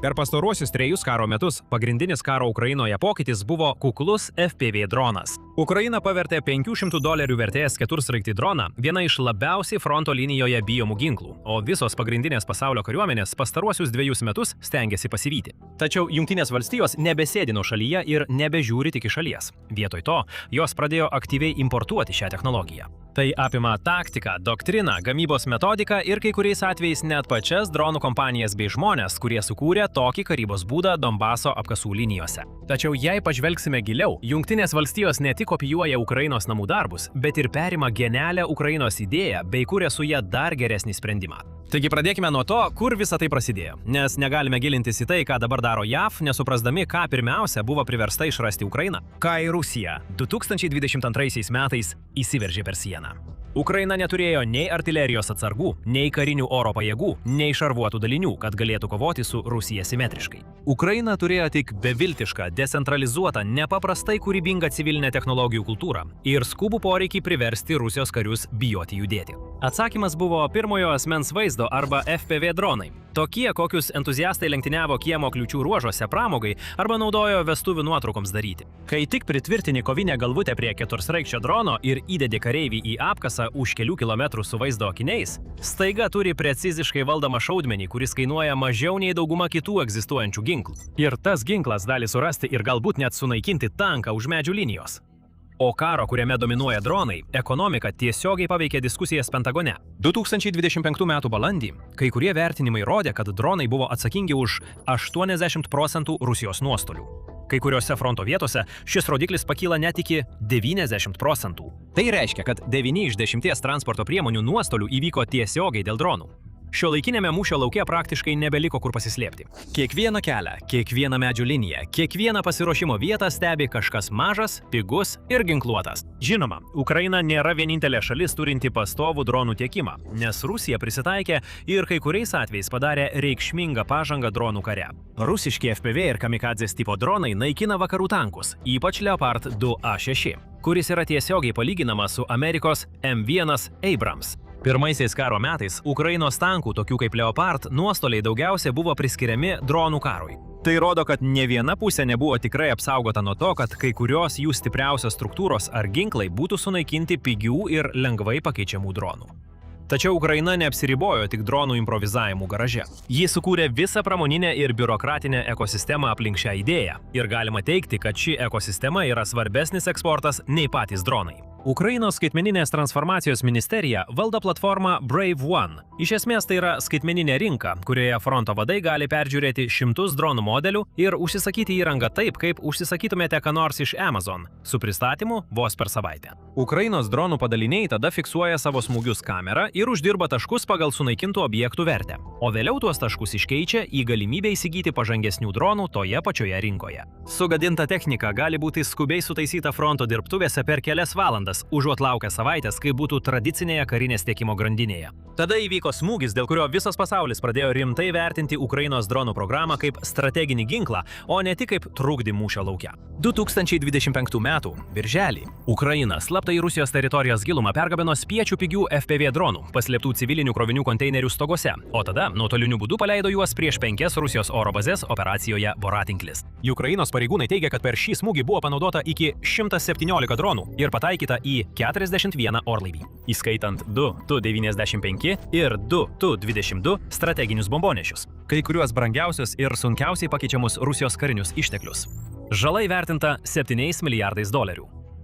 Per pastaruosius 3 karo metus pagrindinis karo Ukrainoje pokytis buvo kuklus FPV dronas. Ukraina pavertė $500 vertės ketursraigtį droną viena iš labiausiai fronto linijoje bijomų ginklų, o visos pagrindinės pasaulio kariuomenės pastaruosius 2 metus stengiasi pasivyti. Tačiau Jungtinės valstijos nebesėdino šalyje ir nebežiūri tik iš šalies. Vietoj to, jos pradėjo aktyviai importuoti šią technologiją. Tai apima taktiką, doktriną, gamybos metodiką ir kai kuriais atvejais net pačias dronų kompanijas bei žmonės, kurie sukūrė tokį karybos būdą Donbaso apkasų linijose. Tačiau jei pažvelgsime giliau, Jungtinės valstijos ne tik kopijuoja Ukrainos namų darbus, bet ir perima genialią Ukrainos idėją bei kuria su ja dar geresnį sprendimą. Taigi pradėkime nuo to, kur visa tai prasidėjo, nes negalime gilintis į tai, ką dabar daro JAV, nesuprasdami, ką pirmiausia buvo priversta išrasti Ukraina, ką į Rusiją 2022 metais įsiveržė per sieną. Ukraina neturėjo nei artilerijos atsargų, nei karinių oro pajėgų, nei šarvuotų dalinių, kad galėtų kovoti su Rusija simetriškai. Ukraina turėjo tik beviltišką, decentralizuotą, nepaprastai kūrybingą civilinę technologijų kultūrą ir skubų poreikį priversti Rusijos karius bijoti judėti. Atsakymas buvo pirmojo asmens vaizdo arba FPV dronai. Tokie, kokius entuziastai lenktyniavo kiemo kliūčių ruožuose pramogai arba naudojo vestuvių nuotraukoms daryti. Kai tik pritvirtini kovinę galvutę prie ketursraigčio drono ir įdedi kareivį į apkasą už kelių kilometrų su vaizdo akiniais, staiga turi preciziškai valdomą šaudmenį, kuris kainuoja mažiau nei dauguma kitų egzistuojančių ginklų. Ir tas ginklas gali surasti ir galbūt net sunaikinti tanką už medžių linijos. O karo, kuriame dominuoja dronai, ekonomika tiesiogiai paveikė diskusijas Pentagone. 2025 m. balandį kai kurie vertinimai rodė, kad dronai buvo atsakingi už 80% Rusijos nuostolių. Kai kuriuose fronto vietose šis rodiklis pakyla net iki 90%. Tai reiškia, kad 9 iš 10 transporto priemonių nuostolių įvyko tiesiogiai dėl dronų. Šiuolaikinėme mūšio lauke praktiškai nebeliko kur pasislėpti. Kiekvieną kelią, kiekvieną medžių liniją, kiekvieną pasiruošimo vietą stebi kažkas mažas, pigus ir ginkluotas. Žinoma, Ukraina nėra vienintelė šalis turinti pastovų dronų tiekimą, nes Rusija prisitaikė ir kai kuriais atvejais padarė reikšmingą pažangą dronų kare. Rusiški FPV ir kamikadzės tipo dronai naikina vakarų tankus, ypač Leopard 2A6, kuris yra tiesiogiai palyginamas su Amerikos M1 Abrams. Pirmaisiais karo metais Ukrainos tankų, tokių kaip Leopard, nuostoliai daugiausia buvo priskiriami dronų karui. Tai rodo, kad ne viena pusė nebuvo tikrai apsaugota nuo to, kad kai kurios jų stipriausios struktūros ar ginklai būtų sunaikinti pigių ir lengvai pakeičiamų dronų. Tačiau Ukraina neapsiribojo tik dronų improvizavimu garaže. Ji sukūrė visą pramoninę ir biurokratinę ekosistemą aplink šią idėją. Ir galima teigti, kad ši ekosistema yra svarbesnis eksportas nei patys dronai. Ukrainos skaitmeninės transformacijos ministerija valdo platformą Brave One. Iš esmės tai yra skaitmeninė rinka, kurioje fronto vadai gali peržiūrėti šimtus dronų modelių ir užsisakyti įrangą taip, kaip užsisakytumėte ką nors iš Amazon, su pristatymu vos per savaitę. Ukrainos dronų padaliniai tada fiksuoja savo smūgius kamerą ir uždirba taškus pagal sunaikintų objektų vertę, o vėliau tuos taškus iškeičia į galimybę įsigyti pažangesnių dronų toje pačioje rinkoje. Sugadinta technika gali būti skubiai sutaisyta fronto dirbtuvėse per kelias valandas, užuot laukę savaitės, kai būtų tradicinėje karinės tiekimo grandinėje. Tada įvyko smūgis, dėl kurio visas pasaulis pradėjo rimtai vertinti Ukrainos dronų programą kaip strateginį ginklą, o ne tik kaip trukdį mūšio lauke. 2025 m. birželį Ukraina slapta į Rusijos teritorijos gilumą pergabino spiečių pigių FPV dronų, paslėptų civilinių krovinių konteinerių stogose, o tada nuotoliniu būdu paleido juos prieš 5 Rusijos oro bazės operacijoje Voratinklis. Ukrainos pareigūnai teigia, kad per šį smūgį buvo panaudota iki 117 dronų ir pataikyta į 41 orlaivį, įskaitant 2 Tu-95 ir 2 Tu-22 strateginius bombonešius, kai kuriuos brangiausius ir sunkiausiai pakeičiamus Rusijos karinius išteklius. Žala įvertinta $7 milijardais.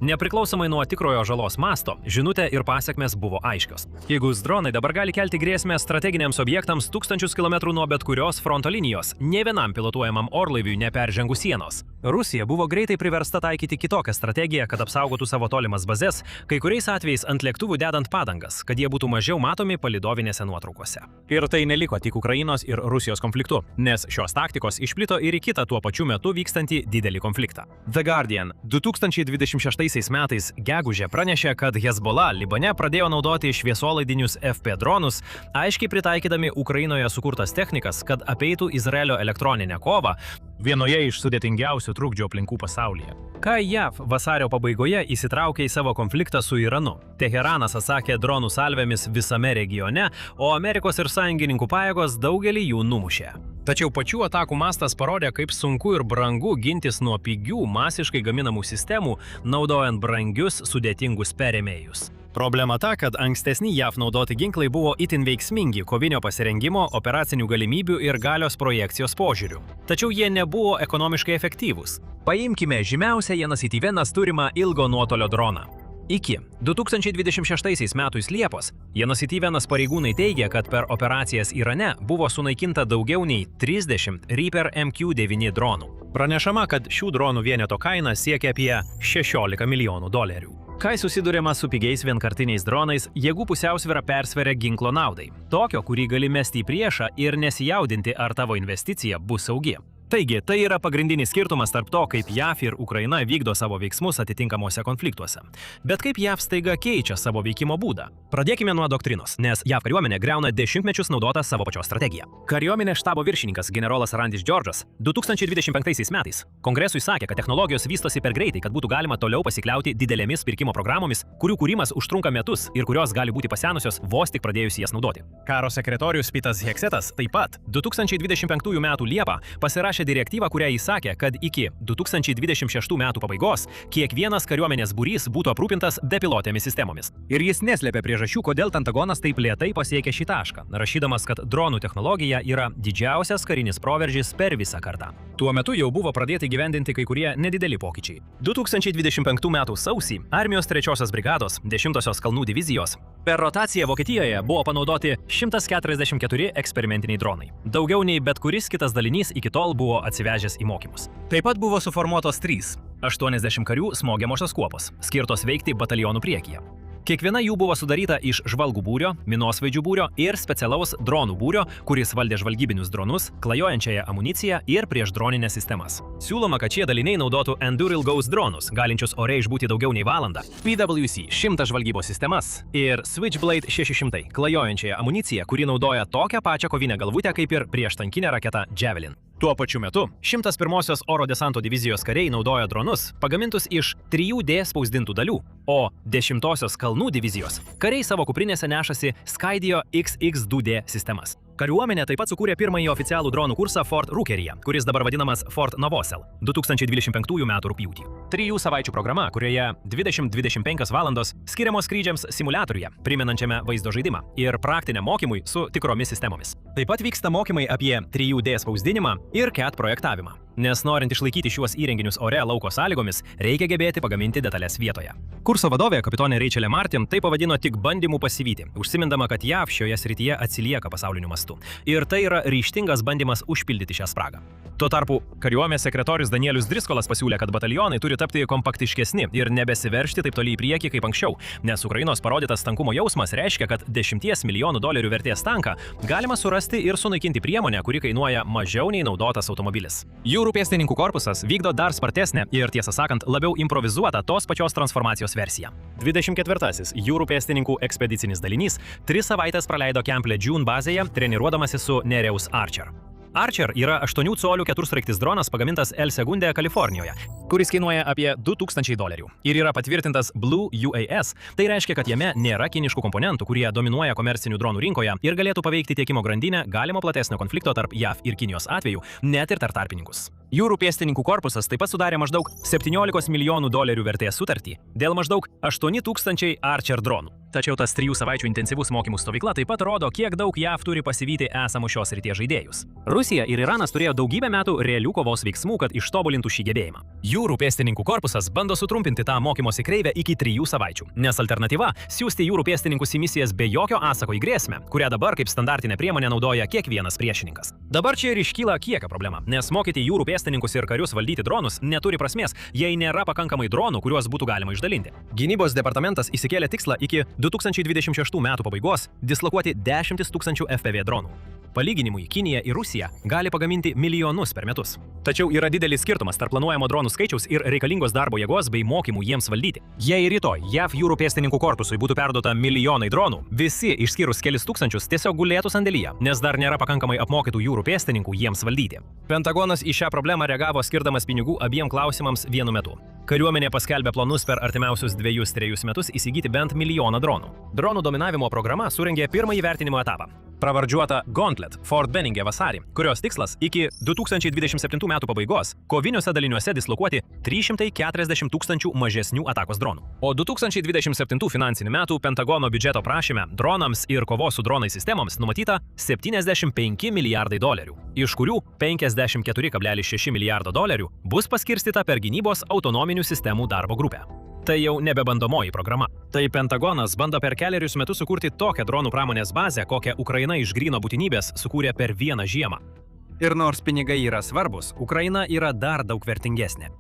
Nepriklausomai nuo tikrojo žalos masto, žinutė ir pasiekmes buvo aiškios. Pigūs dronai dabar gali kelti grėsmę strateginiams objektams tūkstančius kilometrų nuo bet kurios fronto linijos, nė vienam pilotuojamam orlaiviui neperžengus sienos. Rusija buvo greitai priversta taikyti kitokią strategiją, kad apsaugotų savo tolimas bazes, kai kuriais atvejais ant lėktuvų dedant padangas, kad jie būtų mažiau matomi palydovinėse nuotraukose. Ir tai neliko tik Ukrainos ir Rusijos konfliktu, nes šios taktikos išplito ir į kitą tuo pačiu metu vykstantį didelį konfliktą. The Guardian 2026 metais gegužę pranešė, kad Hezbollah Libane pradėjo naudoti šviesolaidinius FP dronus, aiškiai pritaikydami Ukrainoje sukurtas technikas, kad apeitų Izraelio elektroninę kovą, vienoje iš sudėtingiausių trukdžių aplinkų pasaulyje. Kai JAV vasario pabaigoje įsitraukė į savo konfliktą su Iranu, Teheranas atsakė dronų salvėmis visame regione, o Amerikos ir sąjungininkų pajėgos daugelį jų numušė. Tačiau pačių atakų mastas parodė, kaip sunku ir brangu gintis nuo pigių, masiškai gaminamų sistemų, naudojant brangius, sudėtingus perėmėjus. Problema ta, kad ankstesni JAV naudoti ginklai buvo itin veiksmingi kovinio pasirengimo, operacinių galimybių ir galios projekcijos požiūrių. Tačiau jie nebuvo ekonomiškai efektyvūs. Paimkime žymiausią Janas Itivenas turimą ilgo nuotolio droną. Iki 2026 metais Liepos Janas Itivenas pareigūnai teigia, kad per operacijas Irane buvo sunaikinta daugiau nei 30 Reaper MQ-9 dronų. Pranešama, kad šių dronų vieneto kaina siekia apie 16 milijonų dolerių. Kai susiduriama su pigiais vienkartiniais dronais, jėgų pusiausvyra persveria ginklo naudai. Tokio, kurį gali mesti į priešą ir nesijaudinti, ar tavo investicija bus saugi. Taigi, tai yra pagrindinis skirtumas tarp to, kaip JAV ir Ukraina vykdo savo veiksmus atitinkamuose konfliktuose. Bet kaip JAV staiga keičia savo veikimo būdą? Pradėkime nuo doktrinos, nes JAV kariuomenė griauna dešimtmečius naudotą savo pačios strategiją. Kariuomenės štabo viršininkas generolas Randis Džordžas 2025 metais Kongresui sakė, kad technologijos vystosi per greitai, kad būtų galima toliau pasikliauti didelėmis pirkimo programomis, kurių kūrimas užtrunka metus ir kurios gali būti pasenusios vos tik pradėjus jas naudoti. Karo sekretorius Pitas Heksetas taip pat 2025 metų Liepą pasirašė direktyvą, kurią įsakė, kad iki 2026 metų pabaigos kiekvienas kariuomenės būrys būtų aprūpintas bepilotėmis sistemomis. Ir jis neslėpė priežasčių, kodėl Pentagonas taip lėtai pasiekė šį tašką, rašydamas, kad dronų technologija yra didžiausias karinis proveržis per visą kartą. Tuo metu jau buvo pradėti gyvendinti kai kurie nedideli pokyčiai. 2025 metų sausį armijos 3-osios brigados 10-osios kalnų divizijos per rotaciją Vokietijoje buvo panaudoti 144 eksperimentiniai dronai. Daugiau nei bet kuris kitas dalinys iki tol buvo atsivežęs į mokymus. Taip pat buvo suformuotos 80 karių smogiamosios kuopos, skirtos veikti batalionų priekyje. Kiekviena jų buvo sudaryta iš žvalgų būrio, minosvaidžių būrio ir specialaus dronų būrio, kuris valdė žvalgybinius dronus, klajojančiąją amuniciją ir priešdroninės sistemas. Siūloma, kad šie daliniai naudotų Enduril-Ghost dronus, galinčius ore išbūti daugiau nei valandą, PWC 100 žvalgybos sistemas ir Switchblade 600 klajojančiąją amuniciją, kuri naudoja tokią pačią kovinę galvutę kaip ir prieštankinę raketą Javelin. Tuo pačiu metu 101-osios oro desanto divizijos kariai naudoja dronus, pagamintus iš 3D spausdintų dalių, o 10-osios kalnų divizijos kariai savo kuprinėse nešasi Skydio XX2D sistemas. Kariuomenė taip pat sukūrė pirmąjį oficialų dronų kursą Fort Rookeryje, kuris dabar vadinamas Fort Novosel, 2025 m. rugpjūtį. 3 savaičių programa, kurioje 20-25 valandos skiriamos skrydžiams simuliatoriuje, primenančiame vaizdo žaidimą, ir praktiniam mokymui su tikromis sistemomis. Taip pat vyksta mokymai apie 3D spausdinimą ir CAD projektavimą. Nes norint išlaikyti šiuos įrenginius ore lauko sąlygomis, reikia gebėti pagaminti detalės vietoje. Kurso vadovė, kapitonė Rachelė Martin, tai pavadino tik bandymų pasivyti, užsimindama, kad JAV šioje srityje atsilieka pasauliniu mastu. Ir tai yra ryžtingas bandymas užpildyti šią spragą. Tuo tarpu, kariuomenės sekretorius Danielius Driskolas pasiūlė, kad batalionai turi tapti kompaktiškesni ir nebesiveržti taip toli į priekį kaip anksčiau, nes Ukrainos parodytas tankumo jausmas reiškia, kad 10 milijonų dolerių vertės tanką galima surasti ir sunaikinti priemonę, kuri kainuoja mažiau nei naudotas automobilis. Jūrų pėstininkų korpusas vykdo dar spartesnę ir, tiesą sakant, labiau improvizuotą tos pačios transformacijos versiją. 24-asis jūrų pėstininkų ekspedicinis dalinys 3 savaitės praleido Camp Lejeune bazėje, treniruodamasi su Nereus Archer. Archer yra 8 colių ketursraigtis dronas pagamintas El Segundo, Kalifornijoje, kuris kainuoja apie $2000 ir yra patvirtintas Blue UAS. Tai reiškia, kad jame nėra kiniškų komponentų, kurie dominuoja komercinių dronų rinkoje ir galėtų paveikti tiekimo grandinę galimo platesnio konflikto tarp JAV ir Kinijos atveju, net ir tarp tarpininkus. Jūrų pėstininkų korpusas taip pat sudarė maždaug $17 milijonų vertės sutartį dėl maždaug 8000 Archer dronų. Tačiau tas 3 savaičių intensyvus mokymų stovykla taip pat rodo, kiek daug JAV turi pasivyti esamų šios srities žaidėjus. Rusija ir Iranas turėjo daugybę metų realių kovos veiksmų, kad ištobulintų šį gebėjimą. Jūrų pėstininkų korpusas bando sutrumpinti tą mokymosi kreivę iki 3 savaičių, nes alternatyva – siųsti jūrų pėstininkus į misijas be jokio atsako į grėsmę, kurią dabar kaip standartinė priemonė naudoja kiekvienas priešininkas. Dabar čia ir iškyla kiekio problema, nes mokyti jūrų pėstininkus ir karius valdyti dronus neturi prasmės, jei nėra pakankamai dronų, kuriuos būtų galima išdalinti. Gynybos departamentas įsikėlė tikslą iki 2026 metų pabaigos dislokuoti 10 000 FPV dronų. Palyginimui, Kinija ir Rusija gali pagaminti milijonus per metus. Tačiau yra didelis skirtumas tarp planuojamo dronų skaičiaus ir reikalingos darbo jėgos bei mokymų jiems valdyti. Jei rytoj JAV jūrų pėstininkų korpusui būtų perduota milijonai dronų, visi išskyrus kelis tūkstančius tiesiog gulėtų sandėlyje, nes dar nėra pakankamai apmokytų jūrų pėstininkų jiems valdyti. Pentagonas į šią problemą reagavo skirdamas pinigų abiem klausimams vienu metu. Kariuomenė paskelbė planus per artimiausius 2-3 metus įsigyti bent 1 milijoną dronų. Dronų dominavimo programa surengė pirmąjį vertinimo etapą, pravardžiuota Gauntlet Fort Benninge vasarį, kurios tikslas iki 2027 metų pabaigos koviniuose daliniuose dislokuoti 340 000 mažesnių atakos dronų. O 2027 finansinių metų Pentagono biudžeto prašyme dronams ir kovos su dronais sistemoms numatyta $75 milijardai, iš kurių $54,6 milijardo bus paskirstyta per gynybos autonominių sistemų darbo grupę. Tai jau nebe bandomoji programa. Tai Pentagonas bando per kelerius metus sukurti tokią dronų pramonės bazę, kokią Ukraina iš gryno būtinybės sukūrė per vieną žiemą. Ir nors pinigai yra svarbus, Ukraina yra dar daug vertingesnė.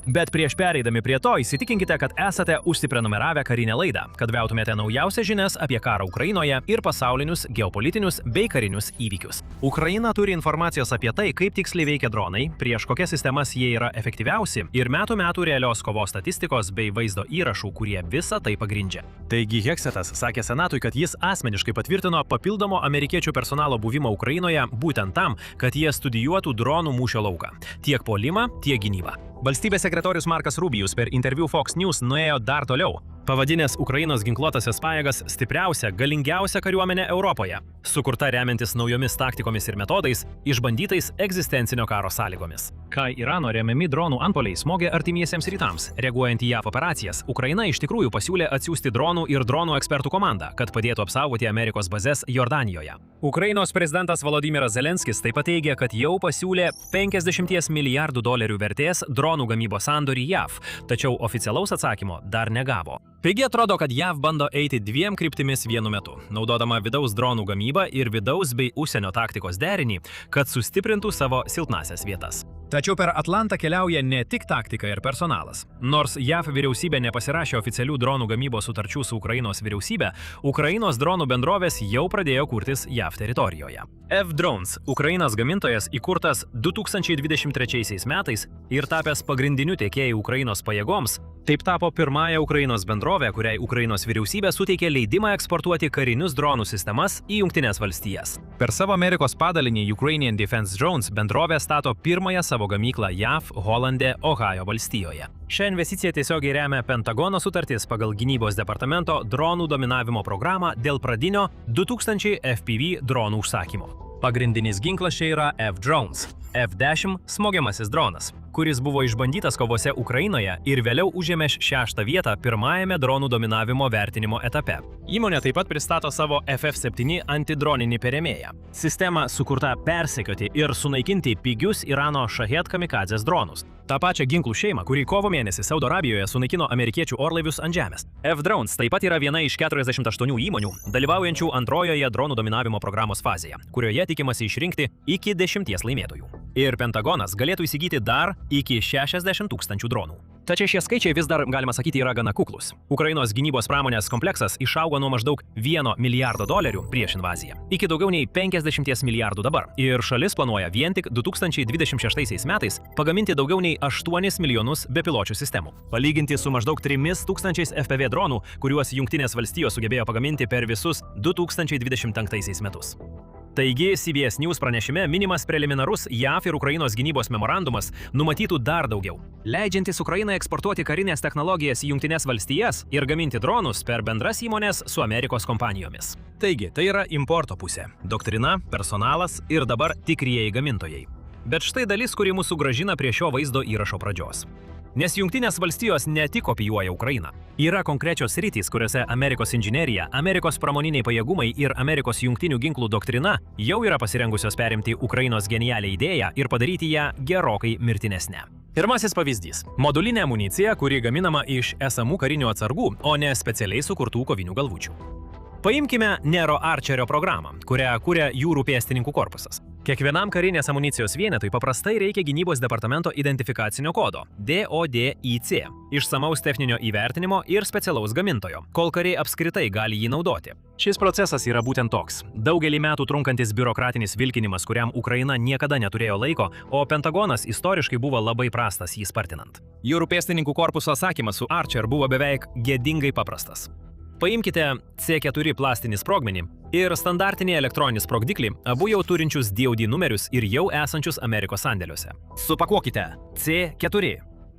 Bet prieš pereidami prie to, įsitikinkite, kad esate užsiprenumeravę karinę laidą, kad gautumėte naujausias žinias apie karą Ukrainoje ir pasaulinius, geopolitinius bei karinius įvykius. Ukraina turi informacijos apie tai, kaip tiksliai veikia dronai, prieš kokias sistemas jie yra efektyviausi ir metų realios kovos statistikos bei vaizdo įrašų, kurie visą tai pagrindžia. Taigi Heksetas sakė Senatui, kad jis asmeniškai patvirtino papildomo amerikiečių personalo buvimą Ukrainoje būtent tam, kad jie studijuotų dronų mūšio lauką, tiek puolimą, tiek gynybą. Valstybės sekretorius Markas Rubijus per interviu Fox News nuėjo dar toliau, pavadinęs Ukrainos ginkluotąsias pajėgas stipriausia, galingiausia kariuomenė Europoje, sukurta remiantis naujomis taktikomis ir metodais, išbandytais egzistencinio karo sąlygomis. Kai Irano remiami dronų antpuoliai smogė artimiesiems rytams, reaguojant į JAV operacijas, Ukraina iš tikrųjų pasiūlė atsiųsti dronų ir dronų ekspertų komandą, kad padėtų apsaugoti Amerikos bazes Jordanijoje. Ukrainos prezidentas Volodymyras Zelenskis taip pat teigė, kad jau pasiūlė $50 milijardų vertės dronų gamybos sandorį JAV, tačiau oficialaus atsakymo dar negavo. Taigi atrodo, kad JAV bando eiti dviem kryptimis vienu metu, naudodama vidaus dronų gamybą ir vidaus bei užsienio taktikos derinį, kad sustiprintų savo silpnasias vietas. Tačiau per Atlantą keliauja ne tik taktika ir personalas. Nors JAV vyriausybė nepasirašė oficialių dronų gamybos sutarčių su Ukrainos vyriausybė, Ukrainos dronų bendrovės jau pradėjo kurtis JAV teritorijoje. F-Drones, Ukrainos gamintojas, įkurtas 2023 metais ir tapęs pagrindiniu tiekėju Ukrainos pajėgoms, taip tapo pirmąja Ukrainos bendrovė, kuriai Ukrainos vyriausybė suteikė leidimą eksportuoti karinius dronų sistemas į Jungtines valstijas. Per savo Amerikos padalinį Ukrainian Defense Drones bendrovė stato pirmąją savo gamyklą JAV, Holande, Ohajo valstijoje. Šią investiciją tiesiogiai remia Pentagono sutartis pagal gynybos departamento dronų dominavimo programą dėl pradinio 2000 FPV dronų užsakymo. Pagrindinis ginklas čia yra F-Drones. F-10 smogiamasis dronas, kuris buvo išbandytas kovose Ukrainoje ir vėliau užėmė 6. vietą pirmajame dronų dominavimo vertinimo etape. Įmonė taip pat pristato savo FF-7 antidroninį perėmėją. Sistema sukurta persekioti ir sunaikinti pigius Irano Shahed kamikadzės dronus. Ta pačia ginklų šeima, kuri kovo mėnesį Saudo Arabijoje sunaikino amerikiečių orlaivius ant žemės. F-Drones taip pat yra viena iš 48 įmonių, dalyvaujančių antrojoje dronų dominavimo programos fazėje, kurioje tikimasi išrinkti iki 10 laimėtojų. Ir Pentagonas galėtų įsigyti dar iki 60 000 dronų. Tačiau šie skaičiai vis dar, galima sakyti, yra gana kuklus. Ukrainos gynybos pramonės kompleksas išaugo nuo maždaug $1 milijardo prieš invaziją iki daugiau nei 50 milijardų dabar. Ir šalis planuoja vien tik 2026 metais pagaminti daugiau nei 8 milijonus bepiločių sistemų. Palyginti su maždaug 3000 FPV dronų, kuriuos Jungtinės valstijos sugebėjo pagaminti per visus 2025 metus. Taigi, CBS News pranešime minimas preliminarus JAV ir Ukrainos gynybos memorandumas numatytų dar daugiau, leidžiantis Ukrainai eksportuoti karinės technologijas į Jungtines valstijas ir gaminti dronus per bendras įmonės su Amerikos kompanijomis. Taigi, tai yra importo pusė, doktrina, personalas ir dabar tikrieji gamintojai. Bet štai dalis, kuri mūsų grąžina prie šio vaizdo įrašo pradžios. Nes Jungtinės valstijos ne tik kopijuoja Ukrainą. Yra konkrečios sritys, kuriuose Amerikos inžinerija, Amerikos pramoniniai pajėgumai ir Amerikos jungtinių ginklų doktrina jau yra pasirengusios perimti Ukrainos genialią idėją ir padaryti ją gerokai mirtinesnę. Pirmasis pavyzdys – modulinė amunicija, kuri gaminama iš esamų karinių atsargų, o ne specialiai sukurtų kovinių galvučių. Paimkime Nero Archerio programą, kurią kuria jūrų pėstininkų korpusas. Kiekvienam karinės amunicijos vienetui paprastai reikia gynybos departamento identifikacinio kodo DODIC, išsamaus techninio įvertinimo ir specialaus gamintojo, kol kariai apskritai gali jį naudoti. Šis procesas yra būtent toks. Daugelį metų trunkantis biurokratinis vilkinimas, kuriam Ukraina niekada neturėjo laiko, o Pentagonas istoriškai buvo labai prastas jį spartinant. Jūrų pėstininkų korpuso atsakymas su Archer buvo beveik gėdingai paprastas. Paimkite C4 plastinį sprogmenį ir standartinį elektroninį sprogdiklį, abu jau turinčius DOD numerius ir jau esančius Amerikos sandėliuose. Supakuokite C4.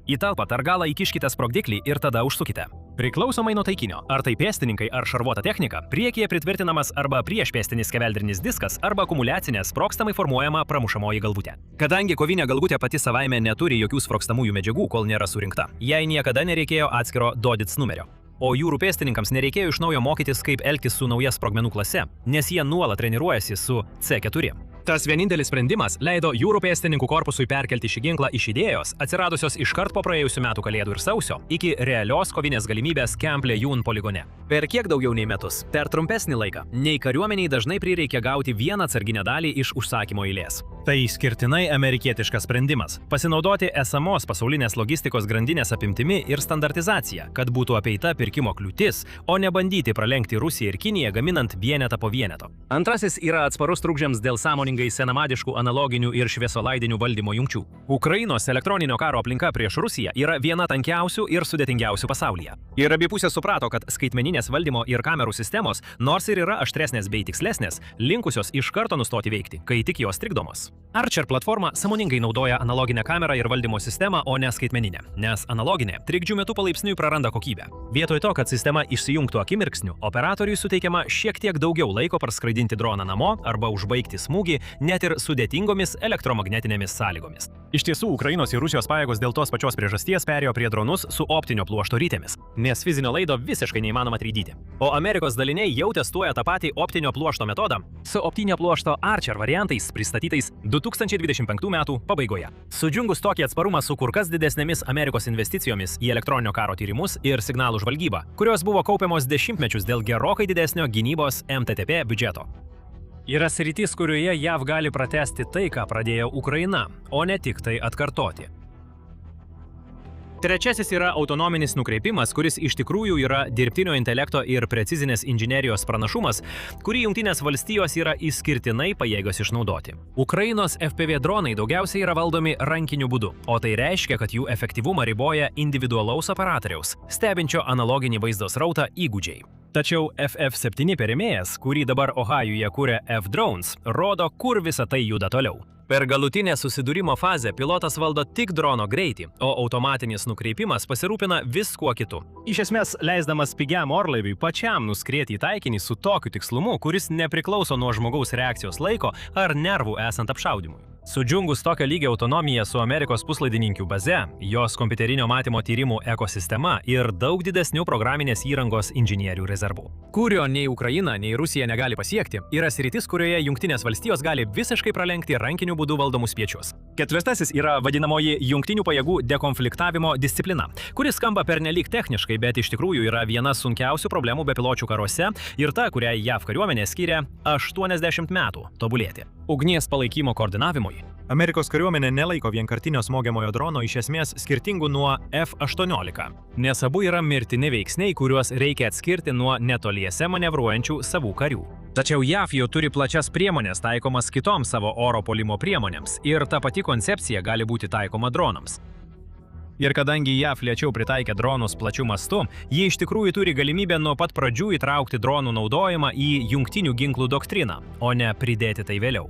Į talpą ar galą įkiškite sprogdiklį ir tada užsukite. Priklausomai nuo taikinio, ar tai pėstininkai ar šarvuota technika, priekyje pritvirtinamas arba priešpėstinis skeveldrinis diskas arba akumuliacinė sprogstamai formuojama pramušamoji galvutė. Kadangi kovinė galvutė pati savaime neturi jokių sprogstamųjų medžiagų, kol nėra surinkta, jai niekada nereikėjo atskiro DODIC numerio. O jūrų pėstininkams nereikėjo iš naujo mokytis, kaip elgtis su nauja sprogmenų klase, nes jie nuolat treniruojasi su C4. Tas vienintelis sprendimas leido jūrų pėstininkų korpusui perkelti šį ginklą iš idėjos, atsiradusios iškart po praėjusių metų Kalėdų ir sausio, iki realios kovinės galimybės Camp Lejeune poligone. Per kiek daugiau nei metus, per trumpesnį laiką, nei kariuomeniai dažnai prireikia gauti vieną atsarginę dalį iš užsakymo eilės. Tai išskirtinai amerikietiškas sprendimas – pasinaudoti esamos pasaulinės logistikos grandinės apimtimi ir standartizacija, kad būtų apeita pirkimo kliūtis, o ne bandyti pralenkti Rusiją ir Kiniją gaminant vienetą po vieneto. Antrasis yra atsparus trukdžiams dėl sąmoningai senamadiškų analoginių ir šviesolaidinių valdymo jungčių. Ukrainos elektroninio karo aplinka prieš Rusiją yra viena tankiausių ir sudėtingiausių pasaulyje. Ir abi pusės suprato, kad skaitmeninės valdymo ir kamerų sistemos, nors ir yra aštresnės bei tikslesnės, linkusios iš karto nustoti veikti, kai tik jos trikdomos. Archer platforma sąmoningai naudoja analoginę kamerą ir valdymo sistemą, o ne skaitmeninę, nes analoginė trikdžių metu palaipsniui praranda kokybę. Vietoj to, kad sistema išsijungtų akimirksniu, operatoriui suteikiama šiek tiek daugiau laiko parskraidinti droną namo arba užbaigti smūgį net ir sudėtingomis elektromagnetinėmis sąlygomis. Iš tiesų, Ukrainos ir Rusijos pajėgos dėl tos pačios priežasties perėjo prie dronus su optinio pluošto rytėmis, nes fizinio laido visiškai neįmanoma trikdyti. O Amerikos daliniai jau testuoja tą patį optinio pluošto metodą su optinio pluošto Archer variantais pristatytais 2025 metų pabaigoje. Sudžiungus tokį atsparumą su kur kas didesnėmis Amerikos investicijomis į elektroninio karo tyrimus ir signalų žvalgybą, kurios buvo kaupiamos dešimtmečius dėl gerokai didesnio gynybos MTTP biudžeto. Yra sritis, kurioje JAV gali pratęsti tai, ką pradėjo Ukraina, o ne tik tai atkartoti. Trečiasis yra autonominis nukreipimas, kuris iš tikrųjų yra dirbtinio intelekto ir precizinės inžinerijos pranašumas, kurį Jungtinės valstijos yra išskirtinai pajėgios išnaudoti. Ukrainos FPV dronai daugiausiai yra valdomi rankiniu būdu, o tai reiškia, kad jų efektyvumą riboja individualaus operatoriaus, stebinčio analoginį vaizdo srautą įgūdžiai. Tačiau FF7 perėmėjas, kurį dabar Ohajuje kuria F-Drones, rodo, kur visa tai juda toliau. Per galutinę susidūrimo fazę pilotas valdo tik drono greitį, o automatinis nukreipimas pasirūpina viskuo kitu. Iš esmės, leisdamas pigiam orlaiviui pačiam nuskrieti į taikinį su tokiu tikslumu, kuris nepriklauso nuo žmogaus reakcijos laiko ar nervų esant apšaudymui. Sudžiungus tokio lygio autonomiją su Amerikos puslaidininkių baze, jos kompiuterinio matymo tyrimų ekosistema ir daug didesnių programinės įrangos inžinierių rezervų, kurio nei Ukraina, nei Rusija negali pasiekti, yra sritis, kurioje Jungtinės valstijos gali visiškai pralenkti rankiniu būdu valdomus spiečius. Ketvirtasis yra vadinamoji jungtinių pajėgų dekonfliktavimo disciplina, kuris skamba pernelyg techniškai, bet iš tikrųjų yra viena sunkiausių problemų bepiločių karuose ir ta, kuriai JAV kariuomenė skiria 80 metų tobulėti. Ugnies palaikymo koordinavimui. Amerikos kariuomenė nelaiko vienkartinio smogiamojo drono iš esmės skirtingų nuo F-18, nes abu yra mirtini veiksniai, kuriuos reikia atskirti nuo netoliese manevruojančių savų karių. Tačiau JAV jau turi plačias priemonės taikomas kitoms savo oro puolimo priemonėms ir ta pati koncepcija gali būti taikoma dronams. Ir kadangi JAV lėčiau pritaikė dronus plačiu mastu, jie iš tikrųjų turi galimybę nuo pat pradžių įtraukti dronų naudojimą į jungtinių ginklų doktriną, o ne pridėti tai vėliau.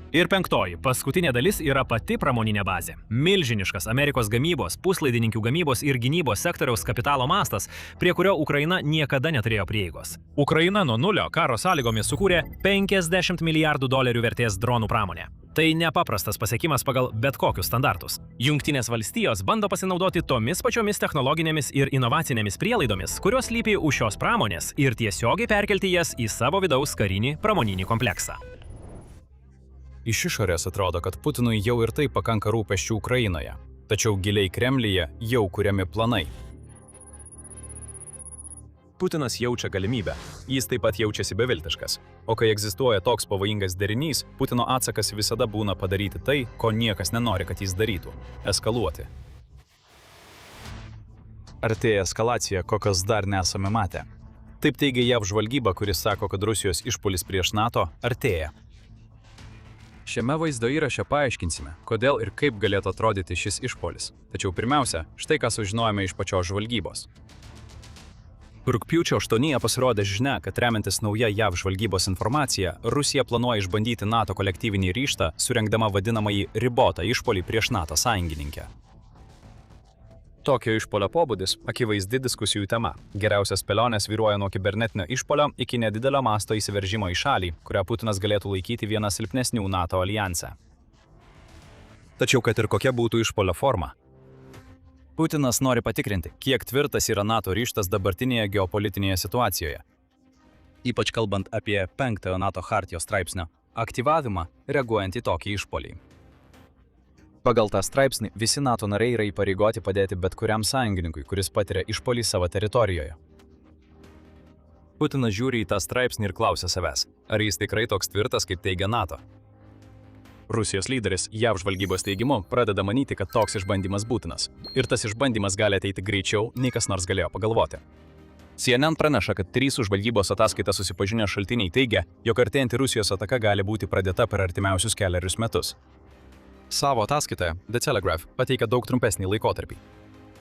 Ir penktoji, paskutinė dalis yra pati pramoninė bazė. Milžiniškas Amerikos gamybos, puslaidininkių gamybos ir gynybos sektoriaus kapitalo mastas, prie kurio Ukraina niekada neturėjo prieigos. Ukraina nuo nulio karo sąlygomis sukūrė $50 milijardų vertės dronų pramonę. Tai nepaprastas pasiekimas pagal bet kokius standartus. Jungtinės valstijos bando pasinaudoti tomis pačiomis technologinėmis ir inovacinėmis prielaidomis, kurios slypi už šios pramonės ir tiesiogiai perkelti jas į savo vidaus karinį pramoninį kompleksą. Iš išorės atrodo, kad Putinui jau ir taip pakanka rūpesčių Ukrainoje, tačiau giliai Kremliuje jau kuriami planai. Putinas jaučia galimybę. Jis taip pat jaučiasi beviltiškas. O kai egzistuoja toks pavojingas derinys, Putino atsakas visada būna padaryti tai, ko niekas nenori, kad jis darytų – eskaluoti. Artėja eskalacija, kokios dar nesame matę. Taip teigia JAV žvalgyba, kuris sako, kad Rusijos išpuolis prieš NATO artėja. Šiame vaizdo įraše paaiškinsime, kodėl ir kaip galėtų atrodyti šis išpuolis. Tačiau pirmiausia, štai ką sužinojame iš pačios žvalgybos. Rugpjūčio 8 pasirodė žinia, kad remiantis nauja JAV žvalgybos informacija, Rusija planuoja išbandyti NATO kolektyvinį ryžtą, surengdama vadinamąjį ribotą išpuolį prieš NATO sąjungininkę. Tokio išpuolio pobūdis – akivaizdi diskusijų tema. Geriausias spėlionės vyruoja nuo kibernetinio išpuolio iki nedidelio masto įsiveržimo į šalį, kurią Putinas galėtų laikyti vieną silpnesnių NATO aljanse. Tačiau kad ir kokia būtų išpuolio forma, Putinas nori patikrinti, kiek tvirtas yra NATO ryžtas dabartinėje geopolitinėje situacijoje. Ypač kalbant apie 5 NATO chartijos straipsnio aktyvavimą, reaguojant į tokį išpuolį. Pagal tą straipsnį visi NATO nariai yra įpareigoti padėti bet kuriam sąjungininkui, kuris patiria išpuolį savo teritorijoje. Putinas žiūri į tą straipsnį ir klausia savęs, ar jis tikrai toks tvirtas, kaip teigia NATO. Rusijos lyderis JAV žvalgybos teigimu pradeda manyti, kad toks išbandymas būtinas. Ir tas išbandymas gali ateiti greičiau, nei kas nors galėjo pagalvoti. CNN praneša, kad 3 žvalgybos ataskaitą susipažinę šaltiniai teigia, jog artėjanti Rusijos ataka gali būti pradėta per artimiausius kelerius metus. Savo ataskaitoje The Telegraph pateikia daug trumpesnį laikotarpį.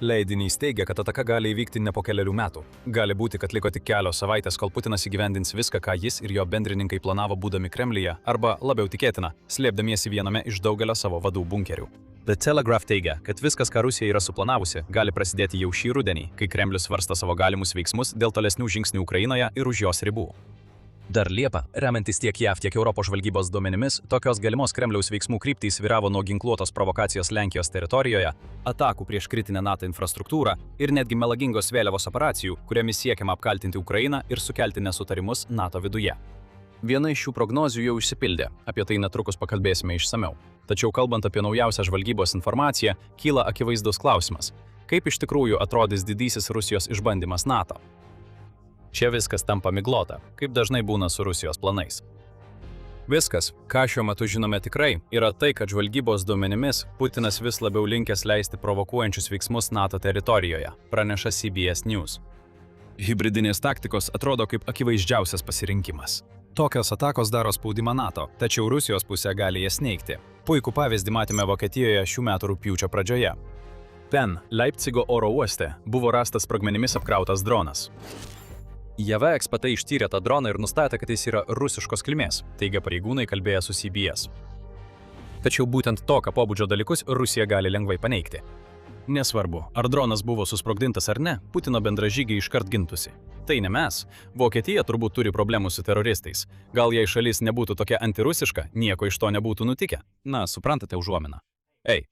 Leidinys teigia, kad ataka gali įvykti ne po keliarių metų. Gali būti, kad liko tik kelios savaitės, kol Putinas įgyvendins viską, ką jis ir jo bendrininkai planavo būdami Kremliuje, arba, labiau tikėtina, slėpdamiesi viename iš daugelio savo vadų bunkerių. The Telegraph teigia, kad viskas, ką Rusija yra suplanavusi, gali prasidėti jau šį rudenį, kai Kremlius svarsto savo galimus veiksmus dėl tolesnių žingsnių Ukrainoje ir už jos ribų. Dar Liepą, remiantis tiek JAV, tiek Europos žvalgybos duomenimis, tokios galimos Kremliaus veiksmų kryptys svyravo nuo ginkluotos provokacijos Lenkijos teritorijoje, atakų prieš kritinę NATO infrastruktūrą ir netgi melagingos vėliavos operacijų, kuriamis siekiama apkaltinti Ukrainą ir sukelti nesutarimus NATO viduje. Viena iš šių prognozių jau išsipildė, apie tai netrukus pakalbėsime išsamiau. Tačiau kalbant apie naujausią žvalgybos informaciją, kyla akivaizdus klausimas, kaip iš tikrųjų atrodys didysis Rusijos išbandymas NATO. Čia viskas tampa miglota, kaip dažnai būna su Rusijos planais. Viskas, ką šiuo metu žinome tikrai, yra tai, kad žvalgybos duomenimis Putinas vis labiau linkęs leisti provokuojančius veiksmus NATO teritorijoje, praneša CBS News. Hibridinės taktikos atrodo kaip akivaizdžiausias pasirinkimas. Tokios atakos daro spaudimą NATO, tačiau Rusijos pusė gali jas neigti. Puikų pavyzdį matėme Vokietijoje šių metų rugpjūčio pradžioje. Ten, Leipcigo oro uoste, buvo rastas sprogmenimis apkrautas dronas. JAV ekspertai ištyrė tą droną ir nustatė, kad jis yra rusiškos kilmės, teigia pareigūnai kalbėję su CBS. Tačiau būtent tokio pobūdžio dalykus Rusija gali lengvai paneigti. Nesvarbu, ar dronas buvo susprogdintas ar ne, Putino bendražygiai iškart gintųsi. Tai ne mes. Vokietija turbūt turi problemų su teroristais. Gal jei šalis nebūtų tokia antirusiška, nieko iš to nebūtų nutikę. Na, suprantate užuominą.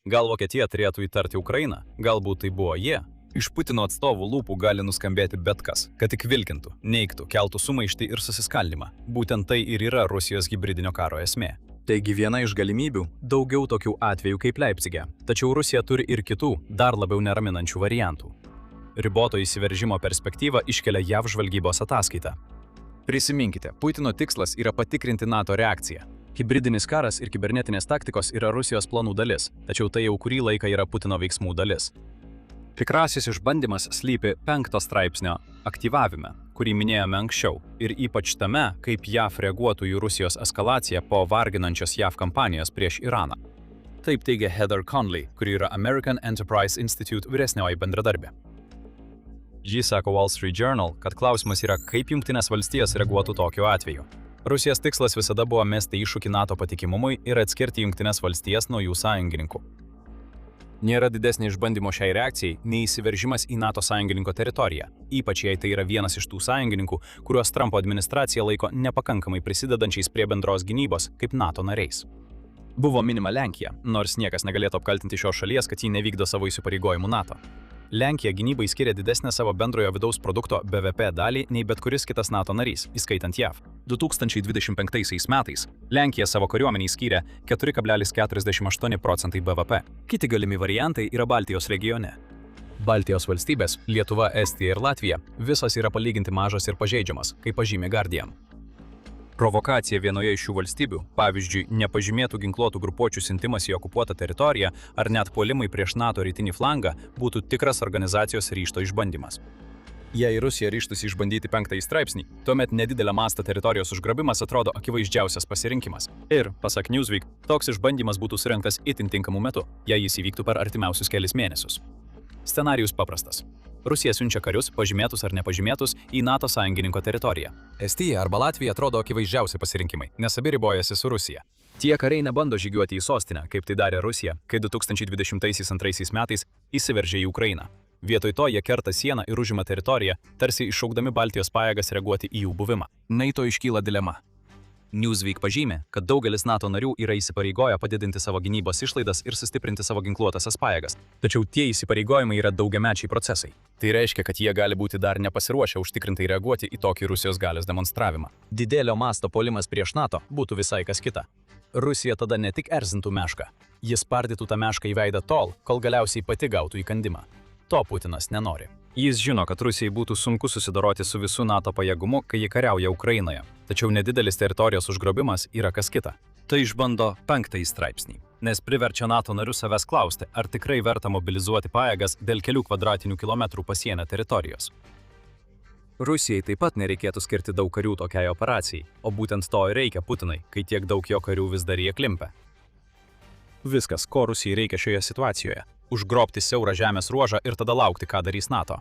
Gal Vokietija turėtų įtarti Ukrainą? Galbūt tai buvo jie? Iš Putino atstovų lūpų gali nuskambėti bet kas, kad tik vilkintų, neigtų, keltų sumaištį ir susiskaldymą. Būtent tai ir yra Rusijos hibridinio karo esmė. Taigi viena iš galimybių – daugiau tokių atvejų kaip Leipcige. Tačiau Rusija turi ir kitų, dar labiau neraminančių variantų. Riboto įsiveržimo perspektyvą iškelia JAV žvalgybos ataskaita. Prisiminkite, Putino tikslas yra patikrinti NATO reakciją. Hibridinis karas ir kibernetinės taktikos yra Rusijos planų dalis, tačiau tai jau kurį laiką yra Putino veiksmų dalis. Tikrasis išbandymas slypi 5 straipsnio aktyvavime, kurį minėjome anksčiau, ir ypač tame, kaip JAV reaguotų į Rusijos eskalaciją po varginančios JAV kampanijos prieš Iraną. Taip teigia Heather Conley, kuri yra American Enterprise Institute vyresnioji bendradarbė. Ji sako Wall Street Journal, kad klausimas yra, kaip Jungtinės valstijos reaguotų tokiu atveju. Rusijos tikslas visada buvo mesti iššūkį NATO patikimumui ir atskirti Jungtinės valstijas nuo jų sąjungininkų. Nėra didesnio išbandymo šiai reakcijai nei įsiveržimas į NATO sąjungininko teritoriją, ypač jei tai yra vienas iš tų sąjungininkų, kuriuos Trumpo administracija laiko nepakankamai prisidedančiais prie bendros gynybos kaip NATO nariais. Buvo minima Lenkija, nors niekas negalėtų apkaltinti šios šalies, kad ji nevykdo savo įsipareigojimų NATO. Lenkija gynybai skiria didesnę savo bendrojo vidaus produkto BVP dalį nei bet kuris kitas NATO narys, įskaitant JAV. 2025 metais Lenkija savo kariuomenei skyrė 4,48% BVP. Kiti galimi variantai yra Baltijos regione. Baltijos valstybės – Lietuva, Estija ir Latvija – visos yra palyginti mažos ir pažeidžiamas, kaip pažymė Guardian. Provokacija vienoje iš šių valstybių, pavyzdžiui, nepažymėtų ginkluotų grupuočių siuntimas į okupuotą teritoriją ar net puolimai prieš NATO rytinį flangą, būtų tikras organizacijos ryžto išbandymas. Jei Rusija ryžtųsi išbandyti 5 straipsnį, tuomet nedidelio masto teritorijos užgrobimas atrodo akivaizdžiausias pasirinkimas. Ir, pasak Newsweek, toks išbandymas būtų surengtas itin tinkamu metu, jei jis įvyktų per artimiausius kelis mėnesius. Scenarijus paprastas. Rusija siunčia karius, pažymėtus ar nepažymėtus, į NATO sąjungininko teritoriją. Estija arba Latvija atrodo akivaizdžiausi pasirinkimai, nes abi ribojasi su Rusija. Tie kariai nebando žygiuoti į sostinę, kaip tai darė Rusija, kai 2022 metais įsiveržė į Ukrainą. Vietoj to jie kerta sieną ir užima teritoriją, tarsi iššaukdami Baltijos pajėgas reaguoti į jų buvimą. NATO iškyla dilema. Newsweek pažymė, kad daugelis NATO narių yra įsipareigoję padidinti savo gynybos išlaidas ir sustiprinti savo ginkluotąsias pajėgas. Tačiau tie įsipareigojimai yra daugiamečiai procesai. Tai reiškia, kad jie gali būti dar nepasiruošę užtikrintai reaguoti į tokį Rusijos galios demonstravimą. Didelio masto puolimas prieš NATO būtų visai kas kita. Rusija tada ne tik erzintų mešką, jis spardytų tą mešką į veidą tol, kol galiausiai pati gautų įkandimą. To Putinas nenori. Jis žino, kad Rusijai būtų sunku susidoroti su visų NATO pajėgumu, kai ji kariauja Ukrainoje. Tačiau nedidelis teritorijos užgrobimas yra kas kita. Tai išbando 5 straipsnį, nes priverčia NATO narius savęs klausti, ar tikrai verta mobilizuoti pajėgas dėl kelių kvadratinių kilometrų pasienio teritorijos. Rusijai taip pat nereikėtų skirti daug karių tokiai operacijai, o būtent to ir reikia Putinui, kai tiek daug jo karių vis dar jie klimpia. Viskas, ko Rusijai reikia šioje situacijoje – užgrobti siaurą žemės ruožą ir tada laukti, ką darys NATO.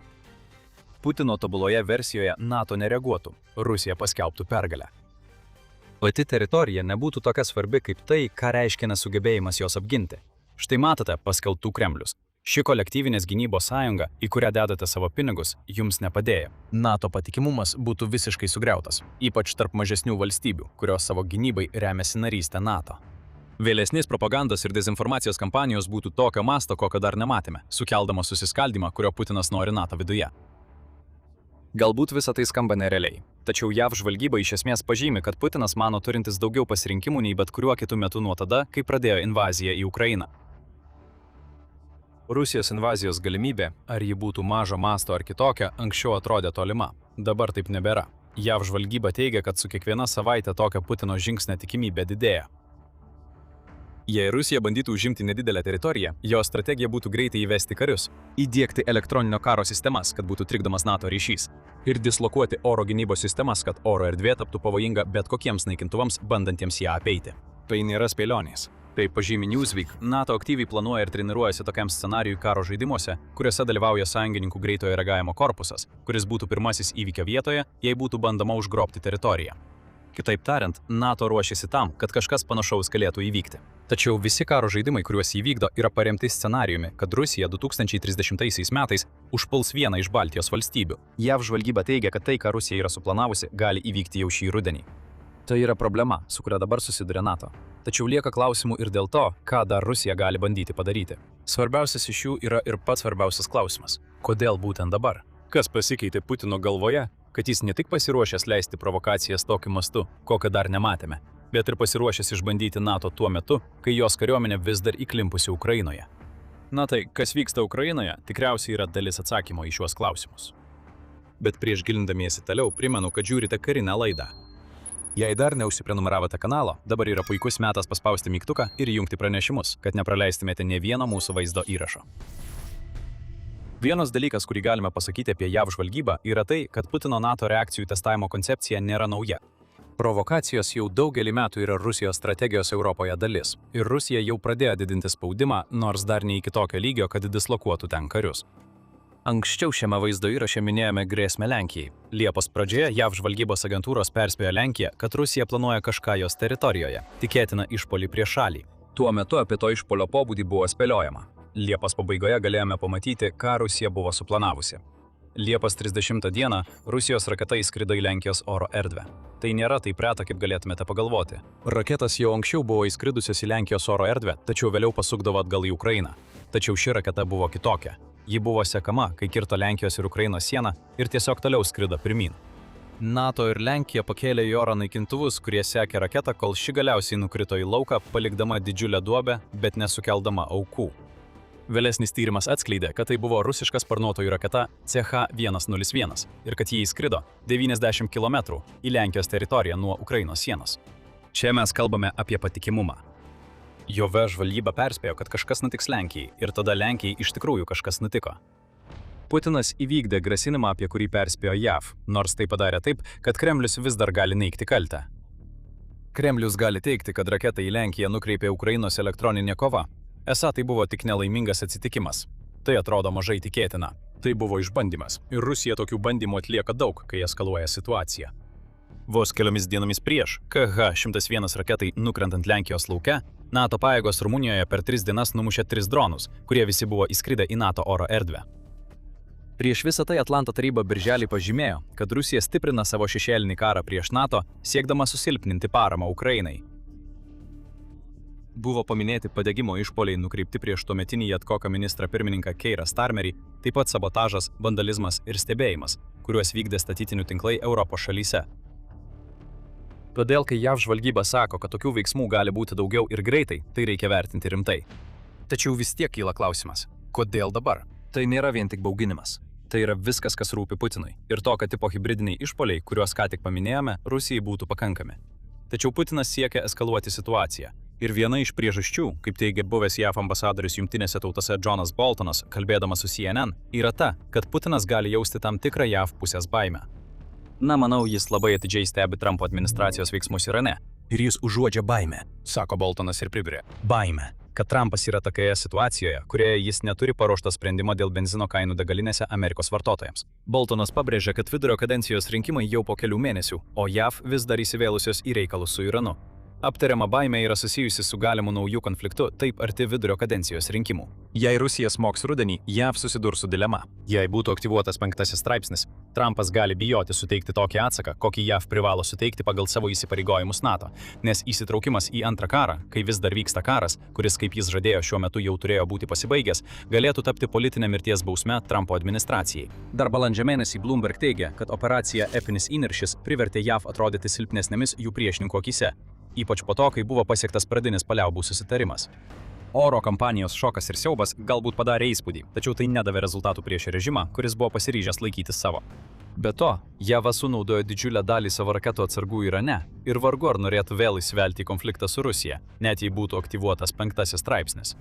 Putino tobuloje versijoje NATO nereaguotų, Rusija paskelbtų pergalę. Pati teritorija nebūtų tokia svarbi kaip tai, ką reiškia nesugebėjimas jos apginti. Štai matote, paskelbtų Kremlius. Ši kolektyvinės gynybos sąjunga, į kurią dedate savo pinigus, jums nepadėjo. NATO patikimumas būtų visiškai sugriautas, ypač tarp mažesnių valstybių, kurios savo gynybai remiasi narystę NATO. Vėlesnės propagandos ir dezinformacijos kampanijos būtų tokio masto, kokio dar nematėme, sukeldama susiskaldymą, kurio Putinas nori NATO viduje. Galbūt visa tai skamba nerealiai, tačiau JAV žvalgyba iš esmės pažymi, kad Putinas mano turintis daugiau pasirinkimų nei bet kuriuo kitu metu nuo tada, kai pradėjo invaziją į Ukrainą. Rusijos invazijos galimybė, ar ji būtų mažo masto ar kitokia, anksčiau atrodė tolima. Dabar taip nebėra. JAV žvalgyba teigia, kad su kiekviena savaitė tokio Putino žingsnio tikimybė didėja. Jei Rusija bandytų užimti nedidelę teritoriją, jo strategija būtų greitai įvesti karius, įdiegti elektroninio karo sistemas, kad būtų trikdomas NATO ryšys, ir dislokuoti oro gynybos sistemas, kad oro erdvė taptų pavojinga bet kokiems naikintuvams, bandantiems ją apeiti. Tai nėra spėlionės. Tai pažymi Newsweek, NATO aktyviai planuoja ir treniruojasi tokiam scenarijui karo žaidimuose, kuriuose dalyvauja sąjungininkų greitojo reagavimo korpusas, kuris būtų pirmasis įvykio vietoje, jei būtų bandoma užgrobti teritoriją. Kitaip tariant, NATO ruošiasi tam, kad kažkas panašaus galėtų įvykti. Tačiau visi karo žaidimai, kuriuos įvykdo, yra paremti scenarijumi, kad Rusija 2030 metais užpuls vieną iš Baltijos valstybių. JAV žvalgyba teigia, kad tai, ką Rusija yra suplanavusi, gali įvykti jau šį rudenį. Tai yra problema, su kuria dabar susiduria NATO. Tačiau lieka klausimų ir dėl to, ką dar Rusija gali bandyti padaryti. Svarbiausias iš jų yra ir pats svarbiausias klausimas – kodėl būtent dabar? Kas pasikeitė Putino galvoje, kad jis ne tik pasiruošęs leisti provokacijas tokiu mastu, kokio dar nematėme, bet ir pasiruošęs išbandyti NATO tuo metu, kai jos kariuomenė vis dar įklimpusi Ukrainoje. Na tai, kas vyksta Ukrainoje, tikriausiai yra dalis atsakymo į šiuos klausimus. Bet prieš gilindamiesi toliau, primenu, kad žiūrite karinę laidą. Jei dar neužsiprenumeravote kanalo, dabar yra puikus metas paspausti mygtuką ir įjungti pranešimus, kad nepraleistumėte nė vieno mūsų vaizdo įrašo. Vienas dalykas, kurį galime pasakyti apie JAV žvalgybą, yra tai, kad Putino NATO reakcijų testavimo koncepcija nėra nauja. Provokacijos jau daugelį metų yra Rusijos strategijos Europoje dalis, ir Rusija jau pradėjo didinti spaudimą, nors dar ne iki tokio lygio, kad dislokuotų ten karius. Anksčiau šiame vaizdo įraše minėjome grėsmę Lenkijai. Liepos pradžioje JAV žvalgybos agentūros perspėjo Lenkiją, kad Rusija planuoja kažką jos teritorijoje, tikėtina išpuolį prieš šalį. Tuo metu apie to išpuolio pobūdį buvo spėliojama. Liepos pabaigoje galėjome pamatyti, ką Rusija buvo suplanavusi. Liepos 30 dieną Rusijos raketa įskrido į Lenkijos oro erdvę. Tai nėra taip reta, kaip galėtumėte pagalvoti. Raketas jau anksčiau buvo įskridusios į Lenkijos oro erdvę, tačiau vėliau pasukdavo atgal į Ukrainą. Tačiau ši raketa buvo kitokia. Ji buvo sekama, kai kirto Lenkijos ir Ukrainos sieną ir tiesiog toliau skrido pirmyn. NATO ir Lenkija pakėlė į orą naikintuvus, kurie sekė raketą, kol ši galiausiai nukrito į lauką, palikdama didžiulę duobę, bet nesukeldama aukų. Vėlesnis tyrimas atskleidė, kad tai buvo rusiška sparnuotojų raketa CH-101 ir kad jie įskrido 90 km į Lenkijos teritoriją nuo Ukrainos sienos. Čia mes kalbame apie patikimumą. JOV žvalgyba perspėjo, kad kažkas nutiks Lenkijai ir tada Lenkijai iš tikrųjų kažkas nutiko. Putinas įvykdė grasinimą, apie kurį perspėjo JAV, nors tai padarė taip, kad Kremlius vis dar gali neigti kaltę. Kremlius gali teigti, kad raketą į Lenkiją nukreipė Ukrainos elektroninė kova. Esą tai buvo tik nelaimingas atsitikimas. Tai atrodo mažai tikėtina. Tai buvo išbandymas. Ir Rusija tokių bandymų atlieka daug, kai eskaluoja situaciją. Vos keliomis dienomis prieš KH-101 raketai nukrentant Lenkijos lauke, NATO pajėgos Rumunijoje per 3 dienas numušė 3 dronus, kurie visi buvo įskridę į NATO oro erdvę. Prieš visą tai Atlanto taryba birželį pažymėjo, kad Rusija stiprina savo šešėlinį karą prieš NATO, siekdama susilpninti paramą Ukrainai. Buvo paminėti padegimo išpoliai nukreipti prieš tuometinį JATCOK ministrą pirmininką Keirą Starmerį, taip pat sabotažas, vandalizmas ir stebėjimas, kuriuos vykdė statytinių tinklai Europos šalyse. Todėl, kai JAV žvalgyba sako, kad tokių veiksmų gali būti daugiau ir greitai, tai reikia vertinti rimtai. Tačiau vis tiek kyla klausimas, kodėl dabar? Tai nėra vien tik bauginimas. Tai yra viskas, kas rūpi Putinui. Ir tokio tipo hibridiniai išpoliai, kuriuos ką tik paminėjome, Rusijai būtų pakankami. Tačiau Putinas siekia eskaluoti situaciją. Ir viena iš priežasčių, kaip teigia buvęs JAV ambasadorius Jungtinėse tautose Johnas Boltonas, kalbėdamas su CNN, yra ta, kad Putinas gali jausti tam tikrą JAV pusės baimę. Na, manau, jis labai atidžiai stebi Trumpo administracijos veiksmus Irane. Ir jis užuodžia baimę, sako Boltonas ir pridūrė. Baimę, kad Trumpas yra tokioje situacijoje, kurioje jis neturi paruošto sprendimo dėl benzino kainų degalinėse Amerikos vartotojams. Boltonas pabrėžia, kad vidurio kadencijos rinkimai jau po kelių mėnesių, o JAV vis dar įsivėlusios į reikalus su Iranu. Aptariama baimė yra susijusi su galimu naujų konfliktu taip arti vidurio kadencijos rinkimų. Jei Rusija smogs rudenį, JAV susidurs su dilema. Jei būtų aktyvuotas 5 straipsnis, Trumpas gali bijoti suteikti tokį atsaką, kokį JAV privalo suteikti pagal savo įsipareigojimus NATO, nes įsitraukimas į antrą karą, kai vis dar vyksta karas, kuris, kaip jis žadėjo, šiuo metu jau turėjo būti pasibaigęs, galėtų tapti politinė mirties bausme Trumpo administracijai. Dar balandžio mėnesį Bloomberg teigia, kad operacija Epinis įniršis privertė JAV atrodyti silpnesnėmis jų priešininkų akyse. Ypač po to, kai buvo pasiektas pradinis paliaubų susitarimas. Oro kampanijos šokas ir siaubas galbūt padarė įspūdį, tačiau tai nedavė rezultatų prieš režimą, kuris buvo pasiryžęs laikytis savo. Be to, JAV sunaudojo didžiulę dalį savo raketų atsargų Irane ir vargu ar norėtų vėl įsivelti į konfliktą su Rusija, net jei būtų aktyvuotas 5 straipsnis.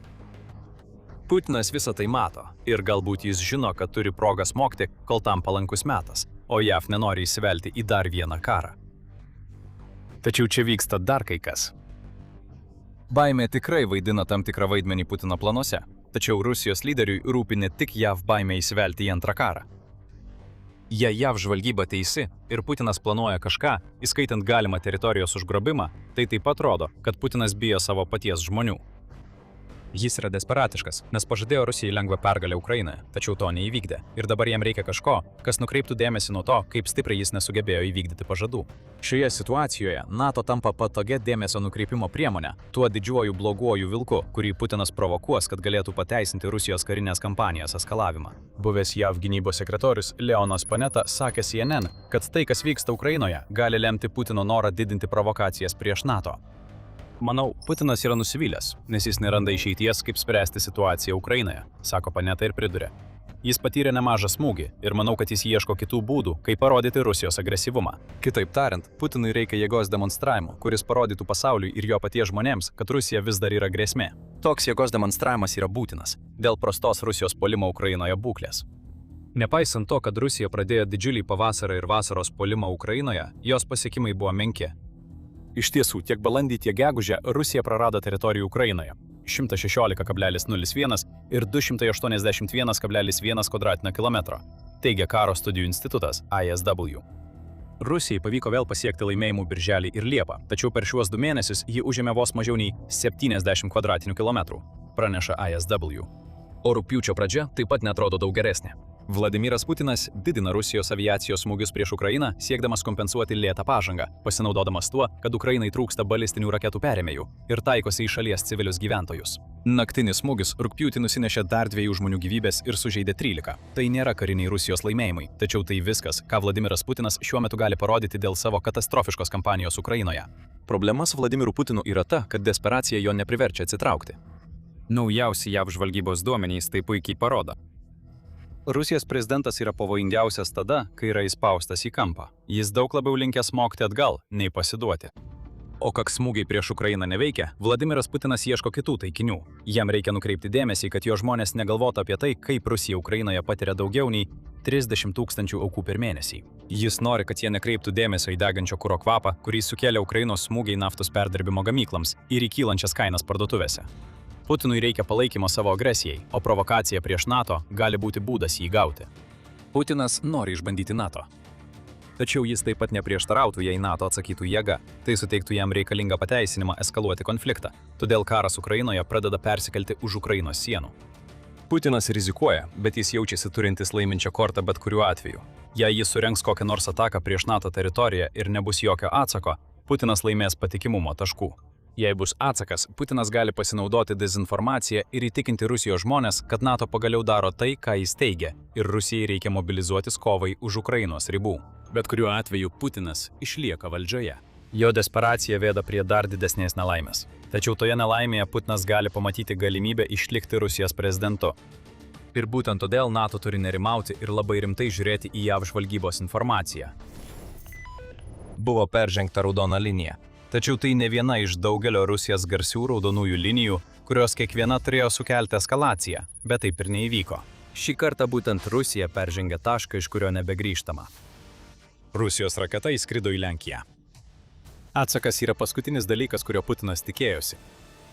Putinas visą tai mato ir galbūt jis žino, kad turi progą smogti, kol tam palankus metas, o JAV nenori įsivelti į dar vieną karą. Tačiau čia vyksta dar kai kas. Baimė tikrai vaidina tam tikrą vaidmenį Putino planuose, tačiau Rusijos lyderiui rūpi ne tik JAV baimė įsivelti į antrą karą. Jei JAV žvalgyba teisi ir Putinas planuoja kažką, įskaitant galimą teritorijos užgrobimą, tai taip pat rodo, kad Putinas bijo savo paties žmonių. Jis yra desperatiškas, nes pažadėjo Rusijai lengvą pergalę Ukrainoje, tačiau to neįvykdė. Ir dabar jam reikia kažko, kas nukreiptų dėmesį nuo to, kaip stipriai jis nesugebėjo įvykdyti pažadų. Šioje situacijoje NATO tampa patogia dėmesio nukreipimo priemonė, tuo didžiuoju bloguoju vilku, kurį Putinas provokuos, kad galėtų pateisinti Rusijos karinės kampanijos eskalavimą. Buvęs JAV gynybos sekretorius Leonas Panetta sakė CNN, kad tai, kas vyksta Ukrainoje, gali lemti Putino norą didinti provokacijas prieš NATO. Manau, Putinas yra nusivylęs, nes jis neranda išeities, kaip spręsti situaciją Ukrainoje, sako Panetta ir pridūrė. Jis patyrė nemažą smūgį ir manau, kad jis ieško kitų būdų, kaip parodyti Rusijos agresyvumą. Kitaip tariant, Putinui reikia jėgos demonstravimo, kuris parodytų pasauliui ir jo paties žmonėms, kad Rusija vis dar yra grėsmė. Toks jėgos demonstravimas yra būtinas dėl prastos Rusijos puolimo Ukrainoje būklės. Nepaisant to, kad Rusija pradėjo didžiulį pavasarą ir vasaros puolimą Ukrainoje, jos pasiekimai buvo menki. Iš tiesų, tiek balandį, tiek gegužę Rusija prarado teritorijų Ukrainoje – 116,01 ir 281,1 kvadratinio kilometro, teigia Karo studijų institutas ISW. Rusijai pavyko vėl pasiekti laimėjimų birželį ir liepą, tačiau per šiuos 2 mėnesius ji užėmė vos mažiau nei 70 kvadratinių kilometrų, praneša ISW. O rugpjūčio pradžia taip pat neatrodo daug geresnė. Vladimiras Putinas didina Rusijos aviacijos smūgius prieš Ukrainą, siekdamas kompensuoti lėtą pažangą, pasinaudodamas tuo, kad Ukrainai trūksta balistinių raketų perėmėjų ir taikosi į šalies civilius gyventojus. Naktinis smūgis rugpjūtį nusinešė dar 2 žmonių gyvybės ir sužeidė 13. Tai nėra kariniai Rusijos laimėjimai, tačiau tai viskas, ką Vladimiras Putinas šiuo metu gali parodyti dėl savo katastrofiškos kampanijos Ukrainoje. Problema su Vladimiru Putinu yra ta, kad desperacija jo nepriverčia atsitraukti. Naujausi JAV žvalgybos duomenys tai puikiai parodo. Rusijos prezidentas yra pavojingiausias tada, kai yra įspaustas į kampą. Jis daug labiau linkęs smogti atgal, nei pasiduoti. O kak smūgiai prieš Ukrainą neveikia, Vladimiras Putinas ieško kitų taikinių. Jam reikia nukreipti dėmesį, kad jo žmonės negalvotų apie tai, kaip Rusija Ukrainoje patiria daugiau nei 30 000 aukų per mėnesį. Jis nori, kad jie nekreiptų dėmesio į degančio kuro kvapą, kurį sukėlė Ukrainos smūgiai naftos perdirbimo gamyklams ir į kylančias kainas parduotuvėse. Putinui reikia palaikymo savo agresijai, o provokacija prieš NATO gali būti būdas jį gauti. Putinas nori išbandyti NATO. Tačiau jis taip pat neprieštarautų, jei NATO atsakytų jėga. Tai suteiktų jam reikalingą pateisinimą eskaluoti konfliktą. Todėl karas Ukrainoje pradeda persikelti už Ukrainos sienų. Putinas rizikuoja, bet jis jaučiasi turintis laiminčią kortą bet kuriuo atveju. Jei jis surengs kokią nors ataką prieš NATO teritoriją ir nebus jokio atsako, Putinas laimės patikimumo taškų. Jei bus atsakas, Putinas gali pasinaudoti dezinformaciją ir įtikinti Rusijos žmonės, kad NATO pagaliau daro tai, ką jis teigia, ir Rusijai reikia mobilizuotis kovai už Ukrainos ribų. Bet kuriuo atveju Putinas išlieka valdžioje. Jo desperacija veda prie dar didesnės nelaimės. Tačiau toje nelaimėje Putinas gali pamatyti galimybę išlikti Rusijos prezidentu. Ir būtent todėl NATO turi nerimauti ir labai rimtai žiūrėti į JAV žvalgybos informaciją. Buvo peržengta raudona linija. Tačiau tai ne viena iš daugelio Rusijos garsių raudonųjų linijų, kurios kiekviena turėjo sukelti eskalaciją, bet taip ir neįvyko. Šį kartą būtent Rusija peržengė tašką, iš kurio nebegrįžtama. Rusijos raketa įskrido į Lenkiją. Atsakas yra paskutinis dalykas, kurio Putinas tikėjosi.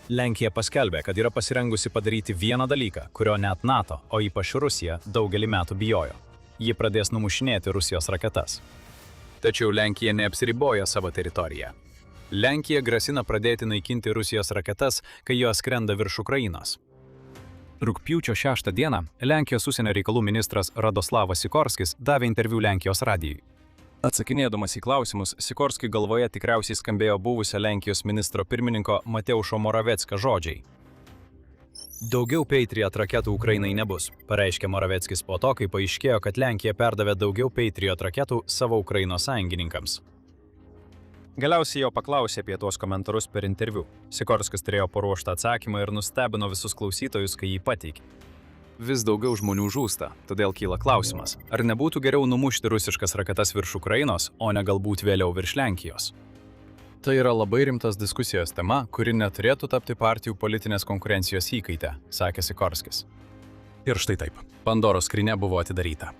Lenkija paskelbė, kad yra pasirengusi padaryti vieną dalyką, kurio net NATO, o ypač Rusija, daugelį metų bijojo. Ji pradės numušinėti Rusijos raketas. Tačiau Lenkija neapsiriboja savo teritoriją. Lenkija grasina pradėti naikinti Rusijos raketas, kai jos skrenda virš Ukrainos. Rugpjūčio 6 dieną Lenkijos užsienio reikalų ministras Radoslavas Sikorskis davė interviu Lenkijos radijui. Atsakinėdamas į klausimus, Sikorskiui galvoje tikriausiai skambėjo buvusio Lenkijos ministro pirmininko Mateušo Moraveckio žodžiai. Daugiau Patriot raketų Ukrainai nebus, pareiškė Moraveckis po to, kai paaiškėjo, kad Lenkija perdavė daugiau Patriot raketų savo Ukrainos sąjungininkams. Galiausiai jo paklausė apie tuos komentarus per interviu. Sikorskis turėjo paruoštą atsakymą ir nustebino visus klausytojus, kai jį pateikė. Vis daugiau žmonių žūsta, todėl kyla klausimas, ar nebūtų geriau numušti rusiškas raketas virš Ukrainos, o ne galbūt vėliau virš Lenkijos. Tai yra labai rimtas diskusijos tema, kuri neturėtų tapti partijų politinės konkurencijos įkaite, sakė Sikorskis. Ir štai taip, Pandoros skrynia buvo atidaryta.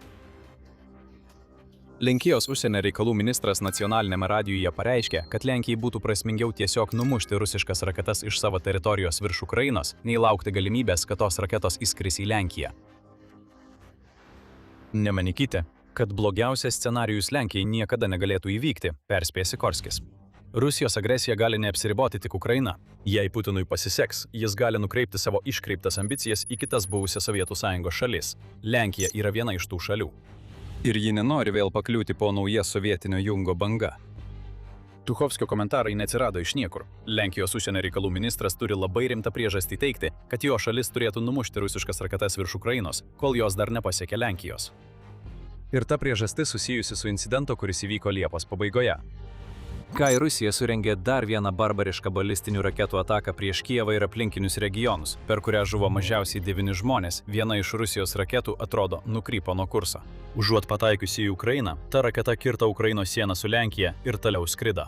Lenkijos užsienio reikalų ministras nacionalinėme radijuje pareiškė, kad Lenkijai būtų prasmingiau tiesiog numušti rusiškas raketas iš savo teritorijos virš Ukrainos, nei laukti galimybės, kad tos raketos įskris į Lenkiją. Nemanykite, kad blogiausias scenarijus Lenkijai niekada negalėtų įvykti, perspėjo Sikorskis. Rusijos agresija gali neapsiriboti tik Ukraina. Jei Putinui pasiseks, jis gali nukreipti savo iškreiptas ambicijas į kitas buvusias Sovietų Sąjungos šalis. Lenkija yra viena iš tų šalių. Ir ji nenori vėl pakliūti po nauja sovietinio jungo banga. Tuchovskio komentarai neatsirado iš niekur. Lenkijos užsienio reikalų ministras turi labai rimtą priežastį teigti, kad jo šalis turėtų numušti rusiškas raketas virš Ukrainos, kol jos dar nepasiekė Lenkijos. Ir ta priežastis susijusi su incidento, kuris įvyko Liepos pabaigoje. Kai Rusija surengė dar vieną barbarišką balistinių raketų ataką prieš Kijevą ir aplinkinius regionus, per kurią žuvo mažiausiai 9 žmonės, viena iš Rusijos raketų, atrodo, nukrypo nuo kurso. Užuot pataikiusi į Ukrainą, ta raketa kirto Ukrainos sieną su Lenkija ir toliau skrido.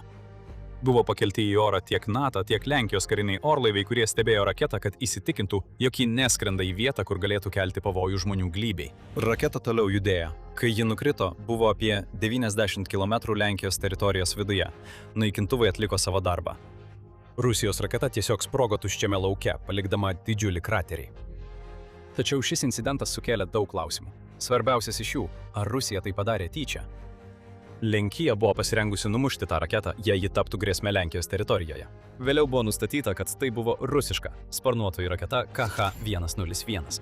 Buvo pakelti į orą tiek NATO, tiek Lenkijos kariniai orlaiviai, kurie stebėjo raketą, kad įsitikintų, jog ji neskrenda į vietą, kur galėtų kelti pavojų žmonių gyvybei. Raketa toliau judėjo. Kai ji nukrito, buvo apie 90 km Lenkijos teritorijos viduje. Naikintuvai atliko savo darbą. Rusijos raketa tiesiog sprogo tuščiame lauke, palikdama didžiulį kraterį. Tačiau šis incidentas sukėlė daug klausimų. Svarbiausias iš jų, ar Rusija tai padarė tyčia? Lenkija buvo pasirengusi numušti tą raketą, jei ji taptų grėsme Lenkijos teritorijoje. Vėliau buvo nustatyta, kad tai buvo rusiška sparnuotoji raketa KH-101.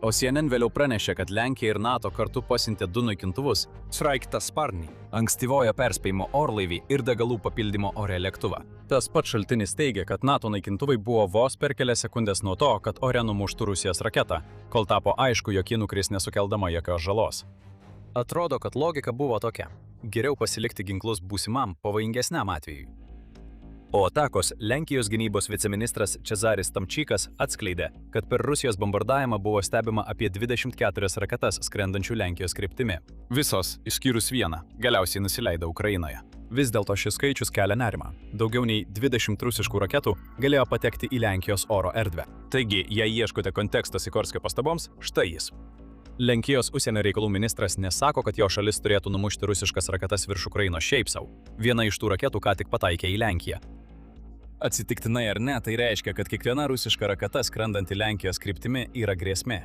O CNN vėliau pranešė, kad Lenkija ir NATO kartu pasiuntė 2 naikintuvus Sraigtasparnį, ankstyvojo perspėjimo orlaivį ir degalų papildymo ore lėktuvą. Tas pats šaltinis teigia, kad NATO naikintuvai buvo vos per kelias sekundės nuo to, kad ore numuštų Rusijos raketą, kol tapo aišku, jog ji nukris nesukeldama jokios žalos. Atrodo, kad logika buvo tokia. Geriau pasilikti ginklus būsimam, pavojingesniam atvejui. O atakos Lenkijos gynybos viceministras Cezaris Tamčikas atskleidė, kad per Rusijos bombardavimą buvo stebima apie 24 raketas skrendančių Lenkijos kryptimi. Visos, išskyrus vieną, galiausiai nusileido Ukrainoje. Vis dėlto šis skaičius kelia nerimą. Daugiau nei 20 rusiškų raketų galėjo patekti į Lenkijos oro erdvę. Taigi, jei ieškote konteksto Sikorskio pastaboms, štai jis. Lenkijos užsienio reikalų ministras nesako, kad jo šalis turėtų numušti rusiškas raketas virš Ukrainos šiaip sau. Viena iš tų raketų ką tik pataikė į Lenkiją. Atsitiktinai ar ne, tai reiškia, kad kiekviena rusiška raketa skrendanti Lenkijos kryptimi yra grėsmė.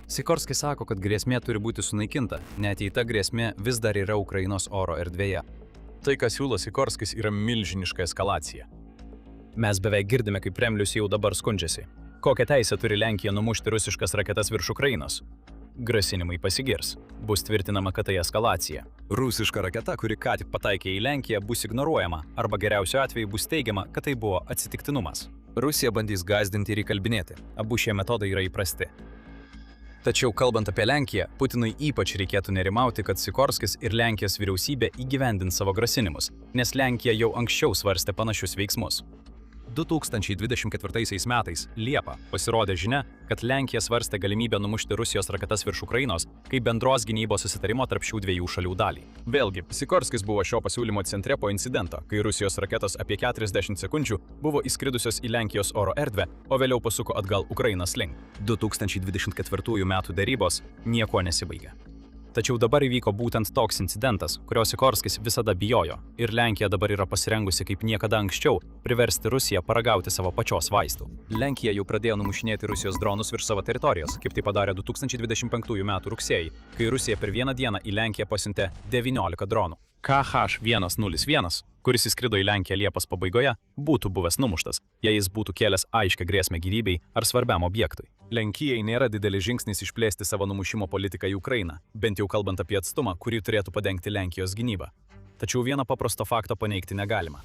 Sikorskis sako, kad grėsmė turi būti sunaikinta, net jei ta grėsmė vis dar yra Ukrainos oro erdvėje. Tai, ką siūlo Sikorskis, yra milžiniška eskalacija. Mes beveik girdime, kaip Kremlius jau dabar skundžiasi. Kokią teisę turi Lenkija numušti rusiškas raketas virš Ukrainos? Grasinimai pasigirs. Bus tvirtinama, kad tai eskalacija. Rusiška raketa, kuri ką tik pataikė į Lenkiją, bus ignoruojama, arba geriausiu atveju bus teigiama, kad tai buvo atsitiktinumas. Rusija bandys gąsdinti ir įkalbinėti. Abu šie metodai yra įprasti. Tačiau kalbant apie Lenkiją, Putinui ypač reikėtų nerimauti, kad Sikorskis ir Lenkijos vyriausybė įgyvendins savo grasinimus, nes Lenkija jau anksčiau svarstė panašius veiksmus. 2024 metais Liepą pasirodė žinia, kad Lenkija svarstė galimybę numušti Rusijos raketas virš Ukrainos kaip bendros gynybos susitarimo tarp šių dviejų šalių dalį. Vėlgi, Sikorskis buvo šio pasiūlymo centre po incidento, kai Rusijos raketos apie 40 sekundžių buvo įskridusios į Lenkijos oro erdvę, o vėliau pasuko atgal Ukrainos link. 2024 metų derybos niekuo nesibaigė. Tačiau dabar įvyko būtent toks incidentas, kurio Sikorskis visada bijojo, ir Lenkija dabar yra pasirengusi kaip niekada anksčiau priversti Rusiją paragauti savo pačios vaistų. Lenkija jau pradėjo numušinėti Rusijos dronus virš savo teritorijos, kaip tai padarė 2025 metų rugsėjį, kai Rusija per vieną dieną į Lenkiją pasiuntė 19 dronų. KH-101, kuris įskrido į Lenkiją Liepos pabaigoje, būtų buvęs numuštas, jei jis būtų kėlęs aiškią grėsmę gyvybei ar svarbiam objektui. Lenkijai nėra didelis žingsnis išplėsti savo numušimo politiką į Ukrainą, bent jau kalbant apie atstumą, kurį turėtų padengti Lenkijos gynyba. Tačiau vieno paprasto fakto paneigti negalima.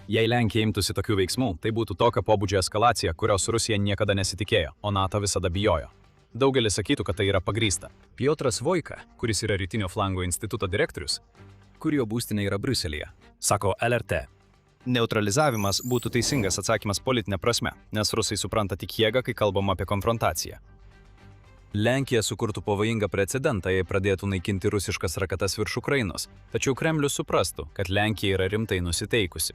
Jei Lenkija imtųsi tokių veiksmų, tai būtų tokio pobūdžio eskalacija, kurios Rusija niekada nesitikėjo, o NATO visada bijojo. Daugelis sakytų, kad tai yra pagrįsta. Piotras Voika, kuris yra Rytinio flango instituto direktorius, kurio būstinė yra Briuselyje, sako LRT. Neutralizavimas būtų teisingas atsakymas politinė prasme, nes rusai supranta tik jėgą, kai kalbama apie konfrontaciją. Lenkija sukurtų pavojingą precedentą, jei pradėtų naikinti rusiškas raketas virš Ukrainos, tačiau Kremlius suprastų, kad Lenkija yra rimtai nusiteikusi.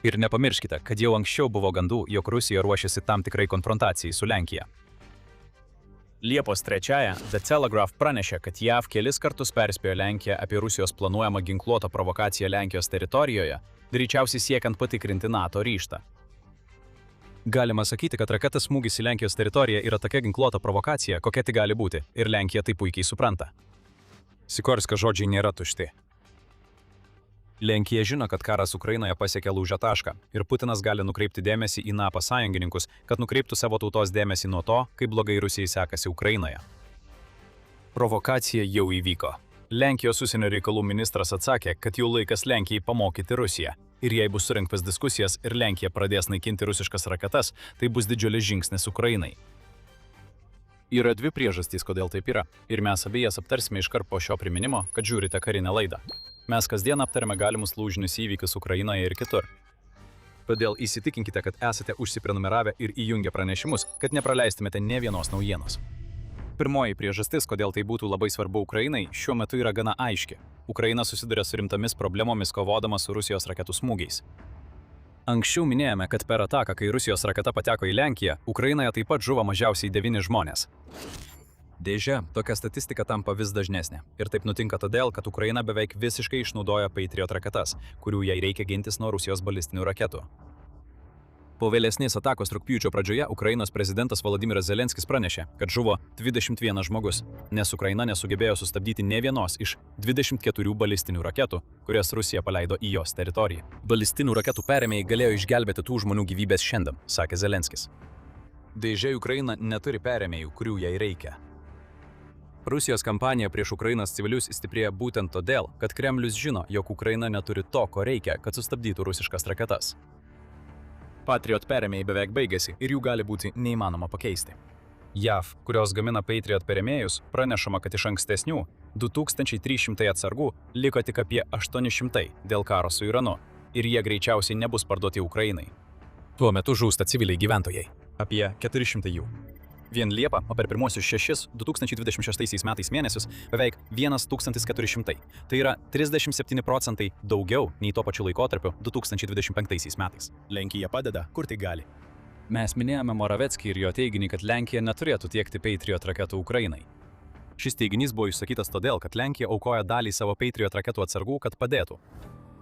Ir nepamirškite, kad jau anksčiau buvo gandų, jog Rusija ruošiasi tam tikrai konfrontacijai su Lenkija. Liepos 3-ąją The Telegraph pranešė, kad JAV kelis kartus perspėjo Lenkiją apie Rusijos planuojamą ginkluotą provokaciją Lenkijos teritorijoje, greičiausiai siekiant patikrinti NATO ryžtą. Galima sakyti, kad raketos smūgis į Lenkijos teritoriją yra tokia ginkluota provokacija, kokia tik gali būti, ir Lenkija tai puikiai supranta. Sikorskio žodžiai nėra tušti. Lenkija žino, kad karas Ukrainoje pasiekė lūžio tašką ir Putinas gali nukreipti dėmesį į NATO sąjungininkus, kad nukreiptų savo tautos dėmesį nuo to, kaip blogai Rusijai sekasi Ukrainoje. Provokacija jau įvyko. Lenkijos užsienio reikalų ministras atsakė, kad jau laikas Lenkijai pamokyti Rusiją. Ir jei bus surinktas diskusijas ir Lenkija pradės naikinti rusiškas raketas, tai bus didžiulis žingsnis Ukrainai. Yra dvi priežastys, kodėl taip yra, ir mes abi jas aptarsime iškart po šio priminimo, kad žiūrite karinę laidą. Mes kasdien aptarėme galimus lūžinius įvykius Ukrainoje ir kitur. Todėl įsitikinkite, kad esate užsiprenumeravę ir įjungę pranešimus, kad nepraleistumėte nė vienos naujienos. Pirmoji priežastis, kodėl tai būtų labai svarbu Ukrainai, šiuo metu yra gana aiški. Ukraina susiduria su rimtomis problemomis kovodama su Rusijos raketų smūgiais. Anksčiau minėjome, kad per ataką, kai Rusijos raketa pateko į Lenkiją, Ukrainoje taip pat žuvo mažiausiai 9 žmonės. Deja, tokia statistika tampa vis dažnesnė. Ir taip nutinka todėl, kad Ukraina beveik visiškai išnaudoja Patriot raketas, kurių jai reikia gintis nuo Rusijos balistinių raketų. Po vėlesnės atakos rugpjūčio pradžioje Ukrainos prezidentas Volodymyras Zelenskis pranešė, kad žuvo 21 žmogus, nes Ukraina nesugebėjo sustabdyti nė vienos iš 24 balistinių raketų, kurias Rusija paleido į jos teritoriją. Balistinių raketų perėmėjai galėjo išgelbėti tų žmonių gyvybės šiandien, sakė Zelenskis. Deja, Ukraina neturi perėmėjų, kurių jai reikia. Rusijos kampanija prieš Ukrainos civilius stiprėja būtent todėl, kad Kremlius žino, jog Ukraina neturi to, ko reikia, kad sustabdytų rusiškas raketas. Patriot perėmėjai beveik baigėsi ir jų gali būti neįmanoma pakeisti. JAV, kurios gamina Patriot perėmėjus, pranešama, kad iš ankstesnių 2300 atsargų liko tik apie 800 dėl karo su Iranu. ir jie greičiausiai nebus parduoti Ukrainai. Tuo metu žūsta civiliai gyventojai. Apie 400 jų. Vien Liepą, o per pirmuosius 2026 metais mėnesius beveik 1400. Tai yra 37% daugiau nei tuo pačiu laikotarpiu 2025 metais. Lenkija padeda, kur tik gali. Mes minėjome Moraveckį ir jo teiginį, kad Lenkija neturėtų tiekti Patriot raketų Ukrainai. Šis teiginys buvo išsakytas todėl, kad Lenkija aukoja dalį savo Patriot raketų atsargų, kad padėtų.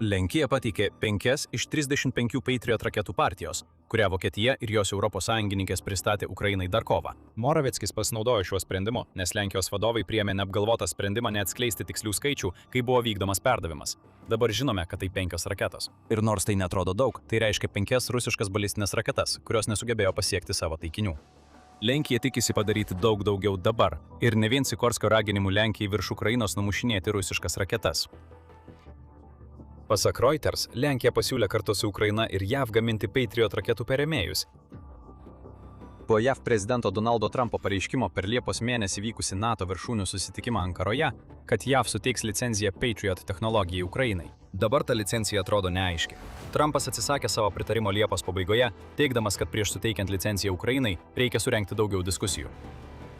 Lenkija pateikė 5 iš 35 Patriot raketų partijos, kurią Vokietija ir jos Europos sąjungininkės pristatė Ukrainai dar kovą. Moraveckis pasinaudojo šiuo sprendimu, nes Lenkijos vadovai priėmė neapgalvotą sprendimą neatskleisti tikslių skaičių, kai buvo vykdomas perdavimas. Dabar žinome, kad tai 5 raketos. Ir nors tai netrodo daug, tai reiškia 5 rusiškas balistinės raketas, kurios nesugebėjo pasiekti savo taikinių. Lenkija tikisi padaryti daug daugiau dabar ir ne vien Sikorskio raginimu Lenkijai virš Ukrainos numušinėti rusiškas raketas. Pasak Reuters, Lenkija pasiūlė kartu su Ukraina ir JAV gaminti Patriot raketų perėmėjus. Po JAV prezidento Donaldo Trumpo pareiškimo per Liepos mėnesį vykusi NATO viršūnių susitikimą Ankaroje, kad JAV suteiks licenciją Patriot technologijai Ukrainai. Dabar ta licencija atrodo neaiški. Trumpas atsisakė savo pritarimo Liepos pabaigoje, teigdamas, kad prieš suteikiant licenciją Ukrainai reikia surengti daugiau diskusijų.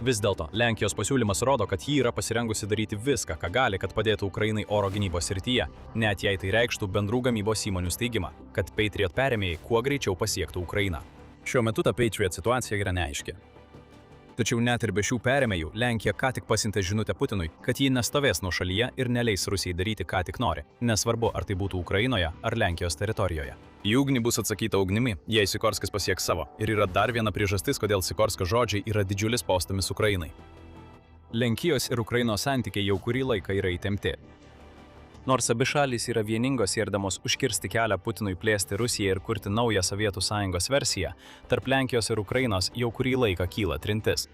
Vis dėlto, Lenkijos pasiūlymas rodo, kad ji yra pasirengusi daryti viską, ką gali, kad padėtų Ukrainai oro gynybos srityje, net jei tai reikštų bendrų gamybos įmonių steigimą, kad Patriot perėmėjai kuo greičiau pasiektų Ukrainą. Šiuo metu ta Patriot situacija yra neaiški. Tačiau net ir be šių perėmėjų, Lenkija ką tik pasiuntė žinutę Putinui, kad ji nestovės nuošalyje ir neleis Rusijai daryti ką tik nori, nesvarbu ar tai būtų Ukrainoje ar Lenkijos teritorijoje. Į ugnį bus atsakyta ugnimi, jei Sikorskis pasieks savo, ir yra dar viena priežastis, kodėl Sikorskio žodžiai yra didžiulis postūmis Ukrainai. Lenkijos ir Ukrainos santykiai jau kurį laiką yra įtempti. Nors abi šalys yra vieningos siekdamos užkirsti kelią Putinui plėsti Rusiją ir kurti naują Sovietų Sąjungos versiją, tarp Lenkijos ir Ukrainos jau kurį laiką kyla trintis.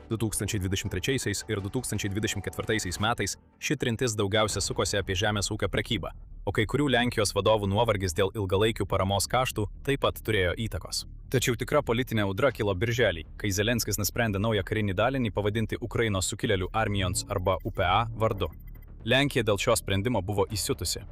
2023 ir 2024 metais ši trintis daugiausia sukosi apie žemės ūkio prekybą, o kai kurių Lenkijos vadovų nuovargis dėl ilgalaikių paramos kaštų taip pat turėjo įtakos. Tačiau tikra politinė audra kilo birželį, kai Zelenskis nusprendė naują karinį dalinį pavadinti Ukrainos sukilėlių armijons arba UPA vardu. Lenkija dėl šio sprendimo buvo įsiutusi.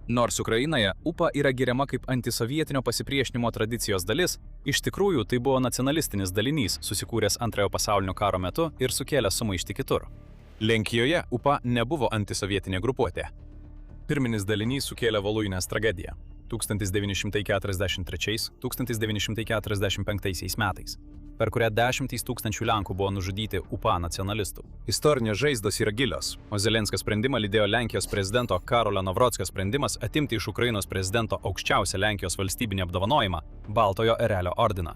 Nors Ukrainoje UPA yra giriama kaip antisovietinio pasipriešinimo tradicijos dalis, iš tikrųjų tai buvo nacionalistinis dalinys, susikūręs Antrojo pasaulinio karo metu ir sukėlęs sumaištį kitur. Lenkijoje UPA nebuvo antisovietinė grupuotė. Pirminis dalinys sukėlė Voluinės tragediją 1943–1945 metais, per kurią 10 000 Lenkų buvo nužudyti UPA nacionalistų. Istorinės žaizdos yra gilios, o Zelenskio sprendimą lydėjo Lenkijos prezidento Karolio Nawrocko sprendimas atimti iš Ukrainos prezidento aukščiausią Lenkijos valstybinį apdovanojimą – Baltojo erelio ordiną.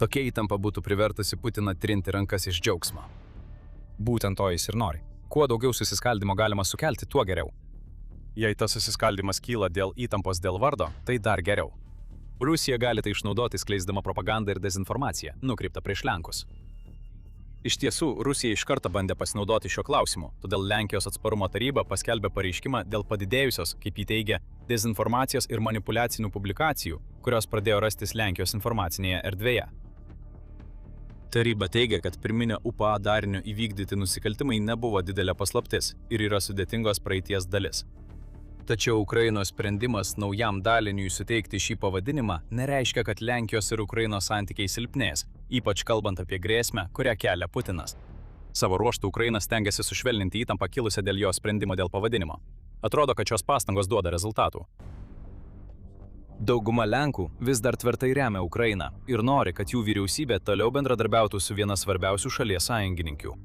Tokia įtampa būtų privertusi Putiną trinti rankas iš džiaugsmo. Būtent to jis ir nori. Kuo daugiau susiskaldimo galima sukelti, tuo geriau. Jei tas susiskaldimas kyla dėl įtampos dėl vardo, tai dar geriau. Rusija gali tai išnaudoti skleisdama propagandą ir dezinformaciją, nukreiptą prieš Lenkus. Iš tiesų, Rusija iš karto bandė pasinaudoti šio klausimu, todėl Lenkijos atsparumo taryba paskelbė pareiškimą dėl padidėjusios, kaip jį teigia, dezinformacijos ir manipuliacinių publikacijų, kurios pradėjo rastis Lenkijos informacinėje erdvėje. Taryba teigia, kad pirminio UPA darinio įvykdyti nusikaltimai nebuvo didelė paslaptis ir yra sudėtingos praeities dalis. Tačiau Ukrainos sprendimas naujam daliniui suteikti šį pavadinimą nereiškia, kad Lenkijos ir Ukrainos santykiai silpnės, ypač kalbant apie grėsmę, kurią kelia Putinas. Savo ruožtu Ukraina stengiasi sušvelninti įtampą kilusią dėl jo sprendimo dėl pavadinimo. Atrodo, kad šios pastangos duoda rezultatų. Dauguma Lenkų vis dar tvirtai remia Ukrainą ir nori, kad jų vyriausybė toliau bendradarbiautų su viena svarbiausių šalies sąjungininkių.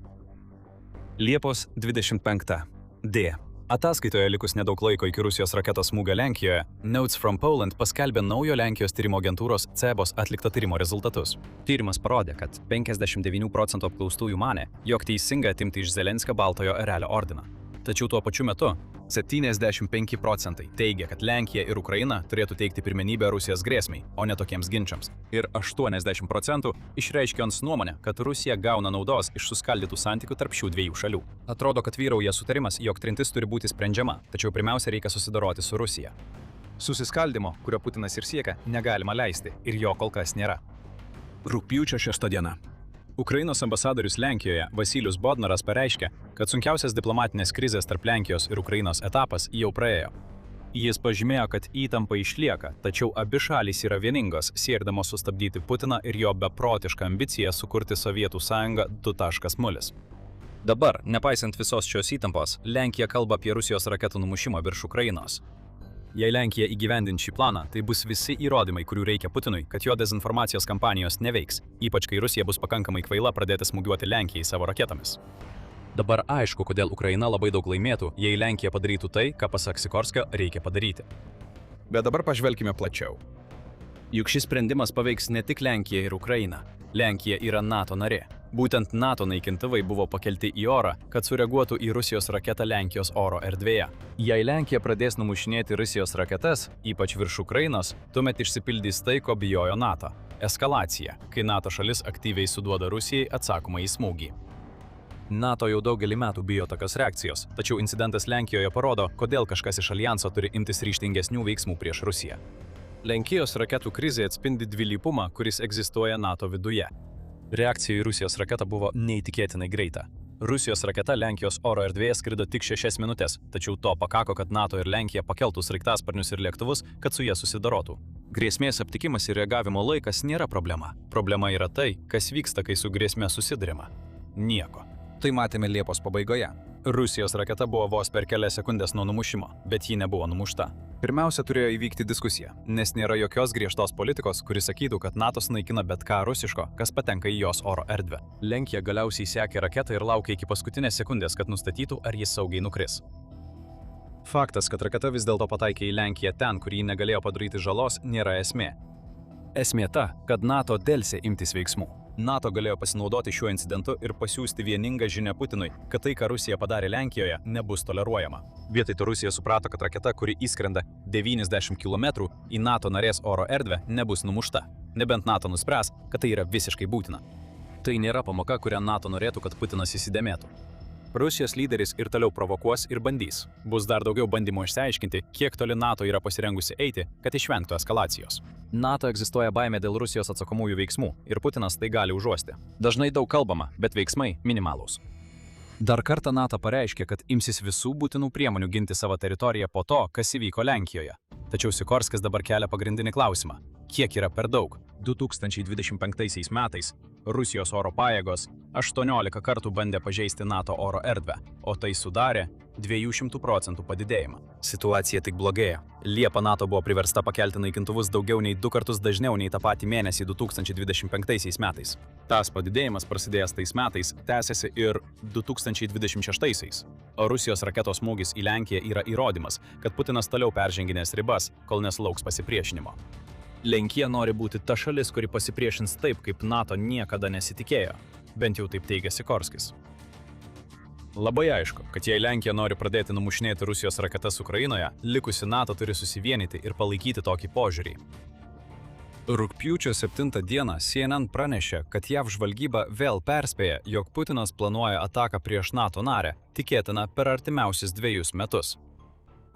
Liepos 25. D. Ataskaitoje likus nedaug laiko iki Rusijos raketos smūgio Lenkijoje, Notes from Poland paskelbė naujo Lenkijos tyrimo agentūros CEBOS atlikto tyrimo rezultatus. Tyrimas parodė, kad 59% apklaustųjų manė, jog teisinga atimti iš Zelenskio Baltojo erelio ordiną. Tačiau tuo pačiu metu 75% teigia, kad Lenkija ir Ukraina turėtų teikti pirmenybę Rusijos grėsmei, o ne tokiems ginčiams. Ir 80% išreiškė nuomonę, kad Rusija gauna naudos iš suskaldytų santykių tarp šių dviejų šalių. Atrodo, kad vyrauja sutarimas, jog trintis turi būti sprendžiama, tačiau pirmiausia reikia susidoroti su Rusija. Susiskaldimo, kurio Putinas ir siekia, negalima leisti ir jo kol kas nėra. Rugpjūčio 6 diena. Ukrainos ambasadorius Lenkijoje Vasilijus Bodnaras pareiškė, kad sunkiausias diplomatinės krizės tarp Lenkijos ir Ukrainos etapas jau praėjo. Jis pažymėjo, kad įtampa išlieka, tačiau abi šalys yra vieningos, siekdamos sustabdyti Putiną ir jo beprotišką ambiciją sukurti Sovietų sąjungą 2.0. Dabar, nepaisant visos šios įtampos, Lenkija kalba apie Rusijos raketų numušimą virš Ukrainos. Jei Lenkija įgyvendins šį planą, tai bus visi įrodymai, kurių reikia Putinui, kad jo dezinformacijos kampanijos neveiks, ypač kai Rusija bus pakankamai kvaila pradėti smūgiuoti Lenkijai savo raketomis. Dabar aišku, kodėl Ukraina labai daug laimėtų, jei Lenkija padarytų tai, ką pasak Sikorskio reikia padaryti. Bet dabar pažvelkime plačiau. Juk šis sprendimas paveiks ne tik Lenkiją ir Ukrainą. Lenkija yra NATO narė. Būtent NATO naikintuvai buvo pakelti į orą, kad sureaguotų į Rusijos raketą Lenkijos oro erdvėje. Jei Lenkija pradės numušinėti Rusijos raketas, ypač virš Ukrainos, tuomet išsipildys tai, ko bijojo NATO – eskalacija, kai NATO šalis aktyviai suduoda Rusijai atsakomąjį smūgį. NATO jau daugelį metų bijo tokios reakcijos, tačiau incidentas Lenkijoje parodo, kodėl kažkas iš alijanso turi imtis ryžtingesnių veiksmų prieš Rusiją. Lenkijos raketų krizė atspindi dvilypumą, kuris egzistuoja NATO viduje. Reakcija į Rusijos raketą buvo neįtikėtinai greita. Rusijos raketa Lenkijos oro erdvėje skrido tik 6 minutės, tačiau to pakako, kad NATO ir Lenkija pakeltų sraigtasparnius ir lėktuvus, kad su jie susidorotų. Grėsmės aptikimas ir reagavimo laikas nėra problema. Problema yra tai, kas vyksta, kai su grėsme susidurima. Nieko. Tai matėme Liepos pabaigoje. Rusijos raketa buvo vos per kelias sekundės nuo numušimo, bet ji nebuvo numušta. Pirmiausia, turėjo įvykti diskusija, nes nėra jokios griežtos politikos, kuris sakytų, kad NATO sunaikina bet ką rusiško, kas patenka į jos oro erdvę. Lenkija galiausiai sekė raketą ir laukė iki paskutinės sekundės, kad nustatytų, ar jis saugiai nukris. Faktas, kad raketa vis dėlto pataikė į Lenkiją ten, kur ji negalėjo padaryti žalos, nėra esmė. Esmė ta, kad NATO delsė imtis veiksmų. NATO galėjo pasinaudoti šiuo incidentu ir pasiųsti vieningą žinią Putinui, kad tai, ką Rusija padarė Lenkijoje, nebus toleruojama. Vietoj to Rusija suprato, kad raketa, kuri įskrenda 90 km į NATO narės oro erdvę, nebus numušta. Nebent NATO nuspręs, kad tai yra visiškai būtina. Tai nėra pamoka, kurią NATO norėtų, kad Putinas įsidėmėtų. Rusijos lyderis ir toliau provokuos ir bandys. Bus dar daugiau bandymų išsiaiškinti, kiek toli NATO yra pasirengusi eiti, kad išvengtų eskalacijos. NATO egzistuoja baimė dėl Rusijos atsakomųjų veiksmų ir Putinas tai gali užuosti. Dažnai daug kalbama, bet veiksmai minimalūs. Dar kartą NATO pareiškė, kad imsis visų būtinų priemonių ginti savo teritoriją po to, kas įvyko Lenkijoje. Tačiau Sikorskis dabar kelia pagrindinį klausimą. Kiek yra per daug? 2025 metais Rusijos oro pajėgos 18 kartų bandė pažeisti NATO oro erdvę, o tai sudarė 200% padidėjimą. Situacija tik blogėja. Liepą NATO buvo priversta pakelti naikintuvus daugiau nei 2 kartus dažniau nei tą patį mėnesį 2025 metais. Tas padidėjimas prasidėjęs tais metais tęsiasi ir 2026. O Rusijos raketos smūgis į Lenkiją yra įrodymas, kad Putinas toliau perženginės ribas, kol nesulauks pasipriešinimo. Lenkija nori būti ta šalis, kuri pasipriešins taip, kaip NATO niekada nesitikėjo. Bent jau taip teigia Sikorskis. Labai aišku, kad jei Lenkija nori pradėti numušinėti Rusijos raketas Ukrainoje, likusi NATO turi susivienyti ir palaikyti tokį požiūrį. Rugpjūčio 7 dieną CNN pranešė, kad JAV žvalgyba vėl perspėja, jog Putinas planuoja ataką prieš NATO narę, tikėtina per artimiausius 2 metus.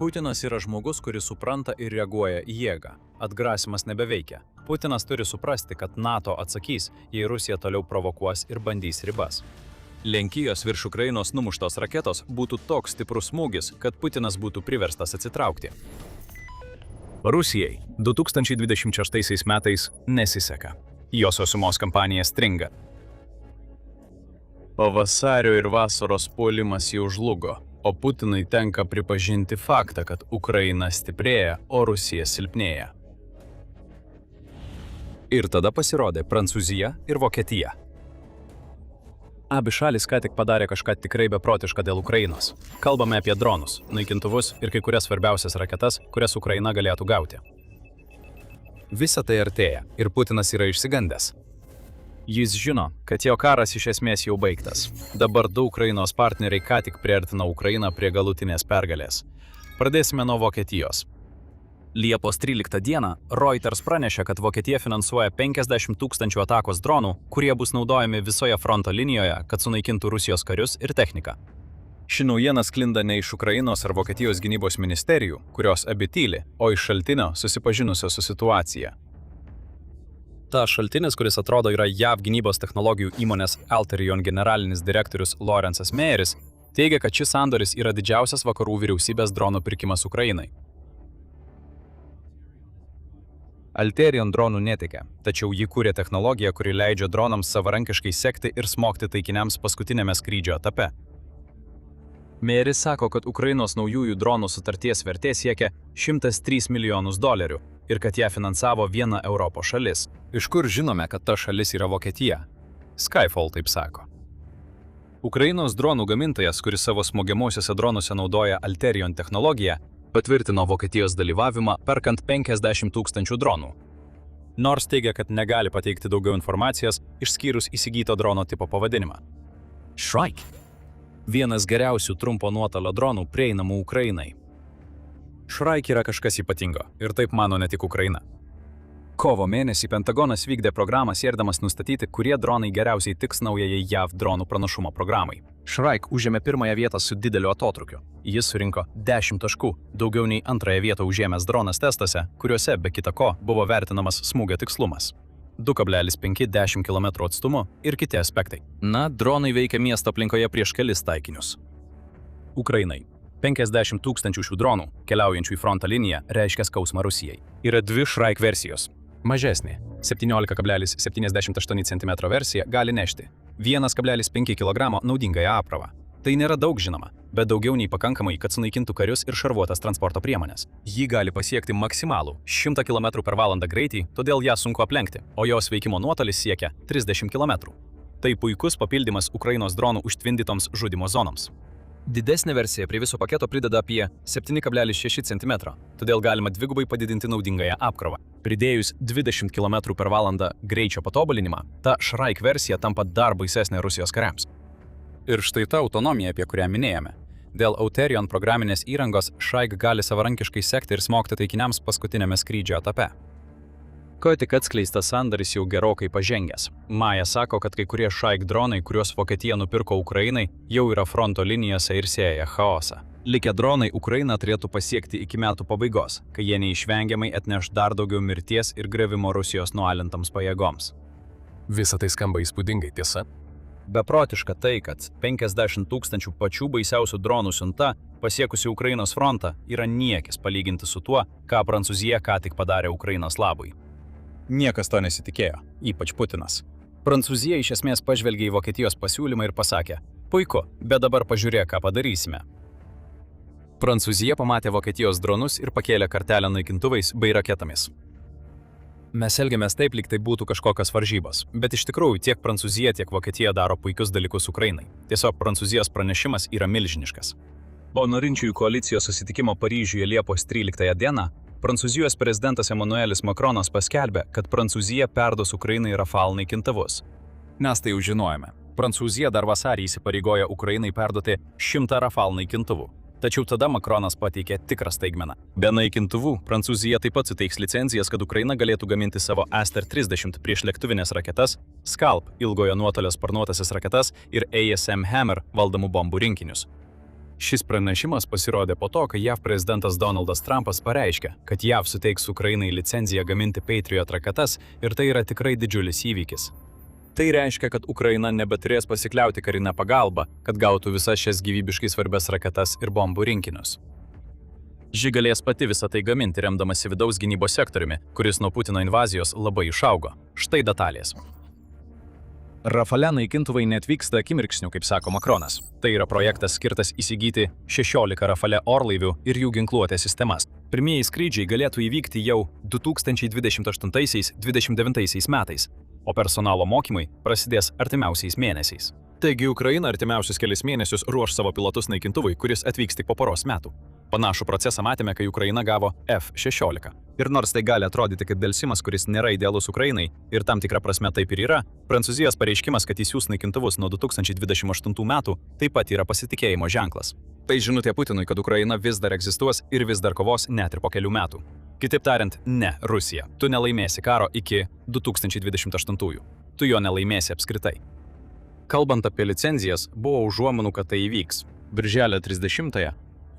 Putinas yra žmogus, kuris supranta ir reaguoja į jėgą. Atgrasimas nebeveikia. Putinas turi suprasti, kad NATO atsakys, jei Rusija toliau provokuos ir bandys ribas. Lenkijos virš Ukrainos numuštos raketos būtų toks stiprus smūgis, kad Putinas būtų priverstas atsitraukti. Rusijai 2026 metais nesiseka. Jos sausumos kampanija stringa. Pavasario ir vasaros puolimas jau žlugo, o Putinui tenka pripažinti faktą, kad Ukraina stiprėja, o Rusija silpnėja. Ir tada pasirodė Prancūzija ir Vokietija. Abi šalis ką tik padarė kažką tikrai beprotišką dėl Ukrainos. Kalbame apie dronus, naikintuvus ir kai kurias svarbiausias raketas, kurias Ukraina galėtų gauti. Visa tai artėja ir Putinas yra išsigandęs. Jis žino, kad jo karas iš esmės jau baigtas. Dabar du Ukrainos partneriai ką tik priartino Ukrainą prie galutinės pergalės. Pradėsime nuo Vokietijos. Liepos 13 dieną Reuters pranešė, kad Vokietija finansuoja 50 000 atakos dronų, kurie bus naudojami visoje fronto linijoje, kad sunaikintų Rusijos karius ir techniką. Ši naujiena sklinda ne iš Ukrainos ar Vokietijos gynybos ministerijų, kurios abi tyli, o iš šaltinio susipažinusio su situacija. Ta šaltinis, kuris atrodo yra JAV gynybos technologijų įmonės Alterion generalinis direktorius Lorenzas Meyeris, teigia, kad šis sandoris yra didžiausias vakarų vyriausybės dronų pirkimas Ukrainai. Alterion dronų netikė, tačiau ji kūrė technologiją, kuri leidžia dronams savarankiškai sekti ir smogti taikiniams paskutinėme skrydžio etape. Meris sako, kad Ukrainos naujųjų dronų sutarties vertė siekia $103 milijonus ir kad ją finansavo viena Europos šalis. Iš kur žinome, kad ta šalis yra Vokietija? Skyfall taip sako. Ukrainos dronų gamintojas, kuris savo smogiamuosiuose dronuose naudoja Alterion technologiją, patvirtino Vokietijos dalyvavimą perkant 50 000 dronų. Nors teigia, kad negali pateikti daugiau informacijos, išskyrus įsigyto drono tipo pavadinimą. Shrike. Vienas geriausių trumpo nuotolio dronų prieinamų Ukrainai. Shrike yra kažkas ypatingo, ir taip mano ne tik Ukraina. Kovo mėnesį Pentagonas vykdė programą siekdamas nustatyti, kurie dronai geriausiai tiks naujajai JAV dronų pranašumo programai. Shrike užėmė pirmąją vietą su dideliu atotrukiu. Jis surinko 10 taškų, daugiau nei antrąją vietą užėmęs dronas testuose, kuriuose, be kita ko, buvo vertinamas smūgio tikslumas. 2,5–10 km atstumu ir kiti aspektai. Dronai veikia miesto aplinkoje prieš kelis taikinius. Ukrainai. 50 000 šių dronų, keliaujančių į fronto liniją, reiškia skausmą Rusijai. Yra dvi Shrike versijos. Mažesnė 17,78 cm versija gali nešti 1,5 kg naudingąją apkrovą. Tai nėra daug žinoma, bet daugiau nei pakankamai, kad sunaikintų karius ir šarvuotas transporto priemonės. Ji gali pasiekti maksimalų 100 km/h greitį, todėl ją sunku aplenkti, o jos veikimo nuotolis siekia 30 km. Tai puikus papildymas Ukrainos dronų užtvindytoms žudymo zonoms. Didesnė versija prie viso paketo prideda apie 7,6 cm, todėl galima dvigubai padidinti naudingąją apkrovą. Pridėjus 20 km/h greičio patobulinimą, ta Shrike versija tampa dar baisesnė Rusijos kariams. Ir štai ta autonomija, apie kurią minėjome. Dėl Alterion programinės įrangos Shrike gali savarankiškai sekti ir smogti taikiniams paskutinėme skrydžio etape. Ko tik atskleistas sandaris jau gerokai pažengęs. Maja sako, kad kai kurie Shrike dronai, kuriuos Vokietija nupirko Ukrainai, jau yra fronto linijose ir sėja chaosą. Likę dronai Ukrainą turėtų pasiekti iki metų pabaigos, kai jie neišvengiamai atneš dar daugiau mirties ir griovimo Rusijos nualintoms pajėgoms. Visa tai skamba įspūdingai, tiesa? Beprotiška tai, kad 50 000 pačių baisiausių dronų siunta pasiekusi Ukrainos frontą yra niekis palyginti su tuo, ką Prancūzija ką tik padarė Ukrainos labui. Niekas to nesitikėjo, ypač Putinas. Prancūzija iš esmės pažvelgė į Vokietijos pasiūlymą ir pasakė: puiku, bet dabar pažiūrėk, ką padarysime. Prancūzija pamatė Vokietijos dronus ir pakėlė kartelę naikintuvais bei raketomis. Mes elgiamės taip, lyg tai būtų kažkokios varžybos, bet iš tikrųjų tiek Prancūzija, tiek Vokietija daro puikius dalykus Ukrainai. Tiesiog Prancūzijos pranešimas yra milžiniškas. Po norinčiųjų koalicijos susitikimo Paryžiuje Liepos 13 dieną, Prancūzijos prezidentas Emmanuelis Macronas paskelbė, kad Prancūzija perduos Ukrainai Rafale naikintuvus. Mes tai jau žinojame. Prancūzija dar vasarį įsipareigojo Ukrainai perduoti 100 Rafale naikintuvų. Tačiau tada Macronas pateikė tikrą staigmeną. Be naikintuvų, Prancūzija taip pat suteiks licencijas, kad Ukraina galėtų gaminti savo Aster 30 priešlėktuvinės raketas, Scalp ilgojo nuotolio sparnuotąsias raketas ir ASM Hammer valdomų bombų rinkinius. Šis pranešimas pasirodė po to, kai JAV prezidentas Donaldas Trumpas pareiškė, kad JAV suteiks Ukrainai licenciją gaminti Patriot raketas ir tai yra tikrai didžiulis įvykis. Tai reiškia, kad Ukraina nebeturės pasikliauti karinę pagalbą, kad gautų visas šias gyvybiškai svarbias raketas ir bombų rinkinius. Ži galės pati visą tai gaminti, remdamasi vidaus gynybos sektoriumi, kuris nuo Putino invazijos labai išaugo. Štai detalės. Rafale naikintuvai neatvyksta akimirksniu, kaip sako Macronas. Tai yra projektas skirtas įsigyti 16 Rafale orlaivių ir jų ginkluotės sistemas. Pirmieji skrydžiai galėtų įvykti jau 2028–2029 metais, o personalo mokymai prasidės artimiausiais mėnesiais. Taigi Ukraina artimiausius kelis mėnesius ruoš savo pilotus naikintuvui, kuris atvyks tik po poros metų. Panašų procesą matėme, kai Ukraina gavo F-16. Ir nors tai gali atrodyti kaip delsimas, kuris nėra idealus Ukrainai, ir tam tikra prasme taip ir yra, Prancūzijos pareiškimas, kad įsiųs naikintuvus nuo 2028 metų, taip pat yra pasitikėjimo ženklas. Tai žinutė Putinui, kad Ukraina vis dar egzistuos ir vis dar kovos net ir po kelių metų. Kitaip tariant, ne, Rusija, tu nelaimėsi karo iki 2028. Tu jo nelaimėsi apskritai. Kalbant apie licenzijas, buvo užuominų, kad tai įvyks. Birželio 30-ąją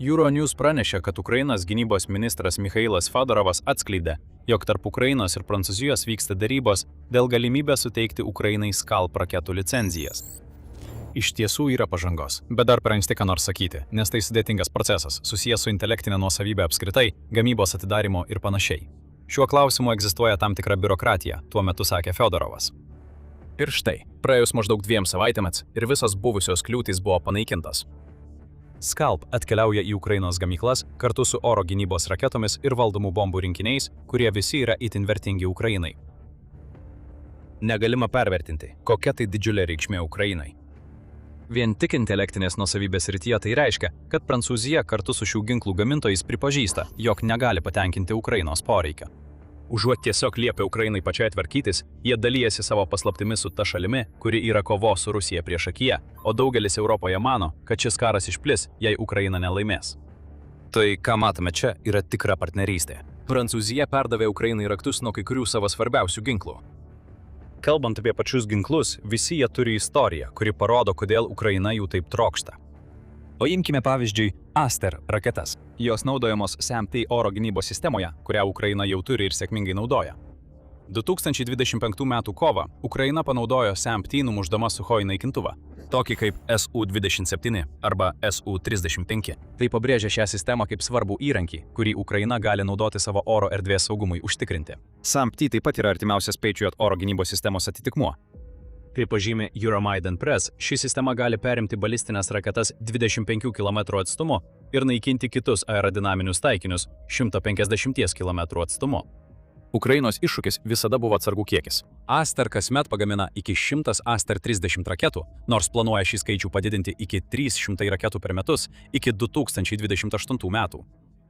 Euronews pranešė, kad Ukrainos gynybos ministras Michailas Fedorovas atskleidė, jog tarp Ukrainos ir Prancūzijos vyksta derybos dėl galimybės suteikti Ukrainai Scalp raketų licenzijas. Iš tiesų yra pažangos, bet dar per anksti ką nors sakyti, nes tai sudėtingas procesas, susijęs su intelektinė nuosavybė apskritai, gamybos atidarimo ir panašiai. Šiuo klausimu egzistuoja tam tikra biurokratija, tuo metu sakė Fiodorovas. Ir štai, praėjus maždaug 2 savaitėmis ir visos buvusios kliūtys buvo panaikintos. Scalp atkeliauja į Ukrainos gamyklas kartu su oro gynybos raketomis ir valdomų bombų rinkiniais, kurie visi yra itin vertingi Ukrainai. Negalima pervertinti, kokia tai didžiulė reikšmė Ukrainai. Vien tik intelektinės nuosavybės srityje tai reiškia, kad Prancūzija kartu su šių ginklų gamintojais pripažįsta, jog negali patenkinti Ukrainos poreikio. Užuot tiesiog liepia Ukrainai pačiai tvarkytis, jie dalyjasi savo paslaptimis su ta šalimi, kuri yra kovos su Rusija priešakyje, o daugelis Europoje mano, kad šis karas išplis, jei Ukraina nelaimės. Tai, ką matome čia, yra tikra partnerystė. Prancūzija perdavė Ukrainai raktus nuo kai kurių savo svarbiausių ginklų. Kalbant apie pačius ginklus, visi jie turi istoriją, kuri parodo, kodėl Ukraina jų taip trokšta. O imkime pavyzdžiui Aster raketas. Jos naudojamos SAM-T oro gynybos sistemoje, kurią Ukraina jau turi ir sėkmingai naudoja. 2025 m. kovą Ukraina panaudojo SAM-T numuždama Suchoi naikintuvą, tokį kaip Su-27 arba Su-35. Tai pabrėžia šią sistemą kaip svarbų įrankį, kurį Ukraina gali naudoti savo oro erdvės saugumui užtikrinti. SAM-T taip pat yra artimiausias Patriot oro gynybos sistemos atitikmuo. Kaip pažymi Euromaidan Press, ši sistema gali perimti balistinės raketas 25 km atstumu ir naikinti kitus aerodinaminius taikinius 150 km atstumu. Ukrainos iššūkis visada buvo atsargų kiekis. Aster kasmet pagamina iki 100 Aster 30 raketų, nors planuoja šį skaičių padidinti iki 300 raketų per metus iki 2028 metų.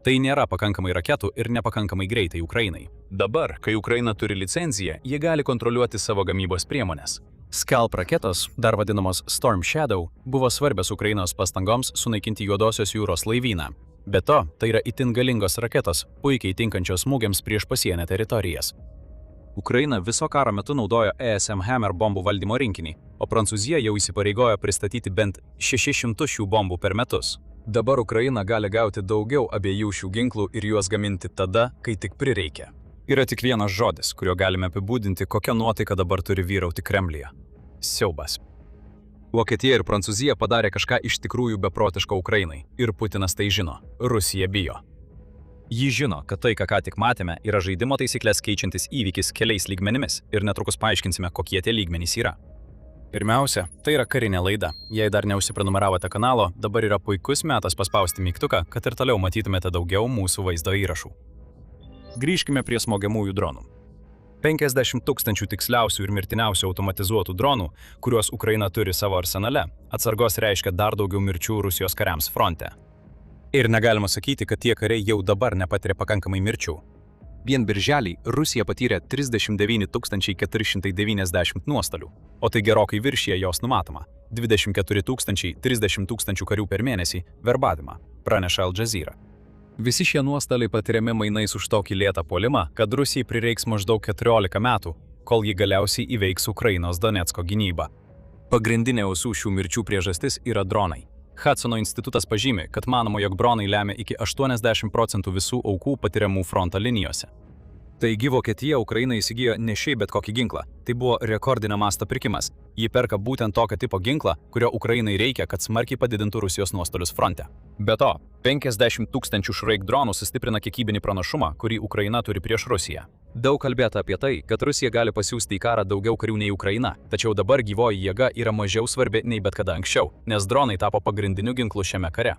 Tai nėra pakankamai raketų ir nepakankamai greitai Ukrainai. Dabar, kai Ukraina turi licenciją, jie gali kontroliuoti savo gamybos priemonės. Scalp raketos, dar vadinamos Storm Shadow, buvo svarbios Ukrainos pastangoms sunaikinti Juodosios jūros laivyną. Be to, tai yra itin galingos raketos, puikiai tinkančios smūgiams prieš pasienio teritorijas. Ukraina viso karo metu naudojo ESM Hammer bombų valdymo rinkinį, o Prancūzija jau įsipareigojo pristatyti bent 600 šių bombų per metus. Dabar Ukraina gali gauti daugiau abiejų šių ginklų ir juos gaminti tada, kai tik prireikia. Yra tik vienas žodis, kuriuo galime apibūdinti, kokia nuotaika dabar turi vyrauti Kremliuje. Siaubas. Vokietija ir Prancūzija padarė kažką iš tikrųjų beprotiško Ukrainai. Ir Putinas tai žino. Rusija bijo. Ji žino, kad tai, ką tik matėme, yra žaidimo taisyklės keičiantis įvykis keliais lygmenimis ir netrukus paaiškinsime, kokie tie lygmenys yra. Pirmiausia, tai yra karinė laida. Jei dar neužsiprenumeravote kanalo, dabar yra puikus metas paspausti mygtuką, kad ir toliau matytumėte daugiau mūsų vaizdo įrašų. Grįžkime prie smogiamųjų dronų. 50 000 tiksliausių ir mirtiniausių automatizuotų dronų, kuriuos Ukraina turi savo arsenale, atsargos reiškia dar daugiau mirčių Rusijos kariams fronte. Ir negalima sakyti, kad tie kariai jau dabar nepatiria pakankamai mirčių. Vien birželį Rusija patyrė 39 490 nuostolių, o tai gerokai viršija jos numatoma – 24 000 – 30 000 karių per mėnesį verbavimą, praneša Al Jazeera. Visi šie nuostoliai patiriami mainais už tokį lėtą puolimą, kad Rusijai prireiks maždaug 14 metų, kol ji galiausiai įveiks Ukrainos Donecko gynybą. Pagrindinė visų šių mirčių priežastis yra dronai. Hudsono institutas pažymi, kad manoma, jog dronai lemia iki 80% visų aukų patiriamų fronto linijose. Taigi Vokietija Ukrainai įsigijo ne šiaip bet kokį ginklą. Tai buvo rekordinio masto pirkimas. Ji perka būtent tokio tipo ginklą, kurio Ukrainai reikia, kad smarkiai padidintų Rusijos nuostolius fronte. Be to, 50 000 Šraik dronų sustiprina kiekybinį pranašumą, kurį Ukraina turi prieš Rusiją. Daug kalbėta apie tai, kad Rusija gali pasiųsti į karą daugiau karių nei Ukraina, tačiau dabar gyvoji jėga yra mažiau svarbi nei bet kada anksčiau, nes dronai tapo pagrindiniu ginklu šiame kare.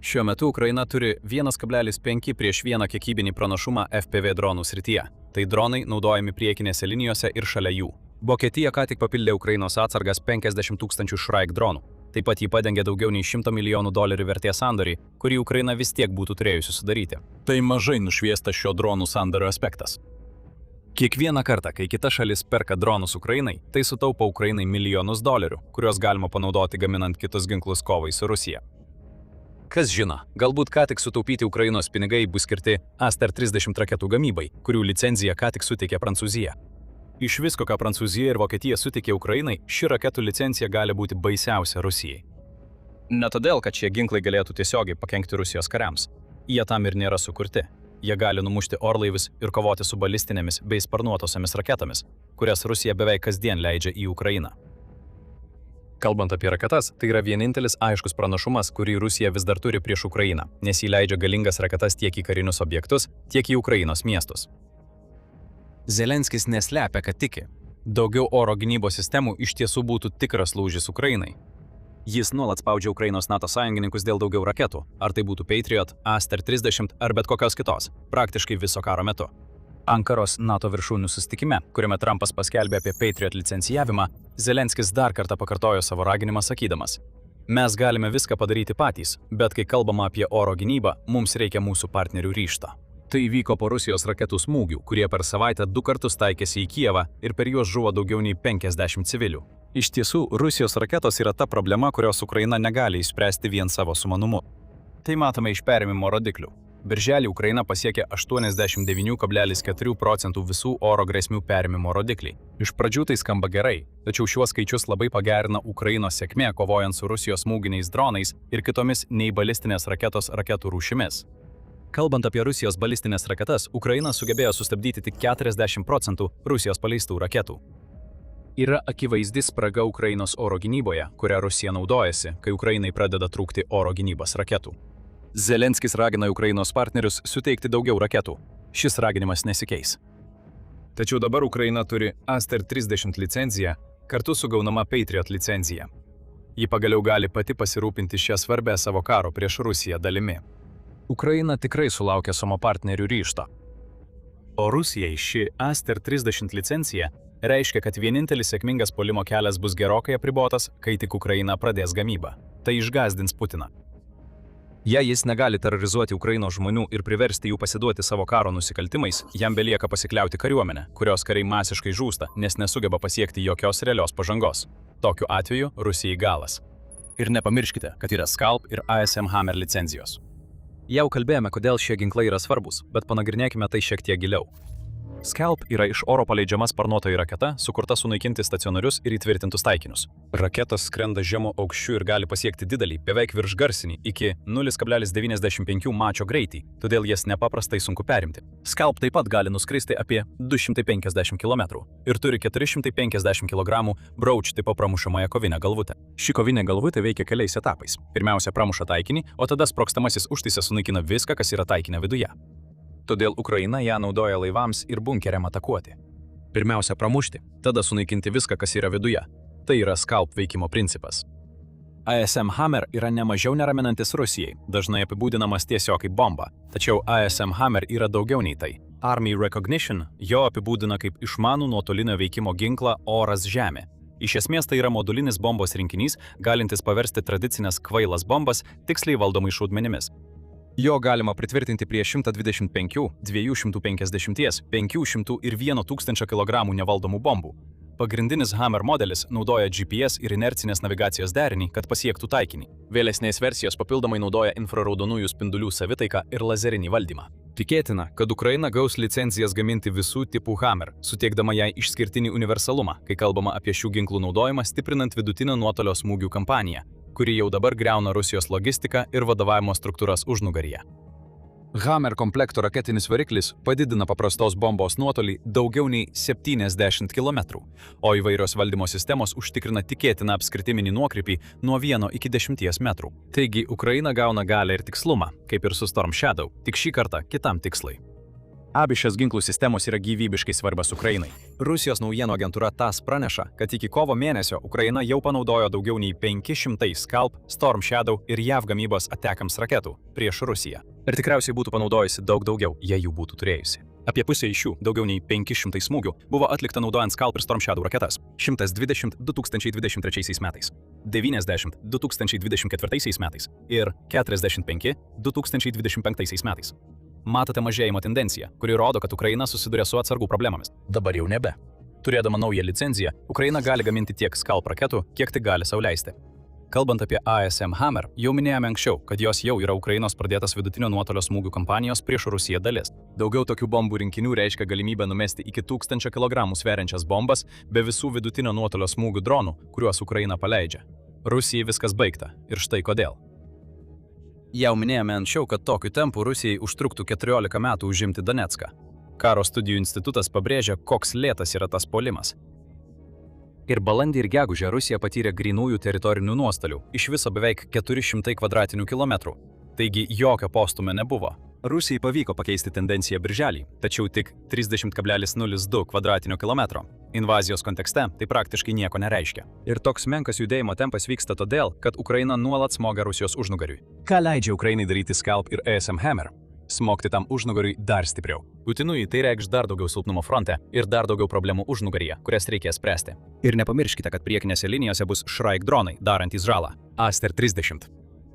Šiuo metu Ukraina turi 1,5 prieš 1 kiekybinį pranašumą FPV dronų srityje. Tai dronai naudojami priekinėse linijose ir šalia jų. Vokietija ką tik papildė Ukrainos atsargas 50 000 Šraik dronų. Taip pat jį padengė daugiau nei $100 milijonų vertės sandorį, kurį Ukraina vis tiek būtų turėjusi sudaryti. Tai mažai nušviestas šio dronų sandorio aspektas. Kiekvieną kartą, kai kita šalis perka dronus Ukrainai, tai sutaupo Ukrainai milijonus $, kuriuos galima panaudoti gaminant kitus ginklus kovai su Rusija. Kas žino, galbūt ką tik sutaupyti Ukrainos pinigai bus skirti Aster 30 raketų gamybai, kurių licenciją ką tik suteikė Prancūzija. Iš visko, ką Prancūzija ir Vokietija suteikė Ukrainai, ši raketų licencija gali būti baisiausia Rusijai. Ne todėl, kad šie ginklai galėtų tiesiogiai pakenkti Rusijos kariams. Jie tam ir nėra sukurti. Jie gali numušti orlaivius ir kovoti su balistinėmis bei sparnuotosiomis raketomis, kurias Rusija beveik kasdien leidžia į Ukrainą. Kalbant apie raketas, tai yra vienintelis aiškus pranašumas, kurį Rusija vis dar turi prieš Ukrainą, nes jį leidžia galingas raketas tiek į karinius objektus, tiek į Ukrainos miestus. Zelenskis neslepia, kad tiki. Daugiau oro gynybos sistemų iš tiesų būtų tikras lūžis Ukrainai. Jis nuolat spaudžia Ukrainos NATO sąjungininkus dėl daugiau raketų, ar tai būtų Patriot, Aster 30 ar bet kokios kitos, praktiškai viso karo metu. Ankaros NATO viršūnių susitikime, kuriame Trumpas paskelbė apie Patriot licencijavimą, Zelenskis dar kartą pakartojo savo raginimą sakydamas: Mes galime viską padaryti patys, bet kai kalbama apie oro gynybą, mums reikia mūsų partnerių ryžto. Tai įvyko po Rusijos raketų smūgių, kurie per savaitę 2 kartus taikėsi į Kijevą ir per juos žuvo daugiau nei 50 civilių. Iš tiesų, Rusijos raketos yra ta problema, kurios Ukraina negali išspręsti vien savo sumanumu. Tai matome iš perėmimo rodiklių. Birželį Ukraina pasiekė 89,4% visų oro grėsmių perėmimo rodikliai. Iš pradžių tai skamba gerai, tačiau šiuos skaičius labai pagerina Ukrainos sėkmė kovojant su Rusijos smūginiais dronais ir kitomis nei balistinės raketos raketų rūšimis. Kalbant apie Rusijos balistinės raketas, Ukraina sugebėjo sustabdyti tik 40% Rusijos paleistų raketų. Yra akivaizdi spraga Ukrainos oro gynyboje, kurią Rusija naudojasi, kai Ukrainai pradeda trūkti oro gynybos raketų. Zelenskis ragina Ukrainos partnerius suteikti daugiau raketų. Šis raginimas nesikeis. Tačiau dabar Ukraina turi Aster 30 licenciją kartu su gaunama Patriot licencija. Ji pagaliau gali pati pasirūpinti šią svarbę savo karo prieš Rusiją dalimi. Ukraina tikrai sulaukė savo partnerių ryžto. O Rusijai ši Aster 30 licencija reiškia, kad vienintelis sėkmingas puolimo kelias bus gerokai apribotas, kai tik Ukraina pradės gamybą. Tai išgąsdins Putiną. Jei jis negali terorizuoti Ukrainos žmonių ir priversti jų pasiduoti savo karo nusikaltimais, jam belieka pasikliauti kariuomenę, kurios kariai masiškai žūsta, nes nesugeba pasiekti jokios realios pažangos. Tokiu atveju Rusijai galas. Ir nepamirškite, kad yra Scalp ir ASM Hammer licenzijos. Jau kalbėjome, kodėl šie ginklai yra svarbus, bet panagrinėkime tai šiek tiek giliau. Scalp yra iš oro paleidžiama sparnuotoji raketa, sukurta sunaikinti stacionarius ir įtvirtintus taikinius. Raketos skrenda žemu aukščiu ir gali pasiekti didelį, beveik viršgarsinį, iki 0,95 mačio greitį, todėl jas nepaprastai sunku perimti. Scalp taip pat gali nuskristi apie 250 km ir turi 450 kg Brooch tipo pramušamąją kovinę galvutę. Ši kovinė galvutė veikia keliais etapais. Pirmiausia, pramuša taikinį, o tada sprogstamasis užtaisas sunaikina viską, kas yra taikinio viduje. Todėl Ukraina ją naudoja laivams ir bunkeriam atakuoti. Pirmiausia pramušti, tada sunaikinti viską, kas yra viduje. Tai yra Scalp veikimo principas. ASM Hammer yra nemažiau neraminantis Rusijai, dažnai apibūdinamas tiesiog kaip bomba. Tačiau ASM Hammer yra daugiau nei tai. Army Recognition jo apibūdina kaip išmanų nuotolinio veikimo ginklą oras-žemė. Iš esmės tai yra modulinis bombos rinkinys, galintis paversti tradicinės kvailas bombas tiksliai valdomais šaudmenimis. Jo galima pritvirtinti prie 125, 250, 500 ir 1000 kg nevaldomų bombų. Pagrindinis Hammer modelis naudoja GPS ir inercinės navigacijos derinį, kad pasiektų taikinį. Vėlesnės versijos papildomai naudoja infraraudonųjų spindulių savitaiką ir lazerinį valdymą. Tikėtina, kad Ukraina gaus licencijas gaminti visų tipų Hammer, suteikdama jai išskirtinį universalumą, kai kalbama apie šių ginklų naudojimą stiprinant vidutinio nuotolio smūgių kampaniją, kuri jau dabar griauna Rusijos logistiką ir vadovavimo struktūras užnugaryje. Hammer komplekto raketinis variklis padidina paprastos bombos nuotolį daugiau nei 70 km, o įvairios valdymo sistemos užtikrina tikėtiną apskritiminį nuokrypį nuo 1 iki 10 metrų. Taigi Ukraina gauna galią ir tikslumą, kaip ir su Storm Shadow, tik šį kartą kitam tikslai. Abi šios ginklų sistemos yra gyvybiškai svarbios Ukrainai. Rusijos naujienų agentūra TASS praneša, kad iki kovo mėnesio Ukraina jau panaudojo daugiau nei 500 Scalp, Storm Shadow ir JAV gamybos Atakams raketų prieš Rusiją. Ir tikriausiai būtų panaudojusi daug daugiau, jei jų būtų turėjusi. Apie pusę iš jų, daugiau nei 500 smūgių, buvo atlikta naudojant Scalp ir Storm Shadow raketas. 120 2023 metais, 90 2024 metais ir 45 2025 metais. Matote mažėjimo tendenciją, kuri rodo, kad Ukraina susiduria su atsargų problemomis. Dabar jau nebe. Turėdama naują licenciją, Ukraina gali gaminti tiek Scalp raketų, kiek tik gali sau leisti. Kalbant apie ASM Hammer, jau minėjome anksčiau, kad jos jau yra Ukrainos pradėtas vidutinio nuotolio smūgių kampanijos prieš Rusiją dalis. Daugiau tokių bombų rinkinių reiškia galimybę numesti iki 1000 kg sveriančias bombas be visų vidutinio nuotolio smūgių dronų, kuriuos Ukraina paleidžia. Rusijai viskas baigta. Ir štai kodėl. Jau minėjome anksčiau, kad tokiu tempu Rusijai užtruktų 14 metų užimti Donecką. Karo studijų institutas pabrėžia, koks lėtas yra tas puolimas. Ir balandį ir gegužę Rusija patyrė grynųjų teritorinių nuostolių, iš viso beveik 400 kvadratinių kilometrų. taigi jokio postumio nebuvo. Rusijai pavyko pakeisti tendenciją birželį, tačiau tik 30,02 kvadratinio kilometro. Invazijos kontekste tai praktiškai nieko nereiškia. Ir toks menkas judėjimo tempas vyksta todėl, kad Ukraina nuolat smoga Rusijos užnugariui. Ką leidžia Ukrainai daryti Scalp ir ESM Hammer? Smogti tam užnugariui dar stipriau. Putinui tai reikš dar daugiau silpnumo fronte ir dar daugiau problemų užnugaryje, kurias reikės spręsti. Ir nepamirškite, kad priekinėse linijose bus Shrike dronai, darantys žalą. Aster 30.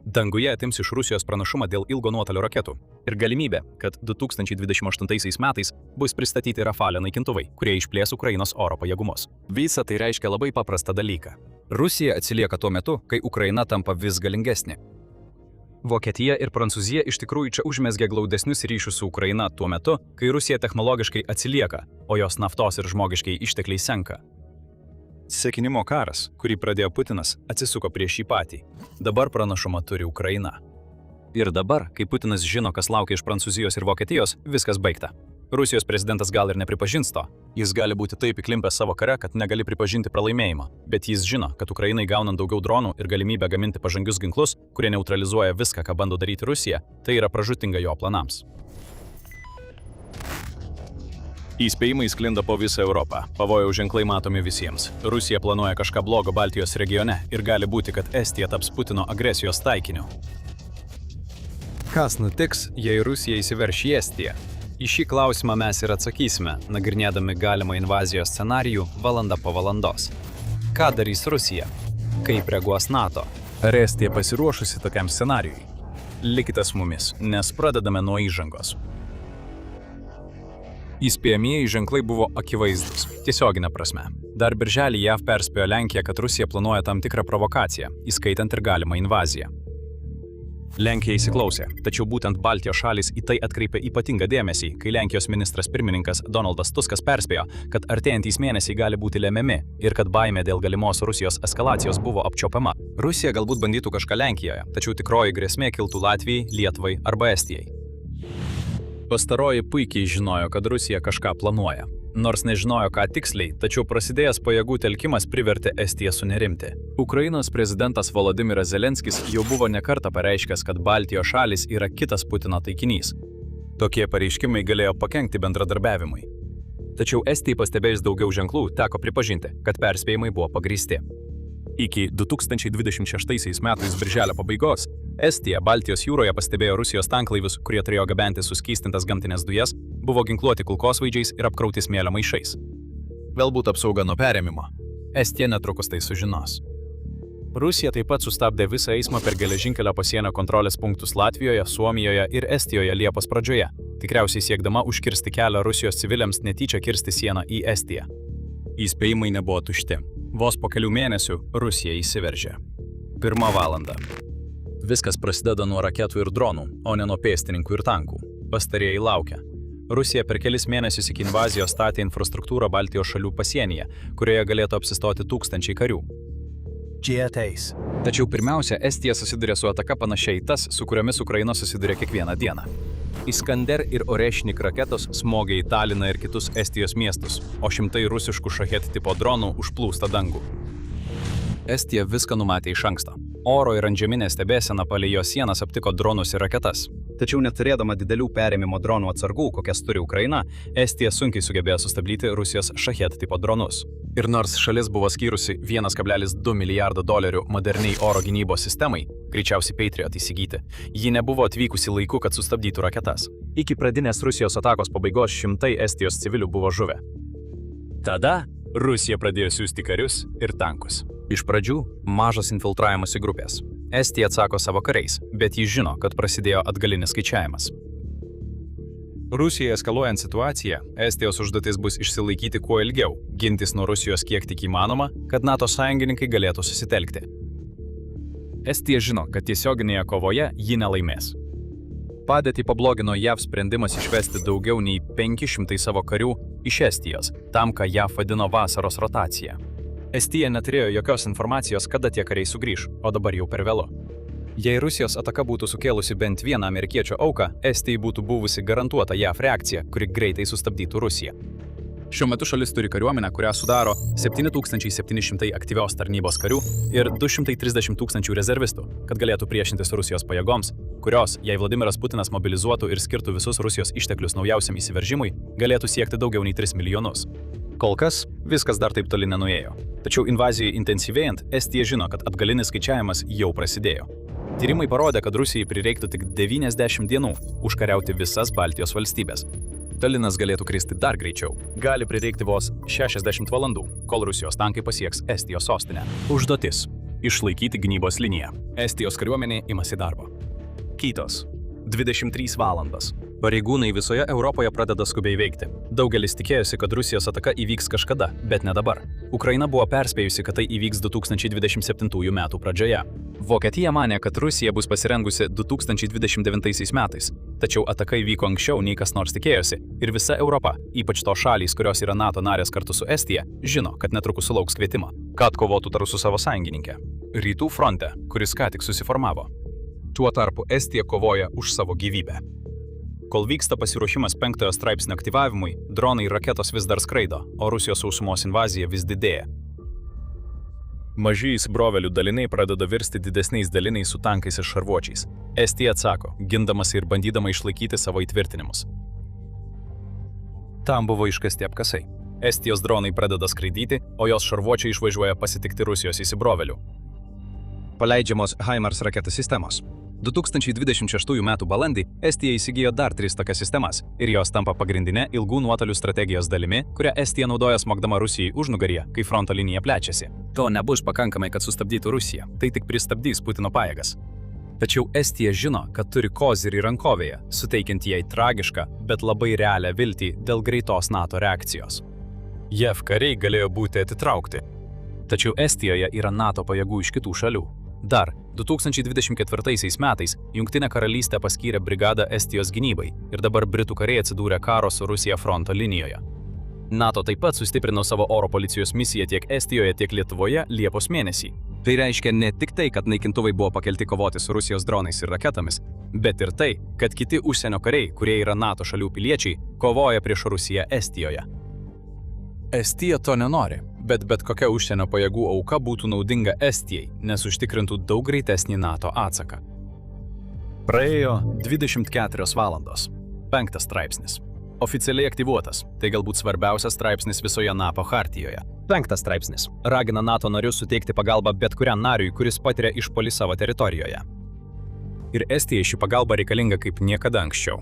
Danguje atims iš Rusijos pranašumą dėl ilgo nuotolio raketų ir galimybė, kad 2028 metais bus pristatyti Rafale naikintuvai, kurie išplės Ukrainos oro pajėgumus. Visa tai reiškia labai paprastą dalyką. Rusija atsilieka tuo metu, kai Ukraina tampa vis galingesnė. Vokietija ir Prancūzija iš tikrųjų čia užmezgė glaudesnius ryšius su Ukraina tuo metu, kai Rusija technologiškai atsilieka, o jos naftos ir žmogiškai ištekliai senka. Sekinimo karas, kurį pradėjo Putinas, atsisuko prieš jį patį. Dabar pranašumą turi Ukraina. Ir dabar, kai Putinas žino, kas laukia iš Prancūzijos ir Vokietijos, viskas baigta. Rusijos prezidentas gal ir nepripažins to. Jis gali būti taip įklimpęs savo kare, kad negali pripažinti pralaimėjimą. Bet jis žino, kad Ukrainai gaunant daugiau dronų ir galimybę gaminti pažangius ginklus, kurie neutralizuoja viską, ką bando daryti Rusija, tai yra pražūtinga jo planams. Įspėjimai sklinda po visą Europą. Pavojaus ženklai matomi visiems. Rusija planuoja kažką blogo Baltijos regione ir gali būti, kad Estija taps Putino agresijos taikiniu. Kas nutiks, jei Rusija įsiverš į Estiją? Į šį klausimą mes ir atsakysime, nagrinėdami galimą invazijos scenarijų valanda po valandos. Ką darys Rusija? Kaip reaguos NATO? Ar Estija pasiruošusi tokiam scenarijui? Likite su mumis, nes pradedame nuo įžangos. Įspėjamieji ženklai buvo akivaizdus, tiesioginė prasme. Dar birželį JAV perspėjo Lenkiją, kad Rusija planuoja tam tikrą provokaciją, įskaitant ir galimą invaziją. Lenkija įsiklausė, tačiau būtent Baltijos šalys į tai atkreipė ypatingą dėmesį, kai Lenkijos ministras pirmininkas Donaldas Tuskas perspėjo, kad artėjantys mėnesiai gali būti lemiami ir kad baimė dėl galimos Rusijos eskalacijos buvo apčiuopiama. Rusija galbūt bandytų kažką Lenkijoje, tačiau tikroji grėsmė kiltų Latvijai, Lietuvai arba Estijai. Pastaroji puikiai žinojo, kad Rusija kažką planuoja. Nors nežinojo, ką tiksliai, tačiau prasidėjęs pajėgų telkimas privertė Estiją sunerimti. Ukrainos prezidentas Volodymyras Zelenskis jau buvo nekartą pareiškęs, kad Baltijos šalys yra kitas Putino taikinys. Tokie pareiškimai galėjo pakenkti bendradarbiavimui. Tačiau Estijai pastebėjus daugiau ženklų, teko pripažinti, kad perspėjimai buvo pagrįsti. Iki 2026 metais birželio pabaigos Estija Baltijos jūroje pastebėjo Rusijos tanklaivius, kurie turėjo gabenti suskystintas gamtinės dujas, buvo ginkluoti kulkosvaidžiais ir apkrauti smėlio maišais. Galbūt apsauga nuo perėmimo. Estija netrukus tai sužinos. Rusija taip pat sustabdė visą eismą per geležinkelio pasienio kontrolės punktus Latvijoje, Suomijoje ir Estijoje Liepos pradžioje, tikriausiai siekdama užkirsti kelią Rusijos civiliams netyčia kirsti sieną į Estiją. Įspėjimai nebuvo tušti. Vos po kelių mėnesių Rusija įsiveržė. 1 valanda. Viskas prasideda nuo raketų ir dronų, o ne nuo pėstininkų ir tankų. Pastarieji laukia. Rusija per kelis mėnesius iki invazijos statė infrastruktūrą Baltijos šalių pasienyje, kurioje galėtų apsistoti tūkstančiai karių. Jie ateis. Tačiau pirmiausia, Estija susiduria su ataka panašiai tas, su kuriomis Ukraina susiduria kiekvieną dieną. Iskander ir Orešnik raketos smogia į Taliną ir kitus Estijos miestus, o šimtai rusiškų Shahed tipo dronų užplūsta dangų. Estija viską numatė iš anksto. Oro ir antžeminė stebėsena palei jos sienas aptiko dronus ir raketas. Tačiau neturėdama didelių perėmimo dronų atsargų, kokias turi Ukraina, Estija sunkiai sugebėjo sustabdyti Rusijos Shahed tipo dronus. Ir nors šalis buvo skyrusi $1,2 milijardo moderniai oro gynybos sistemai, greičiausiai Patriot įsigyti, ji nebuvo atvykusi laiku, kad sustabdytų raketas. Iki pradinės Rusijos atakos pabaigos šimtai Estijos civilių buvo žuvę. Tada Rusija pradėjo siųsti karius ir tankus. Iš pradžių mažas infiltravimosi grupės. Estija atsako savo kariais, bet ji žino, kad prasidėjo atgalinis skaičiavimas. Rusijai eskaluojant situaciją, Estijos užduotis bus išsilaikyti kuo ilgiau, gintis nuo Rusijos kiek tik įmanoma, kad NATO sąjungininkai galėtų susitelkti. Estija žino, kad tiesioginėje kovoje ji nelaimės. Padėtį pablogino JAV sprendimas išvesti daugiau nei 500 savo karių iš Estijos, tam, ką JAV vadino vasaros rotacija. Estija neturėjo jokios informacijos, kada tie kariai sugrįš, o dabar jau per vėlu. Jei Rusijos ataka būtų sukėlusi bent vieną amerikiečio auką, Estijai būtų buvusi garantuota JAV reakcija, kuri greitai sustabdytų Rusiją. Šiuo metu šalis turi kariuomenę, kurią sudaro 7700 aktyvios tarnybos karių ir 230 000 rezervistų, kad galėtų priešintis Rusijos pajėgoms, kurios, jei Vladimiras Putinas mobilizuotų ir skirtų visus Rusijos išteklius naujausiam įsiveržimui, galėtų siekti daugiau nei 3 milijonus. Kol kas, viskas dar taip toli nenuėjo. Tačiau invazijai intensyvėjant, Estija žino, kad atgalinis skaičiavimas jau prasidėjo. Tyrimai parodė, kad Rusijai prireiktų tik 90 dienų užkariauti visas Baltijos valstybės. Talinas galėtų kristi dar greičiau. Gali prireikti vos 60 valandų, kol Rusijos tankai pasieks Estijos sostinę. Užduotis – išlaikyti gynybos liniją. Estijos kariuomenė imasi darbo. Kitos – 23 valandas. Pareigūnai visoje Europoje pradeda skubiai veikti. Daugelis tikėjosi, kad Rusijos ataka įvyks kažkada, bet ne dabar. Ukraina buvo perspėjusi, kad tai įvyks 2027 metų pradžioje. Vokietija manė, kad Rusija bus pasirengusi 2029 metais. Tačiau ataka įvyko anksčiau, nei kas nors tikėjosi, ir visa Europa, ypač to šalys, kurios yra NATO narės kartu su Estija, žino, kad netrukus sulauks kvietimo, kad kovotų su savo sąjungininke – Rytų fronte, kuris ką tik susiformavo. Tuo tarpu Estija kovoja už savo gyvybę. Kol vyksta pasiruošimas 5 straipsnio aktyvavimui, dronai ir raketos vis dar skraido, o Rusijos sausumos invazija vis didėja. Maži įsibrovėlių daliniai pradeda virsti didesniais daliniais su tankais ir šarvuočiais. Estija atsako, gindamasi ir bandydama išlaikyti savo įtvirtinimus. Tam buvo iškasti apkasai. Estijos dronai pradeda skraidyti, o jos šarvuočiai išvažiuoja pasitikti Rusijos įsibrovėlių. Paleidžiamos HIMARS raketų sistemos. 2026 m. balandį Estija įsigijo dar 3 tokias sistemas ir jos tampa pagrindinė ilgų nuotolių strategijos dalimi, kurią Estija naudoja smogdama Rusijai užnugaryje, kai fronto linija plečiasi. To nebus pakankamai, kad sustabdytų Rusiją, tai tik pristabdys Putino pajėgas. Tačiau Estija žino, kad turi kozirį rankovėje, suteikiant jai tragišką, bet labai realią viltį dėl greitos NATO reakcijos. JAV kariai galėjo būti atitraukti. Tačiau Estijoje yra NATO pajėgų iš kitų šalių. Dar 2024 metais Jungtinė karalystė paskyrė brigadą Estijos gynybai ir dabar Britų kariai atsidūrė karo su Rusija fronto linijoje. NATO taip pat sustiprino savo oro policijos misiją tiek Estijoje, tiek Lietuvoje Liepos mėnesį. Tai reiškia ne tik tai, kad naikintuvai buvo pakelti kovoti su Rusijos dronais ir raketomis, bet ir tai, kad kiti užsienio kariai, kurie yra NATO šalių piliečiai, kovoja prieš Rusiją Estijoje. Estija to nenori, bet kokia užsienio pajėgų auka būtų naudinga Estijai, nes užtikrintų daug greitesnį NATO atsaką. Praėjo 24 valandos. 5 straipsnis. Oficialiai aktyvuotas, tai galbūt svarbiausias straipsnis visoje NATO chartijoje. 5 straipsnis. Ragina NATO narius suteikti pagalbą bet kuriam nariui, kuris patiria išpuolį savo teritorijoje. Ir Estijai ši pagalba reikalinga kaip niekada anksčiau.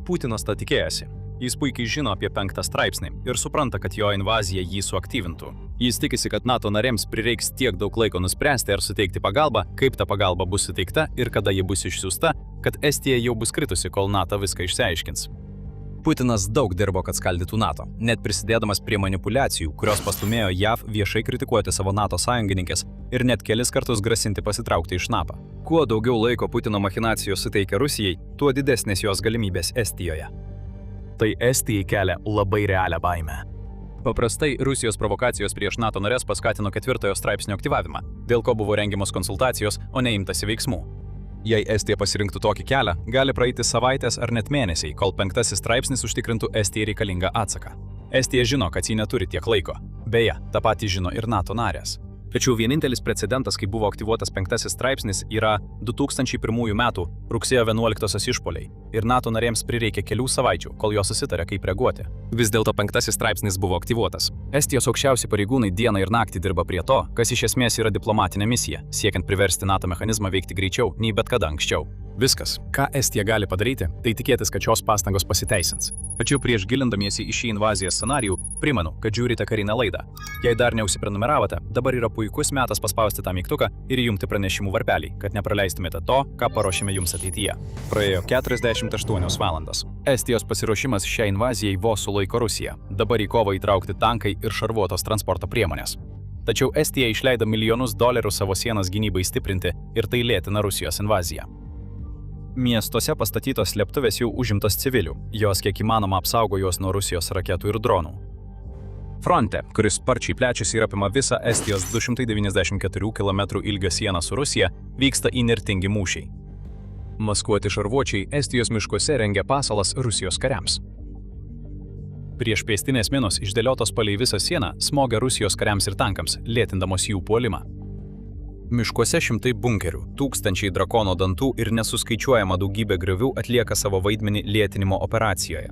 Putinas to tikėjosi. Jis puikiai žino apie 5 straipsnį ir supranta, kad jo invazija jį suaktyvintų. Jis tikisi, kad NATO narėms prireiks tiek daug laiko nuspręsti ar suteikti pagalbą, kaip ta pagalba bus suteikta ir kada ji bus išsiųsta, kad Estija jau bus kritusi, kol NATO viską išsiaiškins. Putinas daug dirbo, kad skaldytų NATO, net prisidėdamas prie manipuliacijų, kurios pastumėjo JAV viešai kritikuoti savo NATO sąjungininkės ir net kelis kartus grasinti pasitraukti iš NATO. Kuo daugiau laiko Putino machinacijos suteikia Rusijai, tuo didesnės jos galimybės Estijoje. Tai Estijai kelia labai realią baimę. Paprastai Rusijos provokacijos prieš NATO narės paskatino 4 straipsnio aktyvavimą, dėl ko buvo rengiamos konsultacijos, o ne imtasi veiksmų. Jei Estija pasirinktų tokį kelią, gali praeiti savaitės ar net mėnesiai, kol 5 straipsnis užtikrintų Estijai reikalingą atsaką. Estija žino, kad ji neturi tiek laiko. Beje, tą patį žino ir NATO narės. Tačiau vienintelis precedentas, kai buvo aktyvuotas 5 straipsnis, yra 2001 metų rugsėjo 11 išpuoliai ir NATO narėms prireikė kelių savaičių, kol jos susitarė, kaip reaguoti. Vis dėlto 5 straipsnis buvo aktyvuotas. Estijos aukščiausi pareigūnai dieną ir naktį dirba prie to, kas iš esmės yra diplomatinė misija, siekiant priversti NATO mechanizmą veikti greičiau nei bet kada anksčiau. Viskas, ką Estija gali padaryti, tai tikėtis, kad šios pastangos pasiteisins. Tačiau prieš gilindamiesi į šį invazijos scenarijų, primenu, kad žiūrite karinę laidą. Jei dar neužsiprenumeravote, dabar yra puikus metas paspausti tą mygtuką ir įjungti pranešimų varpelį, kad nepraleistumėte to, ką paruošime jums ateityje. Praėjo 48 valandos. Estijos pasiruošimas šiai invazijai vos sulaiko Rusiją. Dabar į kovą įtraukti tankai ir šarvuotos transporto priemonės. Tačiau Estija išleido milijonus dolerių savo sienos gynybai stiprinti ir tai lėtina Rusijos invaziją. Miestuose pastatytos slėptuvės jau užimtos civilių, jos kiek įmanoma apsaugo juos nuo Rusijos raketų ir dronų. Fronte, kuris sparčiai plečiasi ir apima visą Estijos 294 km ilgio sieną su Rusija, vyksta įnirtingi mūšiai. Maskuoti šarvuočiai Estijos miškuose rengia pasalas Rusijos kariams. Prieš pėstinės minos išdėliotos palei visą sieną smogia Rusijos kariams ir tankams, lėtindamos jų puolimą. Miškuose šimtai bunkerių, tūkstančiai drakono dantų ir nesuskaičiuojama daugybė griovių atlieka savo vaidmenį lėtinimo operacijoje.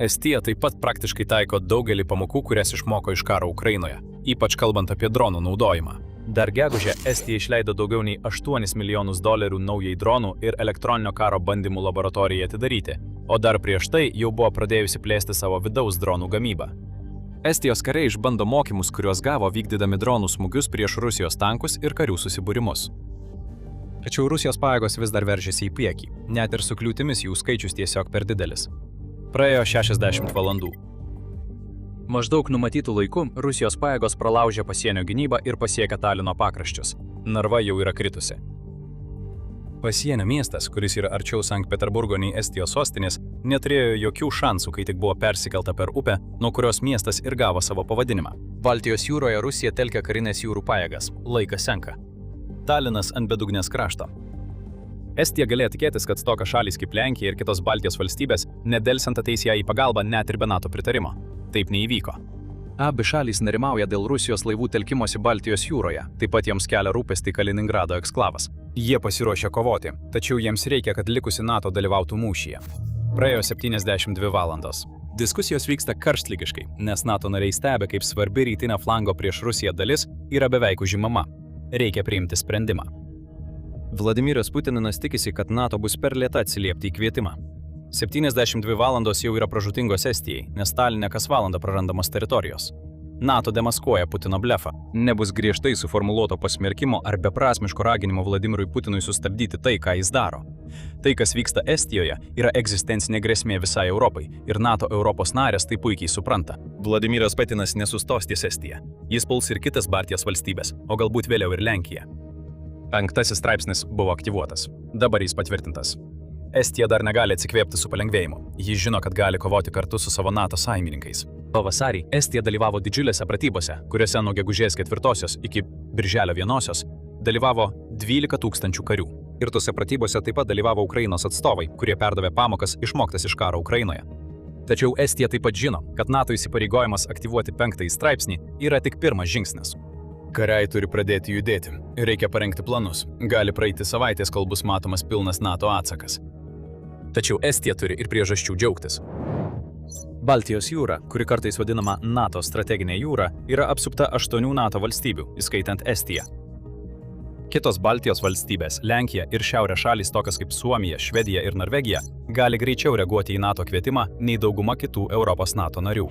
Estija taip pat praktiškai taiko daugelį pamokų, kurias išmoko iš karo Ukrainoje, ypač kalbant apie dronų naudojimą. Dar gegužę Estija išleido daugiau nei $8 milijonus naujai dronų ir elektroninio karo bandymų laboratorijai atidaryti, o dar prieš tai jau buvo pradėjusi plėsti savo vidaus dronų gamybą. Estijos kariai išbando mokymus, kuriuos gavo vykdydami dronų smūgius prieš Rusijos tankus ir karių susibūrimus. Tačiau Rusijos pajėgos vis dar veržiasi į priekį, net ir su kliūtimis jų skaičius tiesiog per didelis. Praėjo 60 valandų. Maždaug numatytų laiku Rusijos pajėgos pralaužė pasienio gynybą ir pasiekė Talino pakraščius. Narva jau yra kritusi. Pasienio miestas, kuris yra arčiau Sankt Peterburgo nei Estijos sostinės, neturėjo jokių šansų, kai tik buvo persikelta per upę, nuo kurios miestas ir gavo savo pavadinimą. Baltijos jūroje Rusija telkia karinės jūrų pajėgas. Laikas senka. Talinas ant bedugnės krašto. Estija galėjo tikėtis, kad tokios šalys kaip Lenkija ir kitos Baltijos valstybės nedelsiant ateis ją į pagalbą net ir be NATO pritarimo. Taip neįvyko. Abi šalys nerimauja dėl Rusijos laivų telkimosi Baltijos jūroje, taip pat jiems kelia rūpestį Kaliningrado eksklavas. Jie pasiruošia kovoti, tačiau jiems reikia, kad likusi NATO dalyvautų mūšyje. Praėjo 72 valandos. Diskusijos vyksta karštligiškai, nes NATO nariai stebi, kaip svarbi rytinio flango prieš Rusiją dalis yra beveik užimama. Reikia priimti sprendimą. Vladimiras Putinas tikisi, kad NATO bus per lėta atsiliepti į kvietimą. 72 valandos jau yra pražūtingos Estijai, nes Taline kas valandą prarandamos teritorijos. NATO demaskuoja Putino blefą. Nebus griežtai suformuluoto pasmerkimo ar beprasmiško raginimo Vladimirui Putinui sustabdyti tai, ką jis daro. Tai, kas vyksta Estijoje, yra egzistencinė grėsmė visai Europai ir NATO Europos narės tai puikiai supranta. Vladimiras Putinas nesustos ties Estija. Jis puls ir kitas Baltijos valstybės, o galbūt vėliau ir Lenkiją. 5. straipsnis buvo aktyvuotas. Dabar jis patvirtintas. Estija dar negali atsikvėpti su palengvėjimu. Ji žino, kad gali kovoti kartu su savo NATO sąjungininkais. Pavasarį Estija dalyvavo didžiulėse pratybose, kuriuose nuo gegužės 4 iki birželio 1 dalyvavo 12 000 karių. Ir tose pratybose taip pat dalyvavo Ukrainos atstovai, kurie perdavė pamokas išmoktas iš karo Ukrainoje. Tačiau Estija taip pat žino, kad NATO įsipareigojimas aktyvuoti 5. straipsnį yra tik pirmas žingsnis. Kariai turi pradėti judėti. Reikia parengti planus. Gali praeiti savaitės, kol bus matomas pilnas NATO atsakas. Tačiau Estija turi ir priežasčių džiaugtis. Baltijos jūra, kuri kartais vadinama NATO strateginė jūra, yra apsupta 8 NATO valstybių, įskaitant Estiją. Kitos Baltijos valstybės, Lenkija ir šiaurės šalys tokios kaip Suomija, Švedija ir Norvegija, gali greičiau reaguoti į NATO kvietimą nei dauguma kitų Europos NATO narių.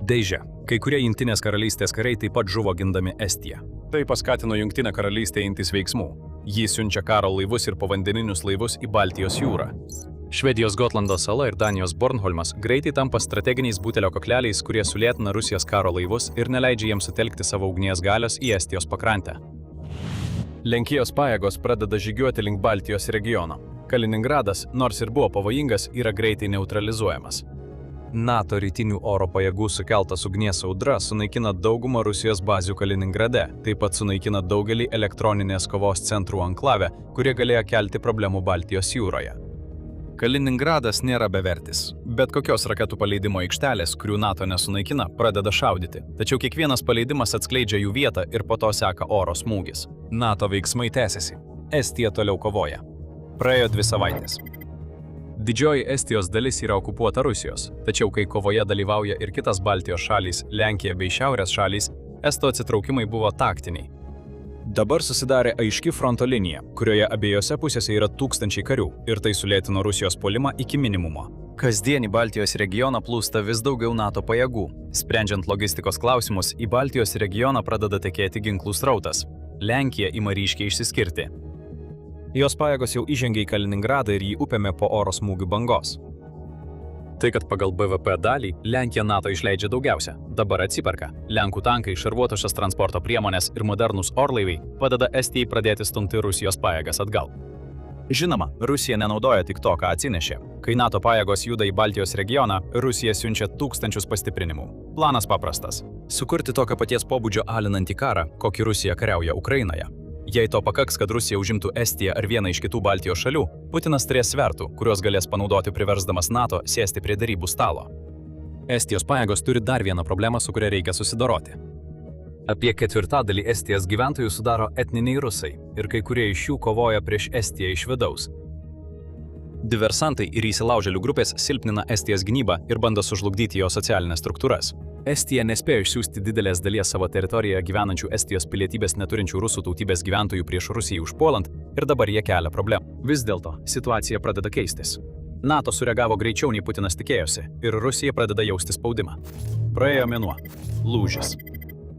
Deižė, kai kurie Jungtinės karalystės kariai taip pat žuvo gindami Estiją. Tai paskatino Jungtinę karalystę imtis veiksmų. Ji siunčia karo laivus ir povandeninius laivus į Baltijos jūrą. Švedijos Gotlando sala ir Danijos Bornholmas greitai tampa strateginiais butelio kokleliais, kurie sulėtina Rusijos karo laivus ir neleidžia jiems sutelkti savo ugnies galios į Estijos pakrantę. Lenkijos pajėgos pradeda žygiuoti link Baltijos regiono. Kaliningradas, nors ir buvo pavojingas, yra greitai neutralizuojamas. NATO rytinių oro pajėgų sukeltas ugnies audra sunaikina daugumą Rusijos bazių Kaliningrade, taip pat sunaikina daugelį elektroninės kovos centrų anklave, kurie galėjo kelti problemų Baltijos jūroje. Kaliningradas nėra bevertis. Bet kokios raketų paleidimo aikštelės, kurių NATO nesunaikina, pradeda šaudyti. Tačiau kiekvienas paleidimas atskleidžia jų vietą ir po to seka oro smūgis. NATO veiksmai tęsiasi. Estija toliau kovoja. Praėjo 2 savaitės. Didžioji Estijos dalis yra okupuota Rusijos, tačiau kai kovoje dalyvauja ir kitas Baltijos šalys, Lenkija bei Šiaurės šalys, estų atsitraukimai buvo taktiniai. Dabar susidarė aiški fronto linija, kurioje abiejose pusėse yra tūkstančiai karių ir tai sulėtino Rusijos puolimą iki minimumo. Kasdien į Baltijos regioną plūsta vis daugiau NATO pajėgų. Sprendžiant logistikos klausimus, į Baltijos regioną pradeda tekėti ginklų srautas. Lenkija ima ryškiai išsiskirti. Jos pajėgos jau įžengė į Kaliningradą ir jį upėmė po oro smūgių bangos. Tai, kad pagal BVP dalį Lenkija NATO išleidžia daugiausia, dabar atsiperka. Lenkų tankai, šarvuotosios transporto priemonės ir modernūs orlaiviai padeda Estijai pradėti stumti Rusijos pajėgas atgal. Žinoma, Rusija nenaudoja tik to, ką atsinešė. Kai NATO pajėgos juda į Baltijos regioną, Rusija siunčia tūkstančius pastiprinimų. Planas paprastas – sukurti tokio paties pobūdžio alinantį karą, kokį Rusija kariauja Ukrainoje. Jei to pakaks, kad Rusija užimtų Estiją ar vieną iš kitų Baltijos šalių, Putinas turės svertų, kuriuos galės panaudoti priversdamas NATO sėsti prie derybų stalo. Estijos pajėgos turi dar vieną problemą, su kuria reikia susidoroti. Apie ketvirtadalį Estijos gyventojų sudaro etniniai rusai ir kai kurie iš jų kovoja prieš Estiją iš vidaus. Diversantai ir įsilaužėlių grupės silpnina Estijos gynybą ir bando sužlugdyti jo socialinės struktūras. Estija nespėjo išsiųsti didelės dalies savo teritorijoje gyvenančių Estijos pilietybės neturinčių rusų tautybės gyventojų prieš Rusiją užpuolant ir dabar jie kelia problemų. Vis dėlto, situacija pradeda keistis. NATO sureagavo greičiau nei Putinas tikėjosi ir Rusija pradeda jausti spaudimą. Praėjo mėnuo. Lūžis.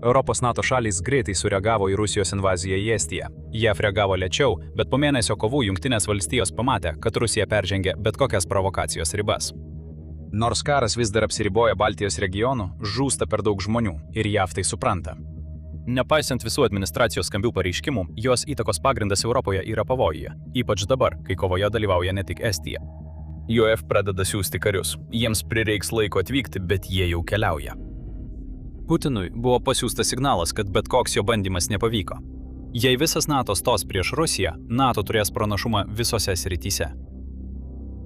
Europos NATO šalys greitai sureagavo į Rusijos invaziją į Estiją. JAV reagavo lėčiau, bet po mėnesio kovų Jungtinės valstijos pamatė, kad Rusija peržengė bet kokias provokacijos ribas. Nors karas vis dar apsiriboja Baltijos regionu, žūsta per daug žmonių ir JAV tai supranta. Nepaisant visų administracijos skambių pareiškimų, jos įtakos pagrindas Europoje yra pavojuje, ypač dabar, kai kovoje dalyvauja ne tik Estija. JAV pradeda siųsti karius. Jiems prireiks laiko atvykti, bet jie jau keliauja. Putinui buvo pasiųstas signalas, kad bet koks jo bandymas nepavyko. Jei visas NATO stos prieš Rusiją, NATO turės pranašumą visose srityse.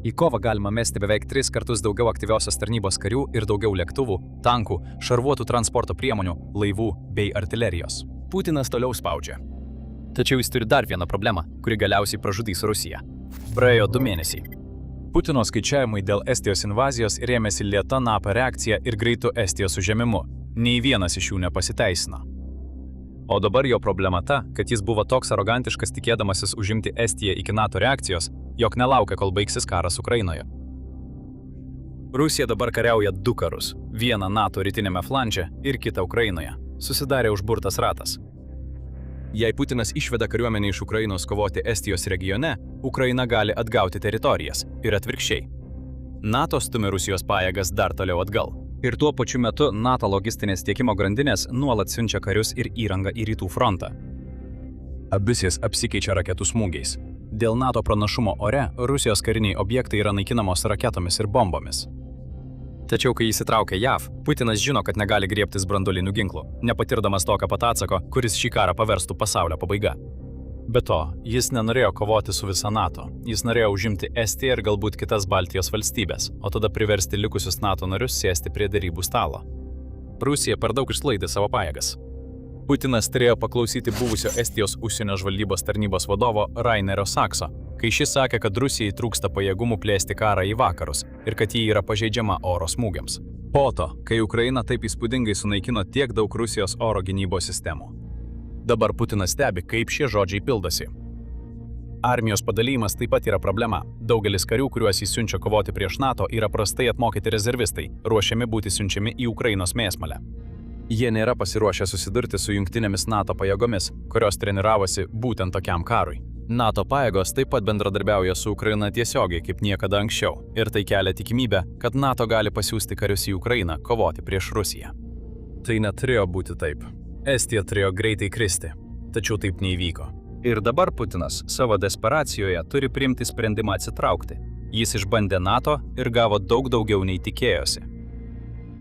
Į kovą galima mesti beveik 3 kartus daugiau aktyviosios tarnybos karių ir daugiau lėktuvų, tankų, šarvuotų transporto priemonių, laivų bei artilerijos. Putinas toliau spaudžia. Tačiau jis turi dar vieną problemą, kuri galiausiai pražudys Rusiją. Praėjo 2 mėnesiai. Putino skaičiavimai dėl Estijos invazijos rėmėsi lėta NATO reakcija ir greitu Estijos užėmimu. Nei vienas iš jų nepasiteisino. O dabar jo problema ta, kad jis buvo toks arogantiškas tikėdamasis užimti Estiją iki NATO reakcijos, jog nelaukia, kol baigsis karas Ukrainoje. Rusija dabar kariauja 2 karus. Vieną NATO rytinėme flanže ir kitą Ukrainoje. Susidarė užburtas ratas. Jei Putinas išveda kariuomenę iš Ukrainos kovoti Estijos regione, Ukraina gali atgauti teritorijas ir atvirkščiai. NATO stumia Rusijos pajėgas dar toliau atgal. Ir tuo pačiu metu NATO logistinės tiekimo grandinės nuolat siunčia karius ir įrangą į rytų frontą. Abisės apsikeičia raketų smūgiais. Dėl NATO pranašumo ore Rusijos kariniai objektai yra naikinamos raketomis ir bombomis. Tačiau kai įsitraukia JAV, Putinas žino, kad negali griebtis branduolinių ginklų, nepatirdamas tokio pat atsako, kuris šį karą paverstų pasaulio pabaiga. Be to, jis nenorėjo kovoti su visa NATO. Jis norėjo užimti Estiją ir galbūt kitas Baltijos valstybės, o tada priversti likusius NATO narius sėsti prie derybų stalo. Rusija per daug išlaidė savo pajėgas. Putinas turėjo paklausyti buvusio Estijos užsienio žvalgybos tarnybos vadovo Rainerio Sakso, kai šis sakė, kad Rusijai trūksta pajėgumų plėsti karą į vakarus ir kad ji yra pažeidžiama oro smūgiams. Po to, kai Ukraina taip įspūdingai sunaikino tiek daug Rusijos oro gynybos sistemų. Dabar Putinas stebi, kaip šie žodžiai pildosi. Armijos padalymas taip pat yra problema. Daugelis karių, kuriuos jis siunčia kovoti prieš NATO, yra prastai apmokyti rezervistai, ruošiami būti siunčiami į Ukrainos mėsmalę. Jie nėra pasiruošę susidurti su jungtinėmis NATO pajėgomis, kurios treniravosi būtent tokiam karui. NATO pajėgos taip pat bendradarbiauja su Ukraina tiesiogiai kaip niekada anksčiau ir tai kelia tikimybę, kad NATO gali pasiųsti karius į Ukrainą kovoti prieš Rusiją. Tai neturėjo būti taip. Estija turėjo greitai kristi, tačiau taip neįvyko. Ir dabar Putinas savo desperacijoje turi priimti sprendimą atsitraukti. Jis išbandė NATO ir gavo daug daugiau nei tikėjosi.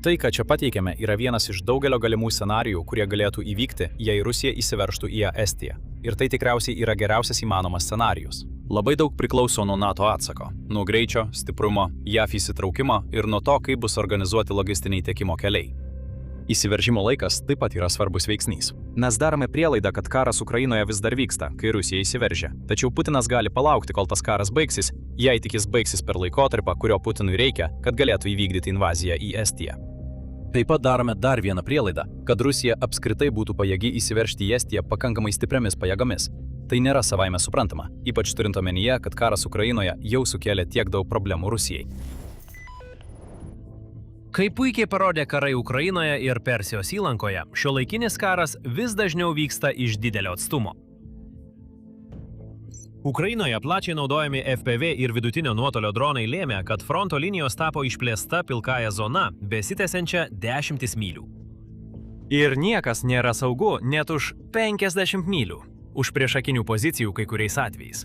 Tai, ką čia pateikėme, yra vienas iš daugelio galimų scenarijų, kurie galėtų įvykti, jei Rusija įsiveržtų į Estiją. Ir tai tikriausiai yra geriausias įmanomas scenarijus. Labai daug priklauso nuo NATO atsako, nuo greičio, stiprumo, JAV įsitraukimo ir nuo to, kaip bus organizuoti logistiniai tiekimo keliai. Įsiveržimo laikas taip pat yra svarbus veiksnys. Mes darome prielaidą, kad karas Ukrainoje vis dar vyksta, kai Rusija įsiveržia. Tačiau Putinas gali palaukti, kol tas karas baigsis, jei tik jis baigsis per laikotarpį, kurio Putinui reikia, kad galėtų įvykdyti invaziją į Estiją. Taip pat darome dar vieną prielaidą, kad Rusija apskritai būtų pajėgi įsiveržti į Estiją pakankamai stipriamis pajėgomis. Tai nėra savaime suprantama, ypač turint omenyje, kad karas Ukrainoje jau sukėlė tiek daug problemų Rusijai. Kaip puikiai parodė karai Ukrainoje ir Persijos įlankoje, šiuolaikinis karas vis dažniau vyksta iš didelio atstumo. Ukrainoje plačiai naudojami FPV ir vidutinio nuotolio dronai lėmė, kad fronto linijos tapo išplėsta pilkąja zona, besitęsiančia 10 mylių. Ir niekas nėra saugu net už 50 mylių, už priešakinių pozicijų kai kuriais atvejais.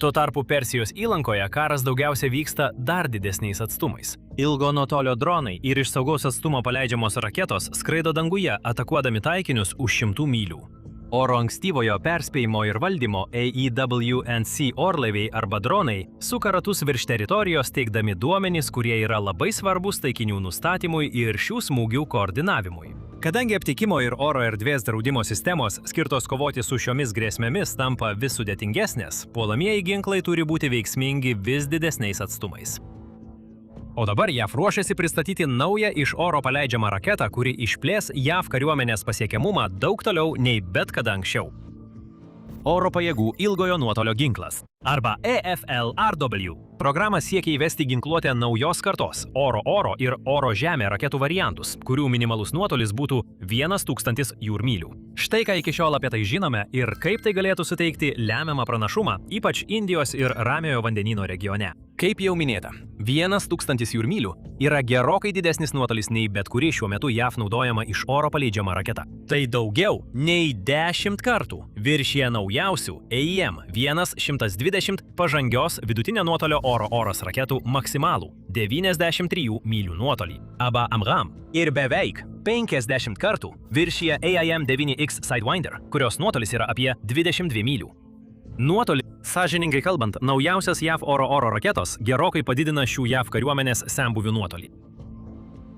Tuo tarpu Persijos įlankoje karas daugiausia vyksta dar didesniais atstumais. Ilgo nuotolio dronai ir iš saugaus atstumo paleidžiamos raketos skraido danguje, atakuodami taikinius už 100 mylių. Oro ankstyvojo perspėjimo ir valdymo AEWNC orlaiviai arba dronai suka ratus virš teritorijos teikdami duomenys, kurie yra labai svarbus taikinių nustatymui ir šių smūgių koordinavimui. Kadangi aptikimo ir oro erdvės draudimo sistemos skirtos kovoti su šiomis grėsmėmis tampa vis sudėtingesnės, puolamieji ginklai turi būti veiksmingi vis didesniais atstumais. O dabar JAV ruošiasi pristatyti naują iš oro paleidžiamą raketą, kuri išplės JAV kariuomenės pasiekiamumą daug toliau nei bet kada anksčiau. Oro pajėgų ilgojo nuotolio ginklas arba EFLRW. Programa siekia įvesti ginkluotę naujos kartos oro-oro ir oro-žemė raketų variantus, kurių minimalus nuotolis būtų 1000 jūrmylių. Štai ką iki šiol apie tai žinome ir kaip tai galėtų suteikti lemiamą pranašumą, ypač Indijos ir Ramiojo vandenyno regione. Kaip jau minėta, 1000 jūrmylių yra gerokai didesnis nuotolis nei bet kuri šiuo metu JAV naudojama iš oro paleidžiama raketa. Tai daugiau nei 10 kartų viršija naujausių AEM-120 pažangios vidutinio nuotolio oro-oras raketų maksimalų 93 mylių nuotolį arba AMRAAM ir beveik 50 kartų viršija AIM-9X Sidewinder, kurios nuotolis yra apie 22 mylių. Nuotolį, sąžiningai kalbant, naujausias JAV oro-oro raketos gerokai padidina šių JAV kariuomenės senbuvių nuotolį.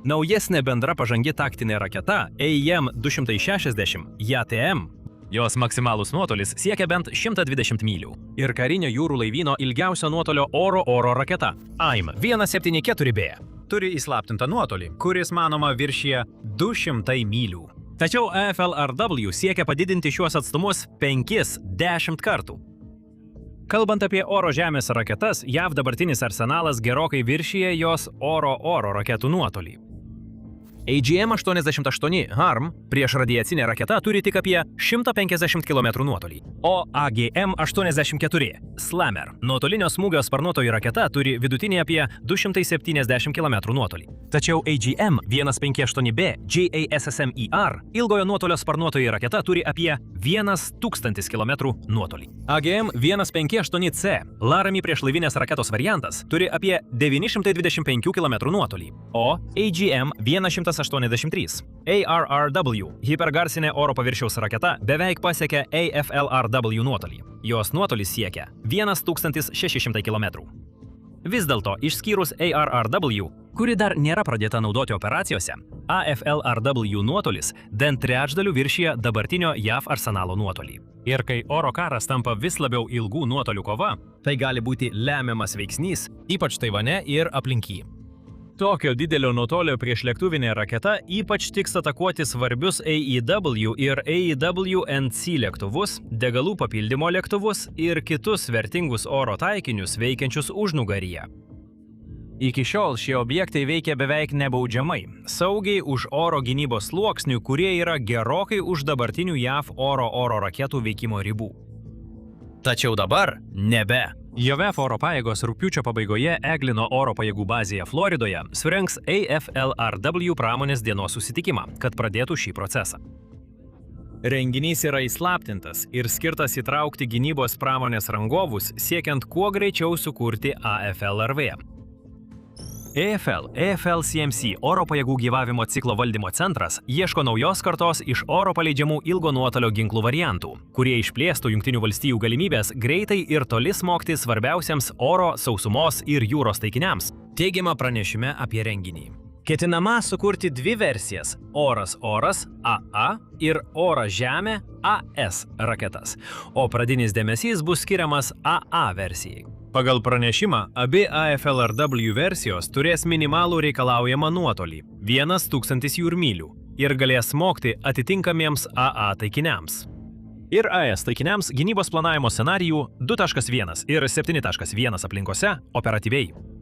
Naujesnė bendra pažangi taktinė raketa AIM-260 JATM, jos maksimalus nuotolis siekia bent 120 mylių. Ir karinio jūrų laivyno ilgiausio nuotolio oro-oro raketa AIM-174B turi įslaptintą nuotolį, kuris manoma viršija 200 mylių. Tačiau EFLRW siekia padidinti šiuos atstumus 5-10 kartų. Kalbant apie oro-žemės raketas, JAV dabartinis arsenalas gerokai viršija jos oro-oro raketų nuotolį. AGM-88 HARM prieš radiacinę raketą turi tik apie 150 km nuotolį, o AGM-84 Slammer nuotolinio smūgio sparnuotoji raketa turi vidutinį apie 270 km nuotolį. Tačiau AGM-158B JASSM-ER ilgojo nuotolio sparnuotoji raketa turi apie 1000 km nuotolį. AGM-158C Laramie priešlaivinės raketos variantas turi apie 925 km nuotolį, o AGM-183 ARRW hipergarsinė oro paviršiaus raketa beveik pasiekia AFLRW nuotolį. Jos nuotolis siekia 1600 km. Vis dėlto, išskyrus ARRW, kuri dar nėra pradėta naudoti operacijose, AFLRW nuotolis bent trečdaliu viršija dabartinio JAV arsenalo nuotolį. Ir kai oro karas tampa vis labiau ilgų nuotolių kova, tai gali būti lemiamas veiksnys, ypač Taivane ir aplink jį. Tokio didelio nuotolio priešlėktuvinė raketa ypač tiks atakuoti svarbius AEW ir AEW-NC lėktuvus, degalų papildymo lėktuvus ir kitus vertingus oro taikinius veikiančius užnugaryje. Iki šiol šie objektai veikia beveik nebaudžiamai, saugiai už oro gynybos sluoksnių, kurie yra gerokai už dabartinių JAV oro raketų veikimo ribų. Tačiau dabar nebe. JAV oro pajėgos rugpjūčio pabaigoje Eglino oro pajėgų bazėje Floridoje surengs AFLRW pramonės dienos susitikimą, kad pradėtų šį procesą. Renginys yra įslaptintas ir skirtas įtraukti gynybos pramonės rangovus, siekiant kuo greičiau sukurti AFLRW. EFL-CMC oro pajėgų gyvavimo ciklo valdymo centras ieško naujos kartos iš oro paleidžiamų ilgo nuotolio ginklų variantų, kurie išplėstų Jungtinių valstijų galimybės greitai ir toli smogti svarbiausiams oro, sausumos ir jūros taikiniams, teigiama pranešime apie renginį. Ketinama sukurti dvi versijas – oras-oras AA ir oras-žemė AS raketas, o pradinis dėmesys bus skiriamas AA versijai. Pagal pranešimą, abi AFLRW versijos turės minimalų reikalaujamą nuotolį – 1000 jūrmylių ir galės smogti atitinkamiems AA taikiniams. Ir AS taikiniams gynybos planavimo scenarijų 2.1 ir 7.1 aplinkose operatyviai.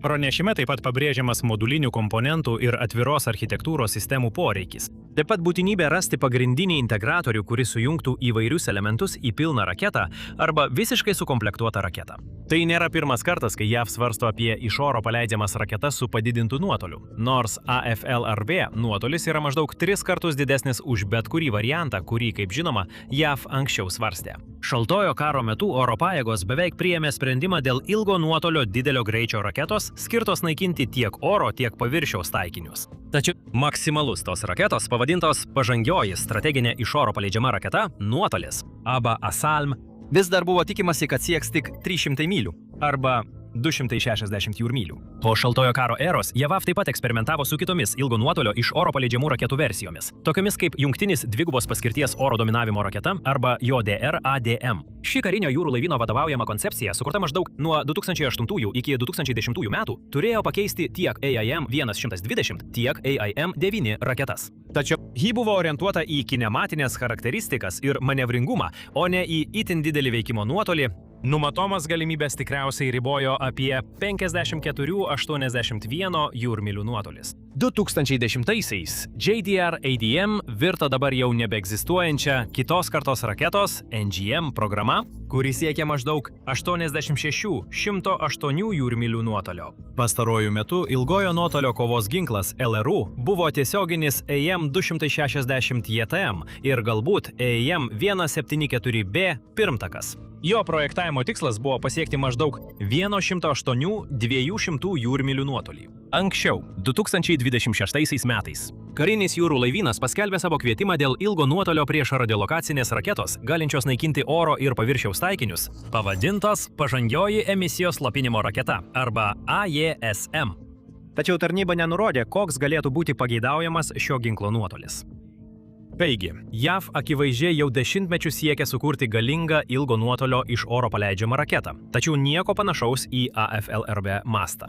Pranešime taip pat pabrėžiamas modulinių komponentų ir atviros architektūros sistemų poreikis. Taip pat būtinybė rasti pagrindinį integratorių, kuris sujungtų įvairius elementus į pilną raketą arba visiškai sukomplektuotą raketą. Tai nėra pirmas kartas, kai JAV svarsto apie iš oro paleidžiamas raketas su padidintu nuotoliu, nors AFLRW nuotolis yra maždaug 3 kartus didesnis už bet kurį variantą, kurį, kaip žinoma, JAV anksčiau svarstė. Šaltojo karo metu oro pajėgos beveik priėmė sprendimą dėl ilgo nuotolio didelio greičio raketos, skirtos naikinti tiek oro, tiek paviršiaus taikinius. Tačiau maksimalus tos raketos, pavadintos pažangioji strateginė iš oro paleidžiama raketa, nuotolis, Aba Asalm, vis dar buvo tikimasi, kad sieks tik 300 mylių arba 260 jūrmylių. Po šaltojo karo eros JAV taip pat eksperimentavo su kitomis ilgo nuotolio iš oro paleidžiamų raketų versijomis, tokiamis kaip jungtinis dvigubos paskirties oro dominavimo raketa arba JDR-ADM. Ši karinio jūrų laivyno vadovaujama koncepcija, sukurta maždaug nuo 2008 iki 2010 metų, turėjo pakeisti tiek AIM-120, tiek AIM-9 raketas. Tačiau ji buvo orientuota į kinematinės charakteristikas ir manevringumą, o ne į itin didelį veikimo nuotolį. Numatomas galimybės tikriausiai ribojo apie 54-81 jūrmylių nuotolis. 2010-aisiais JDR-ADM virto dabar jau nebeegzistuojančią kitos kartos raketos NGM programa, kuri siekia maždaug 86-108 jūrmylių nuotolio. Pastaruoju metu ilgojo nuotolio kovos ginklas LRU buvo tiesioginis AIM-260 JTM ir galbūt AIM-174B pirmtakas. Jo projektavimo tikslas buvo pasiekti maždaug 108-200 jūrmylių nuotolį. Anksčiau, 2026 metais, karinis jūrų laivynas paskelbė savo kvietimą dėl ilgo nuotolio prieš radiolokacinės raketos, galinčios naikinti oro ir paviršiaus taikinius, pavadintos pažangioji emisijos slopinimo raketa arba AJSM. Tačiau tarnyba nenurodė, koks galėtų būti pageidaujamas šio ginklo nuotolis. Taigi, JAV akivaizdžiai jau dešimtmečius siekia sukurti galingą ilgo nuotolio iš oro paleidžiamą raketą, tačiau nieko panašaus į AFLRB mastą.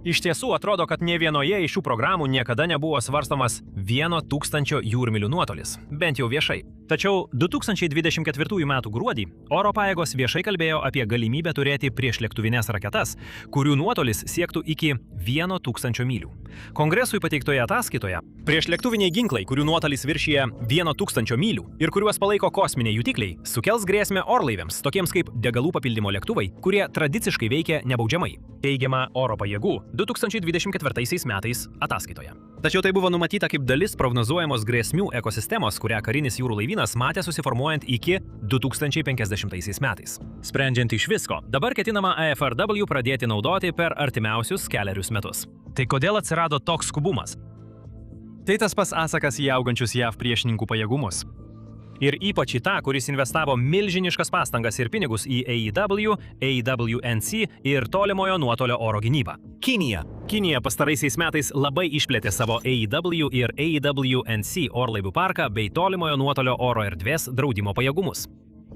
Iš tiesų atrodo, kad nė vienoje iš šių programų niekada nebuvo svarstomas 1000 jūrmylių nuotolis, bent jau viešai. Tačiau 2024 m. gruodį oro pajėgos viešai kalbėjo apie galimybę turėti priešlėktuvinės raketas, kurių nuotolis siektų iki 1000 mylių. Kongresui pateiktoje ataskaitoje priešlėktuviniai ginklai, kurių nuotolis viršyje 1000 mylių ir kuriuos palaiko kosminiai jutikliai, sukels grėsmę orlaiviams, tokiems kaip degalų papildymo lėktuvai, kurie tradiciškai veikia nebaudžiamai, teigiama oro pajėgų 2024 metais ataskaitoje. Tačiau tai buvo numatyta kaip dalis prognozuojamos grėsmių ekosistemos, kurią karinis jūrų laivynas matė susiformuojant iki 2050 metais. Sprendžiant iš visko, dabar ketinama AFRW pradėti naudoti per artimiausius kelerius metus. Tai kodėl atsirado toks skubumas? Tai tas pats atsakas į augančius JAV priešininkų pajėgumus. Ir ypač į tą, kuris investavo milžiniškas pastangas ir pinigus į AEW, AWNC ir tolimojo nuotolio oro gynybą. Kinija. Kinija pastaraisiais metais labai išplėtė savo AEW ir AWNC orlaivių parką bei tolimojo nuotolio oro erdvės draudimo pajėgumus.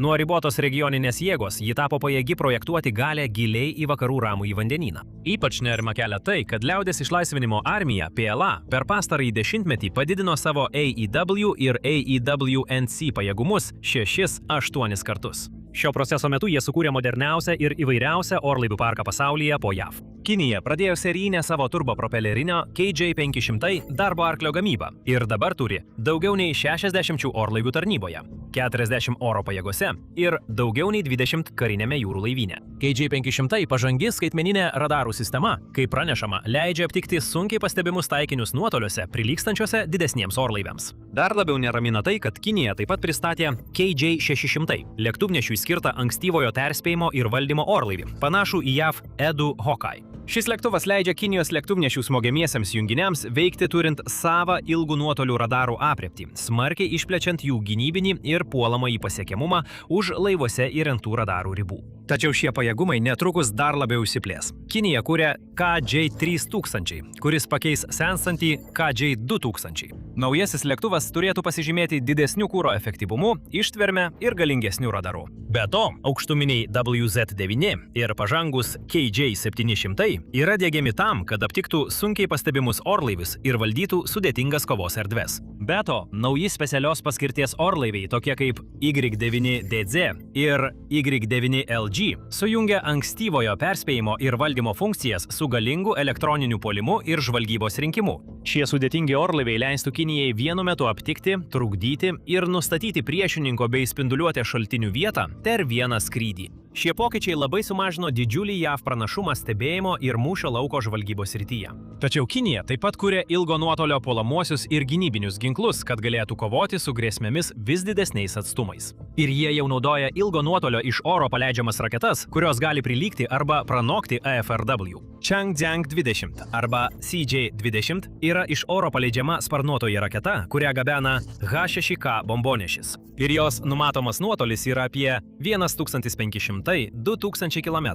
Nuo ribotos regioninės jėgos ji tapo pajėgi projektuoti galę giliai į vakarų ramųjį vandenyną. Ypač nerimą kelia tai, kad Liaudies išlaisvinimo armija PLA per pastarąjį dešimtmetį padidino savo AEW ir AEWNC pajėgumus 6-8 kartus. Šio proceso metu jie sukūrė moderniausią ir įvairiausią orlaivių parką pasaulyje po JAV. Kinija pradėjo serijinę savo turbopropelerinio KJ500 darbo arklio gamybą ir dabar turi daugiau nei 60 orlaivių tarnyboje, 40 oro pajėgose ir daugiau nei 20 karinėme jūrų laivyne. KJ500 pažangi skaitmeninė radarų sistema, kaip pranešama, leidžia aptikti sunkiai pastebimus taikinius nuotoliuose prilygstančiuose didesniems orlaiviams. Dar labiau neramina tai, kad Kinija taip pat pristatė KJ600 lėktuvnešiui skirtą ankstyvojo perspėjimo ir valdymo orlaivį, panašų į JAV EDU Hawkeye. Šis lėktuvas leidžia Kinijos lėktuvnešių smogiamiesiams junginiams veikti turint savą ilgų nuotolių radarų aprėptį, smarkiai išplečiant jų gynybinį ir puolamąjį pasiekiamumą už laivuose įrengtų radarų ribų. Tačiau šie pajėgumai netrukus dar labiau išsiplės. Kinija kuria KJ3000, kuris pakeis sensantį KJ2000. Naujasis lėktuvas turėtų pasižymėti didesniu kuro efektyvumu, ištverme ir galingesniu radaru. Be to, aukštuminiai WZ9 ir pažangus KJ700 yra diegiami tam, kad aptiktų sunkiai pastebimus orlaivius ir valdytų sudėtingas kovos erdves. Be to, nauji specialios paskirties orlaiviai, tokie kaip Y9DZ ir Y9LG, sujungia ankstyvojo perspėjimo ir valdymo funkcijas su galingu elektroniniu puolimu ir žvalgybos rinkimu. Šie sudėtingi orlaiviai leistų Kinijai vienu metu aptikti, trukdyti ir nustatyti priešininko bei spinduliuotės šaltinių vietą per vieną skrydį. Šie pokyčiai labai sumažino didžiulį JAV pranašumą stebėjimo ir mūšio lauko žvalgybos srityje. Tačiau Kinija taip pat kuria ilgo nuotolio puolamuosius ir gynybinius ginklus, kad galėtų kovoti su grėsmėmis vis didesniais atstumais. Ir jie jau naudoja ilgo nuotolio iš oro paleidžiamas raketas, kurios gali prilygti arba pranokti AFRW. Changjiang 20 arba CJ-20 yra iš oro paleidžiama sparnuotoji raketa, kurią gabena H6K bombonešis. Ir jos numatomas nuotolis yra apie 1500–2000 km.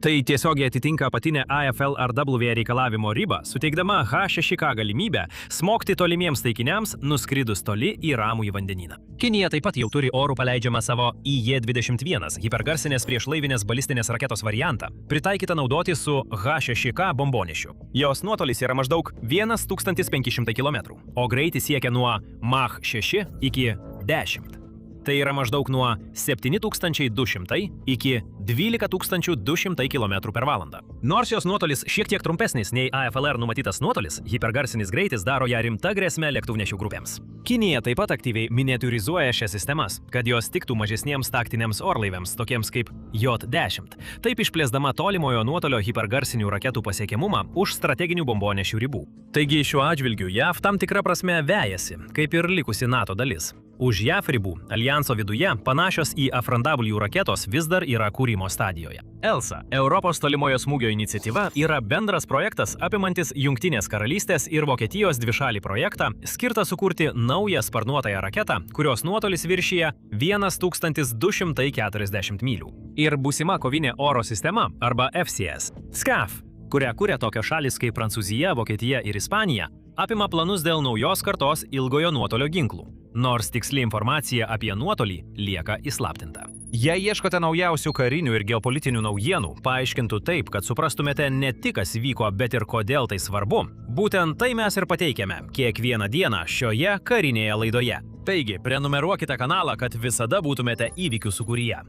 Tai tiesiogiai atitinka apatinę AFLRW reikalavimo ribą, suteikdama H6K galimybę smogti tolimiems taikiniams, nuskridus toli į ramųjį vandenyną. Kinija taip pat jau turi orų paleidžiamą savo IJ-21 hipergarsinės priešlaivinės balistinės raketos variantą, pritaikytą naudoti su H6K bombonešiu. Jos nuotolis yra maždaug 1500 km, o greitis siekia nuo Mach 6 iki 10. Tai yra maždaug nuo 7200 iki 12200 km/h. Nors jos nuotolis šiek tiek trumpesnis nei AFLR numatytas nuotolis, hipergarsinis greitis daro ją rimta grėsme lėktuvnešių grupėms. Kinija taip pat aktyviai miniatūrizuoja šias sistemas, kad jos tiktų mažesniems taktiniams orlaiviams, tokiems kaip J-10, taip išplėsdama tolimojo nuotolio hipergarsinių raketų pasiekiamumą už strateginių bombonešių ribų. Taigi šiuo atžvilgiu JAV tam tikra prasme vejasi, kaip ir likusi NATO dalis. Už JAV ribų aljanso viduje panašios į AFRW raketos vis dar yra kūrimo stadijoje. ELSA, Europos tolimojo smūgio iniciatyva, yra bendras projektas apimantis Jungtinės karalystės ir Vokietijos dvišalį projektą, skirtą sukurti naują sparnuotąją raketą, kurios nuotolis viršyje 1240 mylių. Ir būsima kovinė oro sistema, arba FCS, SCAF, kurią kuria tokios šalys kaip Prancūzija, Vokietija ir Ispanija, apima planus dėl naujos kartos ilgojo nuotolio ginklų, nors tiksli informacija apie nuotolį lieka įslaptinta. Jei ieškote naujausių karinių ir geopolitinių naujienų, paaiškintų taip, kad suprastumėte ne tik kas vyko, bet ir kodėl tai svarbu, būtent tai mes ir pateikiame kiekvieną dieną šioje karinėje laidoje. Taigi, prenumeruokite kanalą, kad visada būtumėte įvykių sūkuryje.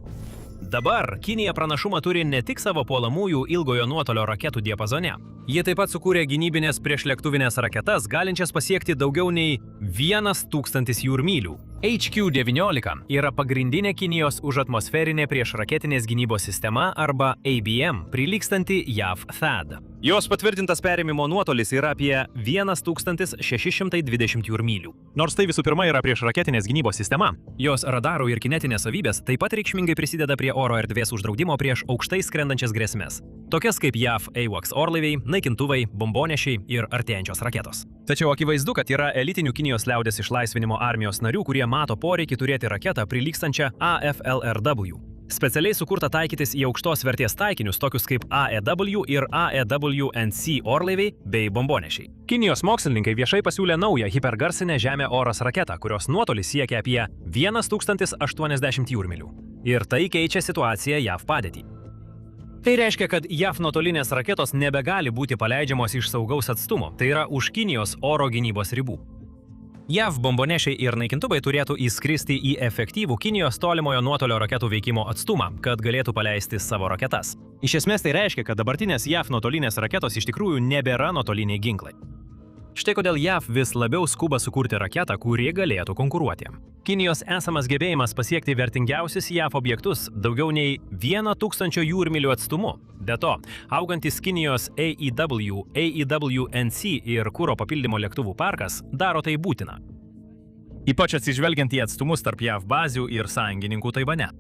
Dabar Kinija pranašumą turi ne tik savo puolamųjų ilgojo nuotolio raketų diapazone. Jie taip pat sukūrė gynybinės priešlėktuvinės raketas, galinčias pasiekti daugiau nei 1000 jūrmylių. HQ-19 yra pagrindinė Kinijos užatmosferinė priešraketinės gynybos sistema arba ABM, prilygstanti JAV THAAD. Jos patvirtintas perėmimo nuotolis yra apie 1620 jūrmylių. Nors tai visų pirma yra priešraketinės gynybos sistema, jos radarų ir kinetinės savybės taip pat reikšmingai prisideda prie oro erdvės uždraudimo prieš aukštai skrendančias grėsmes, tokias kaip JAV AWACS orlaiviai, naikintuvai, bombonešiai ir artėjančios raketos. Tačiau akivaizdu, kad yra elitinių Kinijos liaudės išlaisvinimo armijos narių, kurie mato poreikį turėti raketą prilygstančią AFLRW. Specialiai sukurta taikytis į aukštos vertės taikinius, tokius kaip AEW ir AEW-NC orlaiviai bei bombonešiai. Kinijos mokslininkai viešai pasiūlė naują hipergarsinę žemė-oras raketą, kurios nuotolis siekia apie 1080 jūrmylių. Ir tai keičia situaciją JAV padėtį. Tai reiškia, kad JAV nuotolinės raketos nebegali būti paleidžiamos iš saugaus atstumo, tai yra už Kinijos oro gynybos ribų. JAV bombonešiai ir naikintuvai turėtų įskristi į efektyvų Kinijos tolimojo nuotolio raketų veikimo atstumą, kad galėtų paleisti savo raketas. Iš esmės tai reiškia, kad dabartinės JAV nuotolinės raketos iš tikrųjų nebėra nuotoliniai ginklai. Štai kodėl JAV vis labiau skuba sukurti raketą, kuri galėtų konkuruoti. Kinijos esamas gebėjimas pasiekti vertingiausius JAV objektus daugiau nei 1000 jūrmylių atstumu. Be to, augantis Kinijos AEW, AEW-NC ir kuro papildymo lėktuvų parkas daro tai būtina. Ypač atsižvelgiant į atstumus tarp JAV bazių ir sąjungininkų Taivane.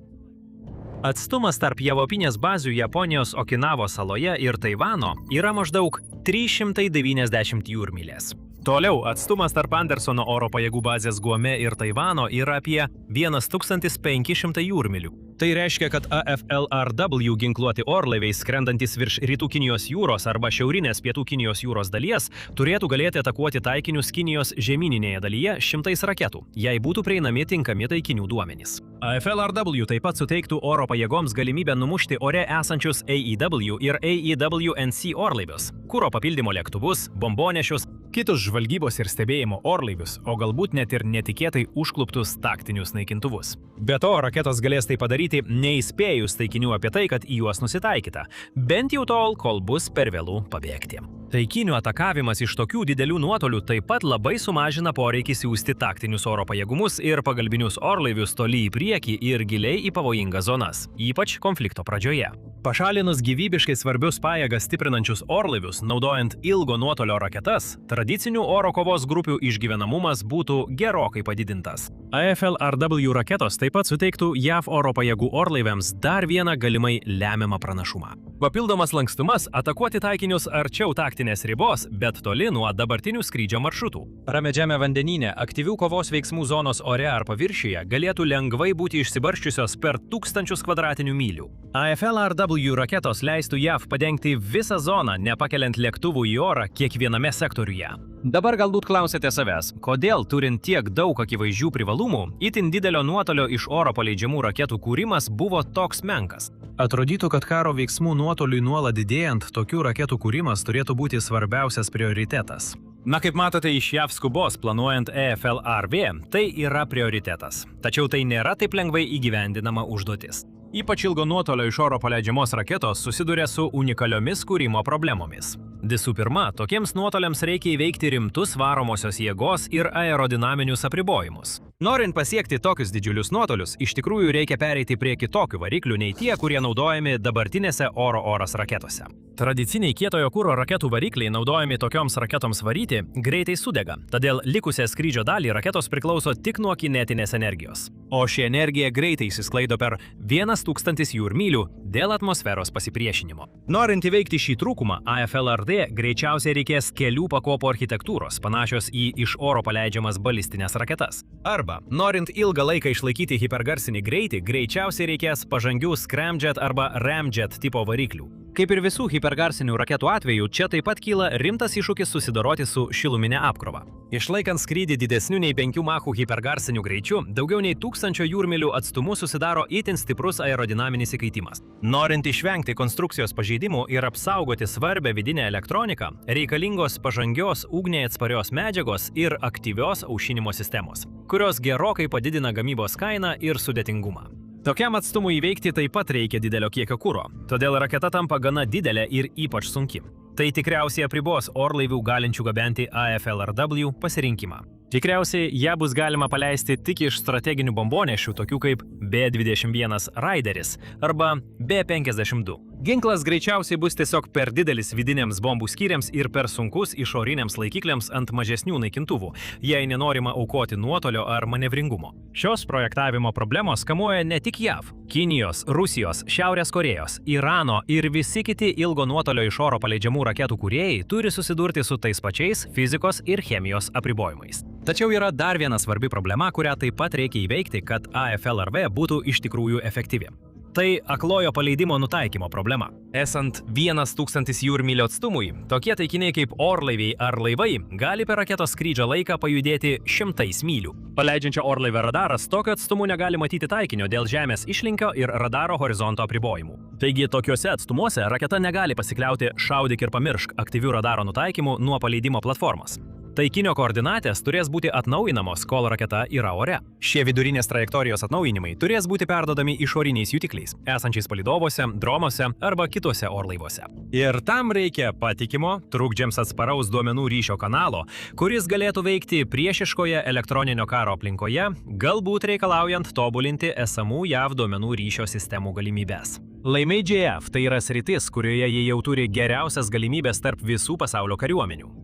Atstumas tarp javopinės bazių Japonijos Okinavos saloje ir Taivano yra maždaug 390 jūrmylės. Toliau atstumas tarp Andersono oro pajėgų bazės Guame ir Taivano yra apie 1500 jūrmylių. Tai reiškia, kad AFLRW ginkluoti orlaiviai skrendantis virš rytų Kinijos jūros arba šiaurinės pietų Kinijos jūros dalies turėtų galėti atakuoti taikinius Kinijos žemyninėje dalyje 100 raketų, jei būtų prieinami tinkami taikinių duomenys. AFLRW taip pat suteiktų oro pajėgoms galimybę numušti ore esančius AEW ir AEW-NC orlaivius, kuro papildymo lėktuvus, bombonešius, kitus žvalgybos ir stebėjimo orlaivius, o galbūt net ir netikėtai užkluptus taktinius naikintuvus. Be to, raketos galės tai padaryti neįspėjus taikinių apie tai, kad į juos nusitaikyta, bent jau tol, kol bus per vėlų pabėgti. Taikinių atakavimas iš tokių didelių nuotolių taip pat labai sumažina poreikį siųsti taktinius oro pajėgumus ir pagalbinius orlaivius toli į priekį ir giliai į pavojingas zonas, ypač konflikto pradžioje. Pašalinus gyvybiškai svarbius pajėgas stiprinančius orlaivius, naudojant ilgo nuotolio raketas, tradicinių oro kovos grupių išgyvenamumas būtų gerokai padidintas. AFLRW raketos taip pat suteiktų JAV oro pajėgų orlaiviams dar vieną galimai lemiamą pranašumą. Papildomas lankstumas atakuoti taikinius arčiau taktinės ribos, bet toli nuo dabartinių skrydžio maršrutų. Ramedžiame vandenyne aktyvių kovos veiksmų zonos ore ar paviršiuje galėtų lengvai būti išsibarsčiusios per 1000 kvadratinių mylių. AFLRW raketos leistų JAV padengti visą zoną, nepakeliant lėktuvų į orą kiekviename sektoriuje. Dabar galbūt klausėte savęs, kodėl turint tiek daug akivaizdžių privalumų, itin didelio nuotolio iš oro paleidžiamų raketų kūrimas buvo toks menkas. Atrodytų, kad karo veiksmų nuotoliui nuolat didėjant, tokių raketų kūrimas turėtų būti svarbiausias prioritetas. Na, kaip matote iš JAV skubos planuojant AFLRV, tai yra prioritetas. Tačiau tai nėra taip lengvai įgyvendinama užduotis. Ypač ilgo nuotolio iš oro paleidžiamos raketos susiduria su unikaliomis kūrimo problemomis. Visų pirma, tokiems nuotoliams reikia įveikti rimtus varomosios jėgos ir aerodinaminius apribojimus. Norint pasiekti tokius didžiulius nuotolius, iš tikrųjų reikia pereiti prie kitokių variklių nei tie, kurie naudojami dabartinėse oro-oras raketose. Tradiciniai kietojo kuro raketų varikliai naudojami tokioms raketoms varyti greitai sudega, todėl likusią skrydžio dalį raketos priklauso tik nuo kinetinės energijos. O ši energija greitai išsisklaido per 1000 jūrmylių dėl atmosferos pasipriešinimo. Norint įveikti šį trūkumą, AFLRD greičiausiai reikės kelių pakopų architektūros, panašios į iš oro paleidžiamas balistinės raketas. Arba, norint ilgą laiką išlaikyti hipergarsinį greitį, greičiausiai reikės pažangių scramjet arba ramjet tipo variklių. Kaip ir visų hipergarsinių raketų atveju, čia taip pat kyla rimtas iššūkis susidoroti su šiluminė apkrova. Išlaikant skrydį didesniu nei 5 machų hipergarsiniu greičiu, daugiau nei 1000 jūrmylių atstumu susidaro itin stiprus aerodinaminis įkaitimas. Norint išvengti konstrukcijos pažeidimų ir apsaugoti svarbę vidinę elektroniką, reikalingos pažangios ugniai atsparios medžiagos ir aktyvios aušinimo sistemos, kurios gerokai padidina gamybos kainą ir sudėtingumą. Tokiam atstumui įveikti taip pat reikia didelio kiekio kuro, todėl raketa tampa gana didelė ir ypač sunki. Tai tikriausiai apribos orlaivių galinčių gabenti AFLRW pasirinkimą. Tikriausiai ją bus galima paleisti tik iš strateginių bombonešių, tokių kaip B-21 Raideris arba B-52. Ginklas greičiausiai bus tiesiog per didelis vidiniams bombų skyriams ir per sunkus išoriniams laikikliams ant mažesnių naikintuvų, jei nenorima aukoti nuotolio ar manevringumo. Šios projektavimo problemos kamuoja ne tik JAV. Kinijos, Rusijos, Šiaurės Korėjos, Irano ir visi kiti ilgo nuotolio iš oro paleidžiamų raketų kūrėjai turi susidurti su tais pačiais fizikos ir chemijos apribojimais. Tačiau yra dar viena svarbi problema, kurią taip pat reikia įveikti, kad AFLRV būtų iš tikrųjų efektyvi. Tai aklojo paleidimo nutaikymo problema. Esant 1000 jūrmylių atstumui, tokie taikiniai kaip orlaiviai ar laivai gali per raketos skrydžio laiką pajudėti 100 mylių. Paleidžiančio orlaivio radaras tokio atstumu negali matyti taikinio dėl žemės išlinkio ir radaro horizonto apribojimų. Taigi tokiuose atstumuose raketa negali pasikliauti šaudyk ir pamiršk aktyvių radaro nutaikymų nuo paleidimo platformos. Taikinio koordinatės turės būti atnaujinamos, kol raketa yra ore. Šie vidurinės trajektorijos atnaujinimai turės būti perdodami išoriniais jutikliais, esančiais palydovose, dronuose arba kituose orlaivuose. Ir tam reikia patikimo, trukdžiams atsparaus duomenų ryšio kanalo, kuris galėtų veikti priešiškoje elektroninio karo aplinkoje, galbūt reikalaujant tobulinti esamų JAV duomenų ryšio sistemų galimybes. Laimiai JAV tai yra sritis, kurioje jie jau turi geriausias galimybės tarp visų pasaulio kariuomenių.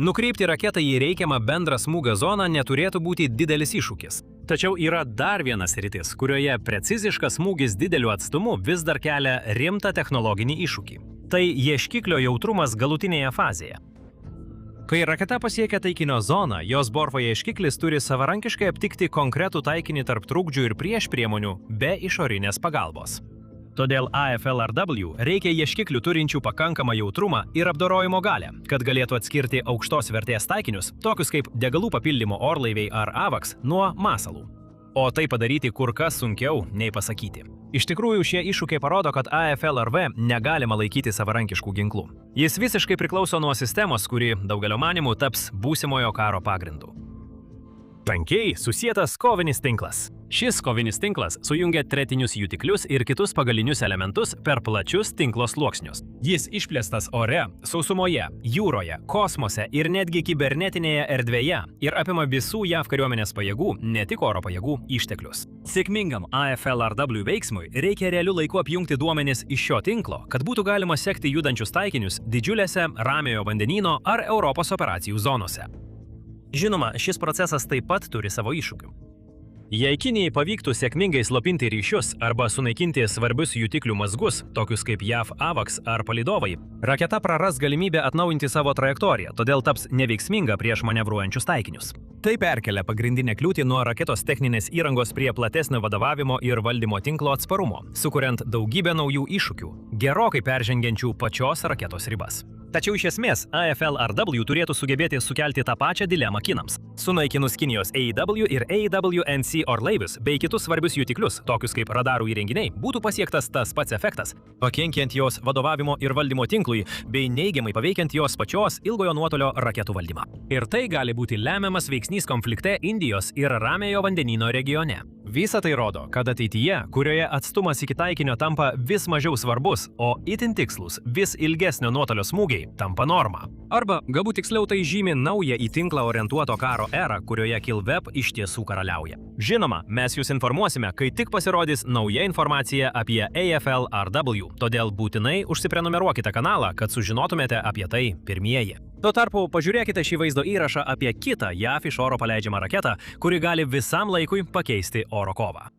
Nukreipti raketą į reikiamą bendrą smūgio zoną neturėtų būti didelis iššūkis. Tačiau yra dar vienas sritis, kurioje preciziškas smūgis dideliu atstumu vis dar kelia rimtą technologinį iššūkį. Tai ieškiklio jautrumas galutinėje fazėje. Kai raketa pasiekia taikinio zoną, jos borfo ieškiklis turi savarankiškai aptikti konkretų taikinį tarp trukdžių ir priešpriemonių be išorinės pagalbos. Todėl AFLRW reikia ieškiklių turinčių pakankamą jautrumą ir apdorojimo galią, kad galėtų atskirti aukštos vertės taikinius, tokius kaip degalų papildymo orlaiviai ar AVAX, nuo masalų. O tai padaryti kur kas sunkiau nei pasakyti. Iš tikrųjų, šie iššūkiai parodo, kad AFLRV negalima laikyti savarankiškų ginklų. Jis visiškai priklauso nuo sistemos, kuri daugelio manimų taps būsimojo karo pagrindu. Tankiai susietas kovinis tinklas. Šis kovinis tinklas sujungia tretinius jutiklius ir kitus pagalinius elementus per plačius tinklo sluoksnius. Jis išplėstas ore, sausumoje, jūroje, kosmose ir netgi kibernetinėje erdvėje ir apima visų JAV kariuomenės pajėgų, ne tik oro pajėgų, išteklius. Sėkmingam AFLRW veiksmui reikia realiu laiku apjungti duomenis iš šio tinklo, kad būtų galima sekti judančius taikinius didžiulėse Ramiojo vandenyno ar Europos operacijų zonose. Žinoma, šis procesas taip pat turi savo iššūkių. Jei Kinijai pavyktų sėkmingai slopinti ryšius arba sunaikinti svarbius jutiklių mazgus, tokius kaip JAV AVAX ar palydovai, raketa praras galimybę atnaujinti savo trajektoriją, todėl taps neveiksminga prieš manevruojančius taikinius. Tai perkelia pagrindinę kliūtį nuo raketos techninės įrangos prie platesnio vadovavimo ir valdymo tinklo atsparumo, sukuriant daugybę naujų iššūkių, gerokai peržengiančių pačios raketos ribas. Tačiau iš esmės AFLRW turėtų sugebėti sukelti tą pačią dilemą kinams. Sunaikinus Kinijos AEW ir AEW&C orlaivius bei kitus svarbius jutiklius, tokius kaip radarų įrenginiai, būtų pasiektas tas pats efektas, pakenkiant jos vadovavimo ir valdymo tinklui bei neigiamai paveikiant jos pačios ilgojo nuotolio raketų valdymą. Ir tai gali būti lemiamas veiksnys konflikte Indijos ir Ramiojo vandenyno regione. Visa tai rodo, kad ateityje, kurioje atstumas iki taikinio tampa vis mažiau svarbus, o itin tikslus, vis ilgesnio nuotolio smūgiai tampa norma. Arba, galbūt tiksliau tai žymi naują į tinklą orientuoto karo erą, kurioje Killweb iš tiesų karaliauja. Žinoma, mes jūs informuosime, kai tik pasirodys nauja informacija apie AFLRW, todėl būtinai užsiprenumeruokite kanalą, kad sužinotumėte apie tai pirmieji. Tuo tarpu pažiūrėkite šį vaizdo įrašą apie kitą JAV iš oro paleidžiamą raketą, kuri gali visam laikui pakeisti oro kovą.